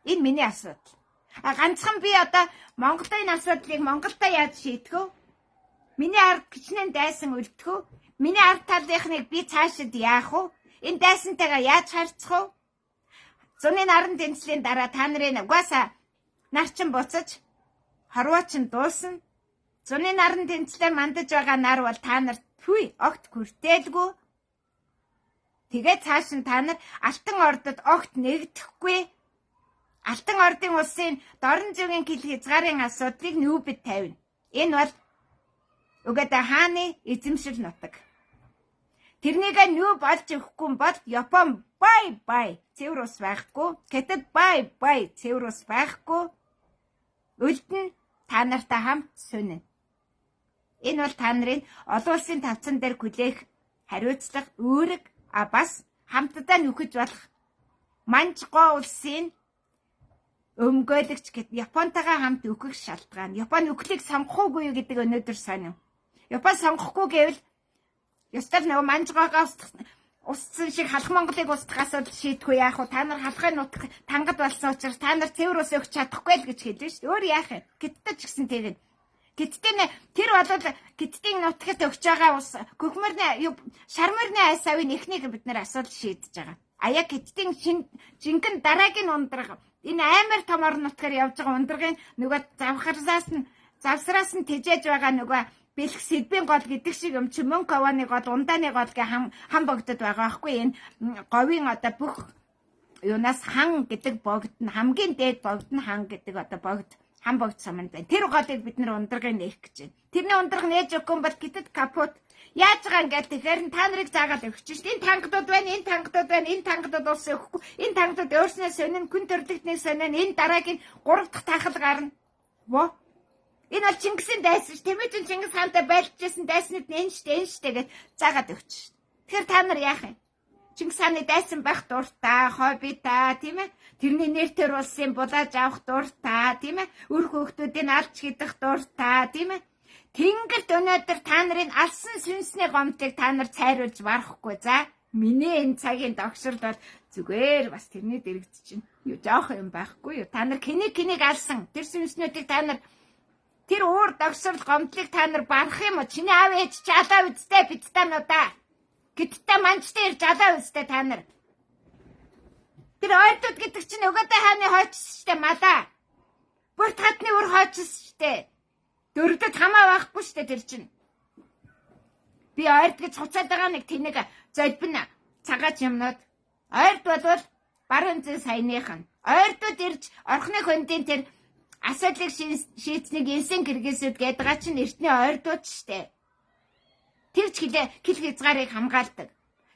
Энэ миний асуудал. Ганцхан би одоо Монголын асуудлыг Монголдоо яаж шийдэх вэ? Миний ард гिचнэн дайсан үлдэх үү? Миний ард талынхныг би цаашид яах вэ? Энэ дайсантайгаа яаж харьцах вэ? Зуны наран тэнцлийн дараа та нарын угаасаа нарчин буцаж, хорвоочин дуусна. Зуны наран тэнцлээр мандаж байгаа нар бол та нарт хүй огт хүртээлгүй. Тэгээд цааш нь та нар алтан ордод огт нэгдэхгүй. Алтан ордын улсын дорн зүгийн хил хязгаарын асуудлыг нүүбэд тавина. Энэ бол угаада хааны эзэмшил нутаг. Тэрнийг нүү болж өгөхгүй бол Япон бай цэвэр ус байхгүй. Гэтэл бай цэвэр ус байхгүй. Үлдэн та нартай хамт сүнэн. Энэ бол та нарын олон улсын тавцан дээр хүлээх хариуцлага үүрэг бас хамтдаа нөхөж болох Манчгоо улсын өмгөөлөгч гэд Японтайгаа хамт өгөх шалтгаан. Япон өглийг сонгохгүй юу гэдэг өнөөдөр сонин. Япон сонгохгүй гэвэл ёстой нэг Манчгоогоо устсан шиг халах Монголыг устгах асуудал шийдэхгүй яах вэ? Та нар халахын нутаг тангад болсон учраас та нар цэвэр ус өгч чадахгүй л гэж хэлсэн шүү дээ. Өөр яах вэ? Гэттэж ч гэсэн тэгээд. Гэттээ тэр бол гэттийн нутагт өгч байгаа ус гөхмөрний шармөрны айс авийн эхнийг бид нар асуудал шийдэж байгаа. Аяа гэттийн жинхэнэ дараагийн ундраг энэ амар том орон нутгаар явж байгаа ундрагын нөгөө завсраас нь тэжээж байгаа нөгөө бэлх сэдвийн гол гэдэг шиг юм чи мөнгө авааны гол ундааны гол гэ хам богдод байгаа байхгүй энэ говийн одоо бүх юунаас хан гэдэг богд нь хамгийн дээд богд нь хан гэдэг одоо богд хам богд саманд байна. Тэр голыг бид нэр ундрагыг нээх гэж байна. Тэрний ундраг нээж өгөхгүй бол гэтэд капут яаж байгаа ингээд тэгэхээр та нарыг заагаад өгч шүү дээ. Энэ тангадууд байна, энэ тангадууд байна, энэ тангадууд ус өгөхгүй. Энэ тангадууд өөрснөө сонин күн төрлөختний сонин энэ дараагийн 3 дахь тахал гарна. Во энэ бол Чингисийн дайсан ш. Тэмээжин Чингис хаантай байлжсэн дайснууд энэ штэ гэж заагаад өгч ш. Тэгэхээр та нар яах юм? Чингис хааны дайсан байх дуртай, хоббитай, тийм ээ? Тэрний нэртэр улсын булааж авах дуртай, тийм ээ? Үр хүүхдүүдийн алж хидэх дуртай, тийм ээ? Тэнгэрт өнөөдөр та нарын алсан сүнсний гомдлыг та нар цайруулж барахгүй. За, миний энэ цагийн догшрол бол зүгээр бас тэрний дэрэгд чинь юу жоох юм байхгүй юу? Та нар хэнийг алсан? Тэр сүнснүүдийг та нар тэр уур догшрол гомдлыг та нар барах юм уу? Чиний аав ээж ч алаа үсттэй бидтануудаа. Гэдэгтээ манчтай ирж алаа үсттэй та нар. Тэр ойртууд гэдэг чинь өгөөдөө хааны хойчс штэ малаа. Бүрт хатны үр хойчс штэ. Дөрөвдөд хамаа байхгүй штэ тэр чинь. Би ойрт гэж хуцаад байгаа нэг тэнэг золбин цагаач юмнууд. Ойрт бол баруун зүүн саяных нь. Ойртууд ирж орхны хөндийн тэр асуудлыг шийдсэнийг инсэн гэргээсүүд гэдгаа чинь эртний ойртууд штэ. Тэр ч хил хязгаарыг хамгаалдаг.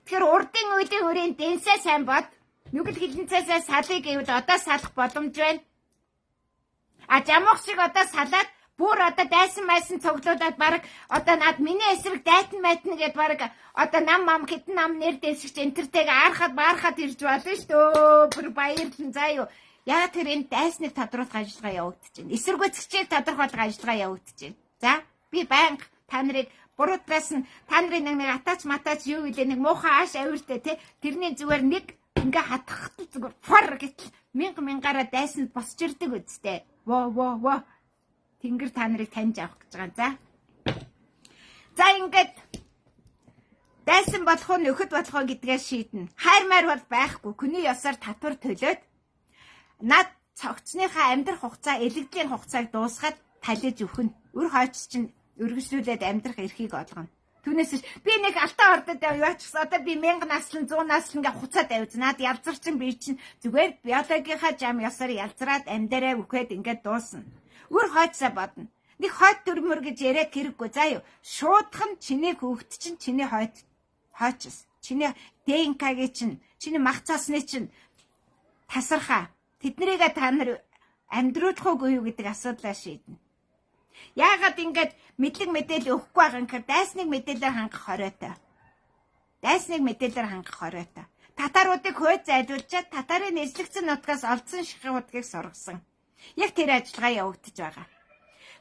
Тэгэхээр урдын үеийн өрийн дэнсээ сайн бод. Нүгэл хилэнцээсээ салыг гэвэл одоо салах боломж байна. А жамуух шиг одоо салаад бүр одоо дайсан майсан цуглуулад баг одоо над миний эсрэг дайтан майтна гэд баг одоо нам хитэн нам нэр дэсгч энтертэйг аарахад ирж болно шүү дээ. Бүр баярлан заа юу. Яг тэр энэ дайсныг тодруулах ажиллагаа явагдаж байна. Эсэргүүцэгчийг тодорхойлох ажиллагаа явагдаж байна. За би байнга та нарыг буруудлаас нь та нарын нэг атаач матаач юу гэлээ нэг муухай ааш авиртай те тэрний зүгээр нэг ингээ хатгахтал зүгээр фор гэтэл мянгаараа дайсанд босч ирдэг үстэй. Во. Тэнгэр та нарыг таньж авах гэж байгаа. За ингээд дайсан болох уу нөхөд болох уу гэдгээ шийднэ. Хайрмаар бол байхгүй. Хүний ёсоор татвар төлөөд над цогцныхаа амьдрах хугацаа, элэгдлийн хугацааг дуусгаад талиж өхнө. Үр хойч чинь өргөжлүүлээд амьдрах эрхийг олгоно. Түүнээс би нэг алтан ордод яваачихсан. Одоо би 1000 наслан 100 наслан гэ хуцаад авзнаад ялзарчин би чинь зүгээр биологийнхаа зам ёсоор ялзраад амьдараа үхээд ингээд дуусна. Үр хойцсаа бодно. Нэг хойд төрмөр гэж яриад хэрэггүй заа юу. Шуудхан чиний хүүхд чинь чиний хойчс. Чиний ДНК-гийн чинь, чиний мах цасны чинь тасархаа. Тэднэрийг та нар амьдруулах уугүй юу гэдэг асуудлаа шийднэ. Яагаад ингэж мэдлэг мэдээлэл өгөхгүй байгаа юм гэхээр дайсныг мэдээлэлээр хангах хориотой. Дайсныг мэдээлэлээр хангах хориотой. Татаруудыг хойд зайлуулчаад татарын эзлэгцэн нутгаас олдсон шихрийн хутгийг сургасан. Яг тэр ажиллагаа явагдаж байгаа.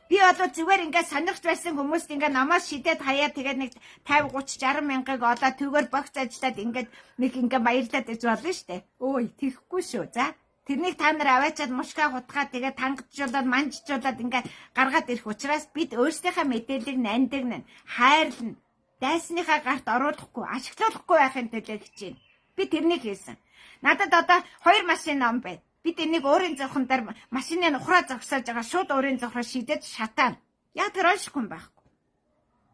Би бол зүгээр ингээд сонирхч байсан хүмүүст ингээд намаас шидэд хаяа тэгээд нэг 50 30 60 мянгаыг олоод түгээр богц ажиллаад ингээд нэг ингээд баярлаад иж болно штэ. Ой, тэхгүй шүү. За тэрнийг та нар аваачаад мушгаа хутгаад тэгээд тангажуулаад манжжуулаад ингээд гаргаад ирэх учраас бид өөрсдийнхээ мэдээллийг нандинна, хайрлна. Дайсныхаа гарт оруулахгүй, ашиглуулахгүй байхын төлөө хичээнэ. Би тэрнийг хийсэн. Надад одоо 2 машин ном байна. Бид энийг өөрийн зовхон дээр машины нухраа зогсоож байгаа шууд өөрийн зовхроо шидэд шатаана. Яа тэр ойшгүй байхгүй.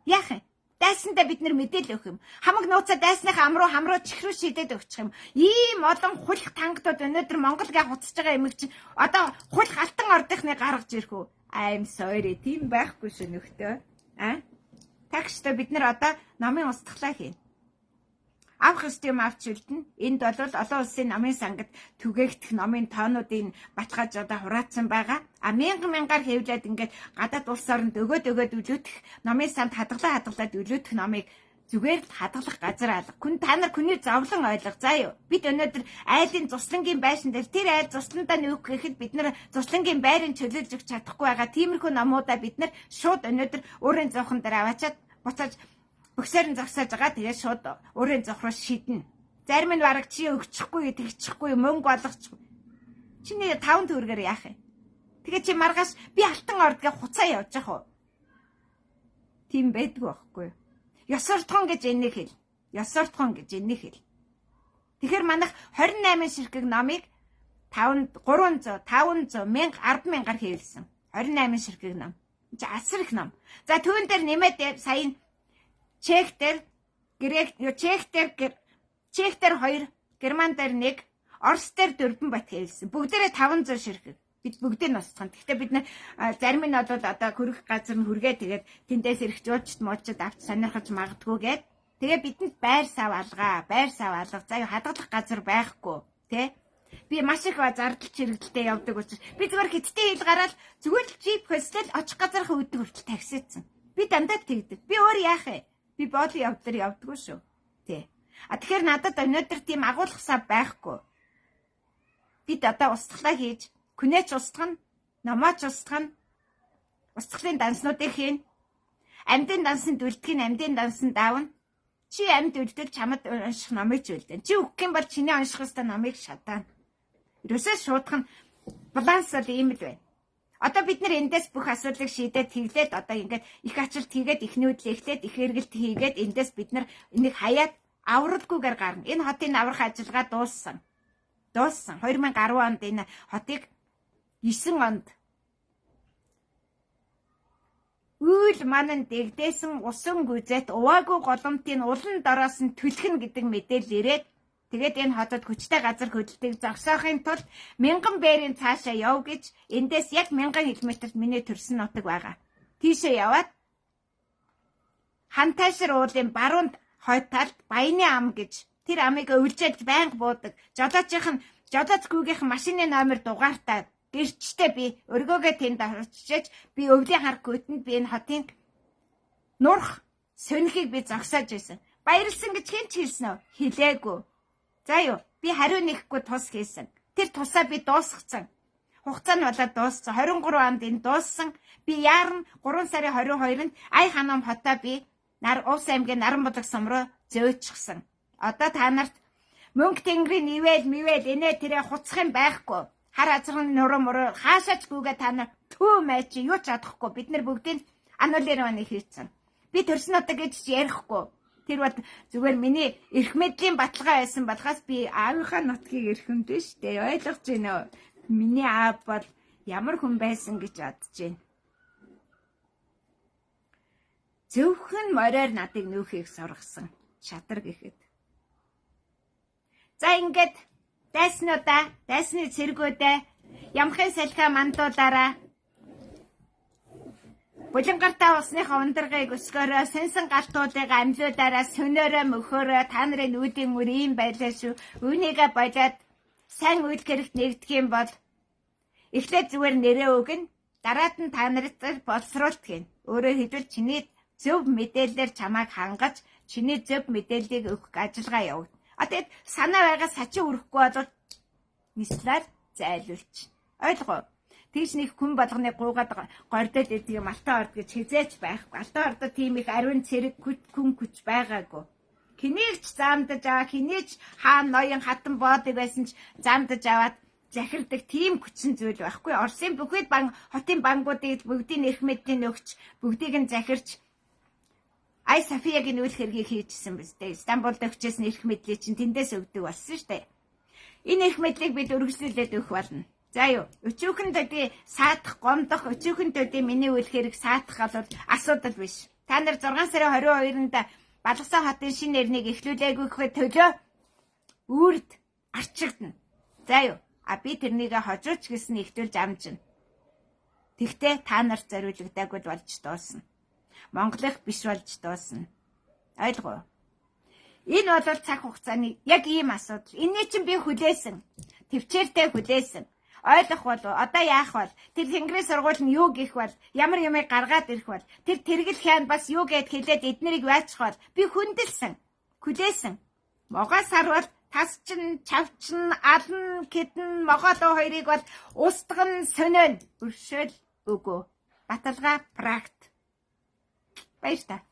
Яах юм? Дайсандаа бид нэр мэдээлэл өгөх юм. Хамаг нууцаа дайсныхаа хамруу чихрүү шидэд өгчих юм. Ийм олон хулх тангадууд өнөөдөр Монголгээ хуцаж байгаа юм чинь одоо хулх алтан ордынхны гаргаж ирэх үү? I'm sorry. Тийм байхгүй шүү нөхдөө. Такштай бид нар одоо намын устгалаа хийнэ. Авах ёстой юм авч үлдэнэ. Энд бол олон улсын намын сангад түгээгдэх номын тоонуудыг батгаж одоо хураацсан байгаа. 1000-1000-аар хэвлээд ингээд гадаад улс оронд өгөөд үлөөдөх номын санд хадгалаад үлөөдөх номыг зүгээр хадгалах газар алга. Та нар хүний зовлон ойлгох. За юу. Бид өнөөдөр айлын цуслангийн байшин дээр тэр айл цусландаа нүүх гэхэд бид нар цуслангийн байрыг чөлөөлж өгч чадахгүй байгаа. Тиймэрхүү номуудаа бид нар шууд өнөөдөр өөрийн зовхон дээр аваачаад буцааж бөксөрн зогсоож байгаа. Тэгээд шууд өөрийн зохроо шиднэ. Зарим нь бараг чи өгчихгүй, тэгчихгүй, мөнгө болгохгүй. Чиний 5 төгрөгөөр яах юм? Тэгээд чи маргааш би алтан ордгээ хуцаа явж явах уу? Тийм байдгүй байхгүй юу? Ёсортхон гэж энийг хэл. Ёсортхон гэж энийг хэл. Тэгэхээр манайх 28 ширхэг номыг 300, 500, 1000, 100000-аар хэвлсэн. 28 ширхэг ном. За асар их ном. За түүн дээр нэмээд сая Чех дээр 2, Герман дээр 1, Орос дээр 4 бат хэвлсэн. Бүгдээрээ 500 ширхэг. Бид бүгдийг нь устгана. Гэхдээ бид зарим нь бол одоо хөрөх газар нь хүргээ тэгээд тэндээс ирэх жуулчд муучид авч сонирхож магадгүй гээд тэгээ бидэнд байр сав алгаа. За юу хадгалах газар байхгүй тий. Би маш их зардалч хэрэгэлтэй явдаг учраас би зүгээр хиттэй хил гараад зүгээр л джип хөслөл очих газарынхаа өдөг хүртэл таксицсан. Би дандаа тэгдэг. Би өөр яах вэ? Би боол явдаггүй шүү. Тий. Тэгэхээр надад өнөөдөр тийм агуулгах сав байхгүй. Бид одоо устгалаа хийж, күнээч устгана, номооч устгана, устгалын данснуудыг хийн. Амьдын дансанд үлдэх нь амьдын дансанд аавна. Чи амьд үлдэл чамд унших номыг ч үлдэн. Чи өгөх юм бол чиний унших ёстой номыг шатаана. Ерөөсөө шуудхан баланс бол ийм л байна. Одоо бид нар эндээс бүх асуудлыг шийдээд тэглээд одоо ингээд их ачаалт хийгээд их нүүдлээ эхлээд их эргэлт хийгээд эндээс бид нар энийг хаяад авралгүйгээр гарна. Энэ хотын аврах ажиллагаа дууссан. 2010 онд энэ хотыг 9 онд үйл манан дэгдээсэн усан гүзэт уваагүй голомтын улан дороос нь түлхэн гэдэг мэдээлэл ирээд тэгээд энэ хотод хүчтэй газар хөдлөлтийг зогсоохын тулд 1000 бээрийн цаашаа яв гэж эндээс яг 1000 км-т миний төрсөн нутаг байгаа. Тийшээ яваад Хантайшир уулын баруунд хойд талд Баяны ам гэж тэр амыг өвлжээд байнга буудаг. Жолооцгүйгийнхэн машины номер дугаартаа гэрчтэй би өргөөгөө тэнд очиж би өвлийн хар гүтэнд би энэ хотын нурх сонихыг би зогсоож байсан. Баярлсан гэж хэн ч хэлсэн үү? Хэлээгүй. За юу, би хариу нэхгүй тус хийсэн. Тэр тусаа би дуусгацсан. Хугацаа нь болоод дууссан. 23 онд энэ дууссан. Би яарн 3 сарын 22-нд Ай ханом хотоо би Увс аймгийн Наранбулаг сум руу зөөчихсөн. Одоо та нарт мөнгө тэнгэрийн ивэл инээ тэрэ хуцах юм байхгүй. Хар азрын нуруу хаашаач гүгээ та нар түү мэй чи юу ч чадахгүй. Бид нар бүгдийг анулированы хийцэн. Би төрсөн одоо гэж ярихгүй. Тэр бол зүгээр миний эрх мэдлийн баталгаа байсан болохоос би аавынхаа нутгийг эрхэмдэн штэ. Ойлгож байна уу? Миний аав бол ямар хүн байсан гэж бодож байна. Зөвхөн мороор надыг нүүхийг сургасан. Шатар гэхэд. За ингээд дайсны цэргүүдээ ямхын салхи мандуулаараа булангартаа усныхаа ундрагыг өсгөөрөө сэнсэн галтуудыг амлуудаараа сөнөөрөө мөхөөрөө та нарын үүдийн үр ийм байлаа шүү. Үүнийгээ болоод сайн үйл гэрэлт нэгдэх юм бол эхлээд зүгээр нэрээ өгнө. Дараад нь та нарт боловсруулдаг юм. Өөрөөр хэлбэл чиний зөв мэдээлэлээр чамайг хангаж чиний зөв мэдээллийг өгөх ажиллагаа явуулна. Тэгээд санаа байгаа сачин өрөхгүй бол нислаар зайлуулч. Ойлгоо. Тэгж нэг хүн болгоны гуугаад гордод идэг юм алтан орд гэж хизээч байхгүй. Алтан ордод тийм их ариун цэрэг хүн хүч байгаагүй. Хинийгч заамдаж аваа, хинийч хаан ноён хатан боодог байсан ч заамдаж аваад захирдаг тийм хүчин зүйл байхгүй. Оросын бүхэл хотын бангуудыг бүгдийн эрх мэдлийн өгч, бүгдийг нь захирч Ай Софиягийн үйл хэргийг хийжсэн биз дээ. Стамбулд өгчсэн эрх мэдлийг чинь тэндээс өгдөг болсон шүү дээ. Энэ эрх мэдлийг бид үргэлжлүүлээд өгөх болно. За юу, өчүүхэн төдий саадах, гомдох, өчүүхэн төдий миний үйл хэрэг саадах бол асуудал биш. Та нар 6 сарын 22-нд Балгасан хотын шинэ нэрнийг эхлүүлээгүйхээ төлөө үрд арчигдана. За юу, би тэрнийг хожууч гэсэн ихтүүлж амжина. Тэгтээ та нарт зориулагдаагүй болж дуусна. Монголынх биш болж дуусна. Ойлгоо. Энэ бол цаг хугацааны яг ийм асуудал. Энийний чинь би хүлээсэн. Төвчээртэй хүлээсэн. Ойлгох болов одоо яах вэ? Тэр Тэнгэрийн сургууль нь юу гэх бол ямар юмыг гаргаад ирэх бол тэр тэргэл хаан бас юу гэд хэлээд эднэрийг байцах бол би хүндэлсэн. Хүлээсэн. Могоо сарвал тасчин, чавчин, алан, кэдэн, могоолоо хоёрыг бол устган сонин өршөөл өгөө. Баталгаа практ. Баяр та.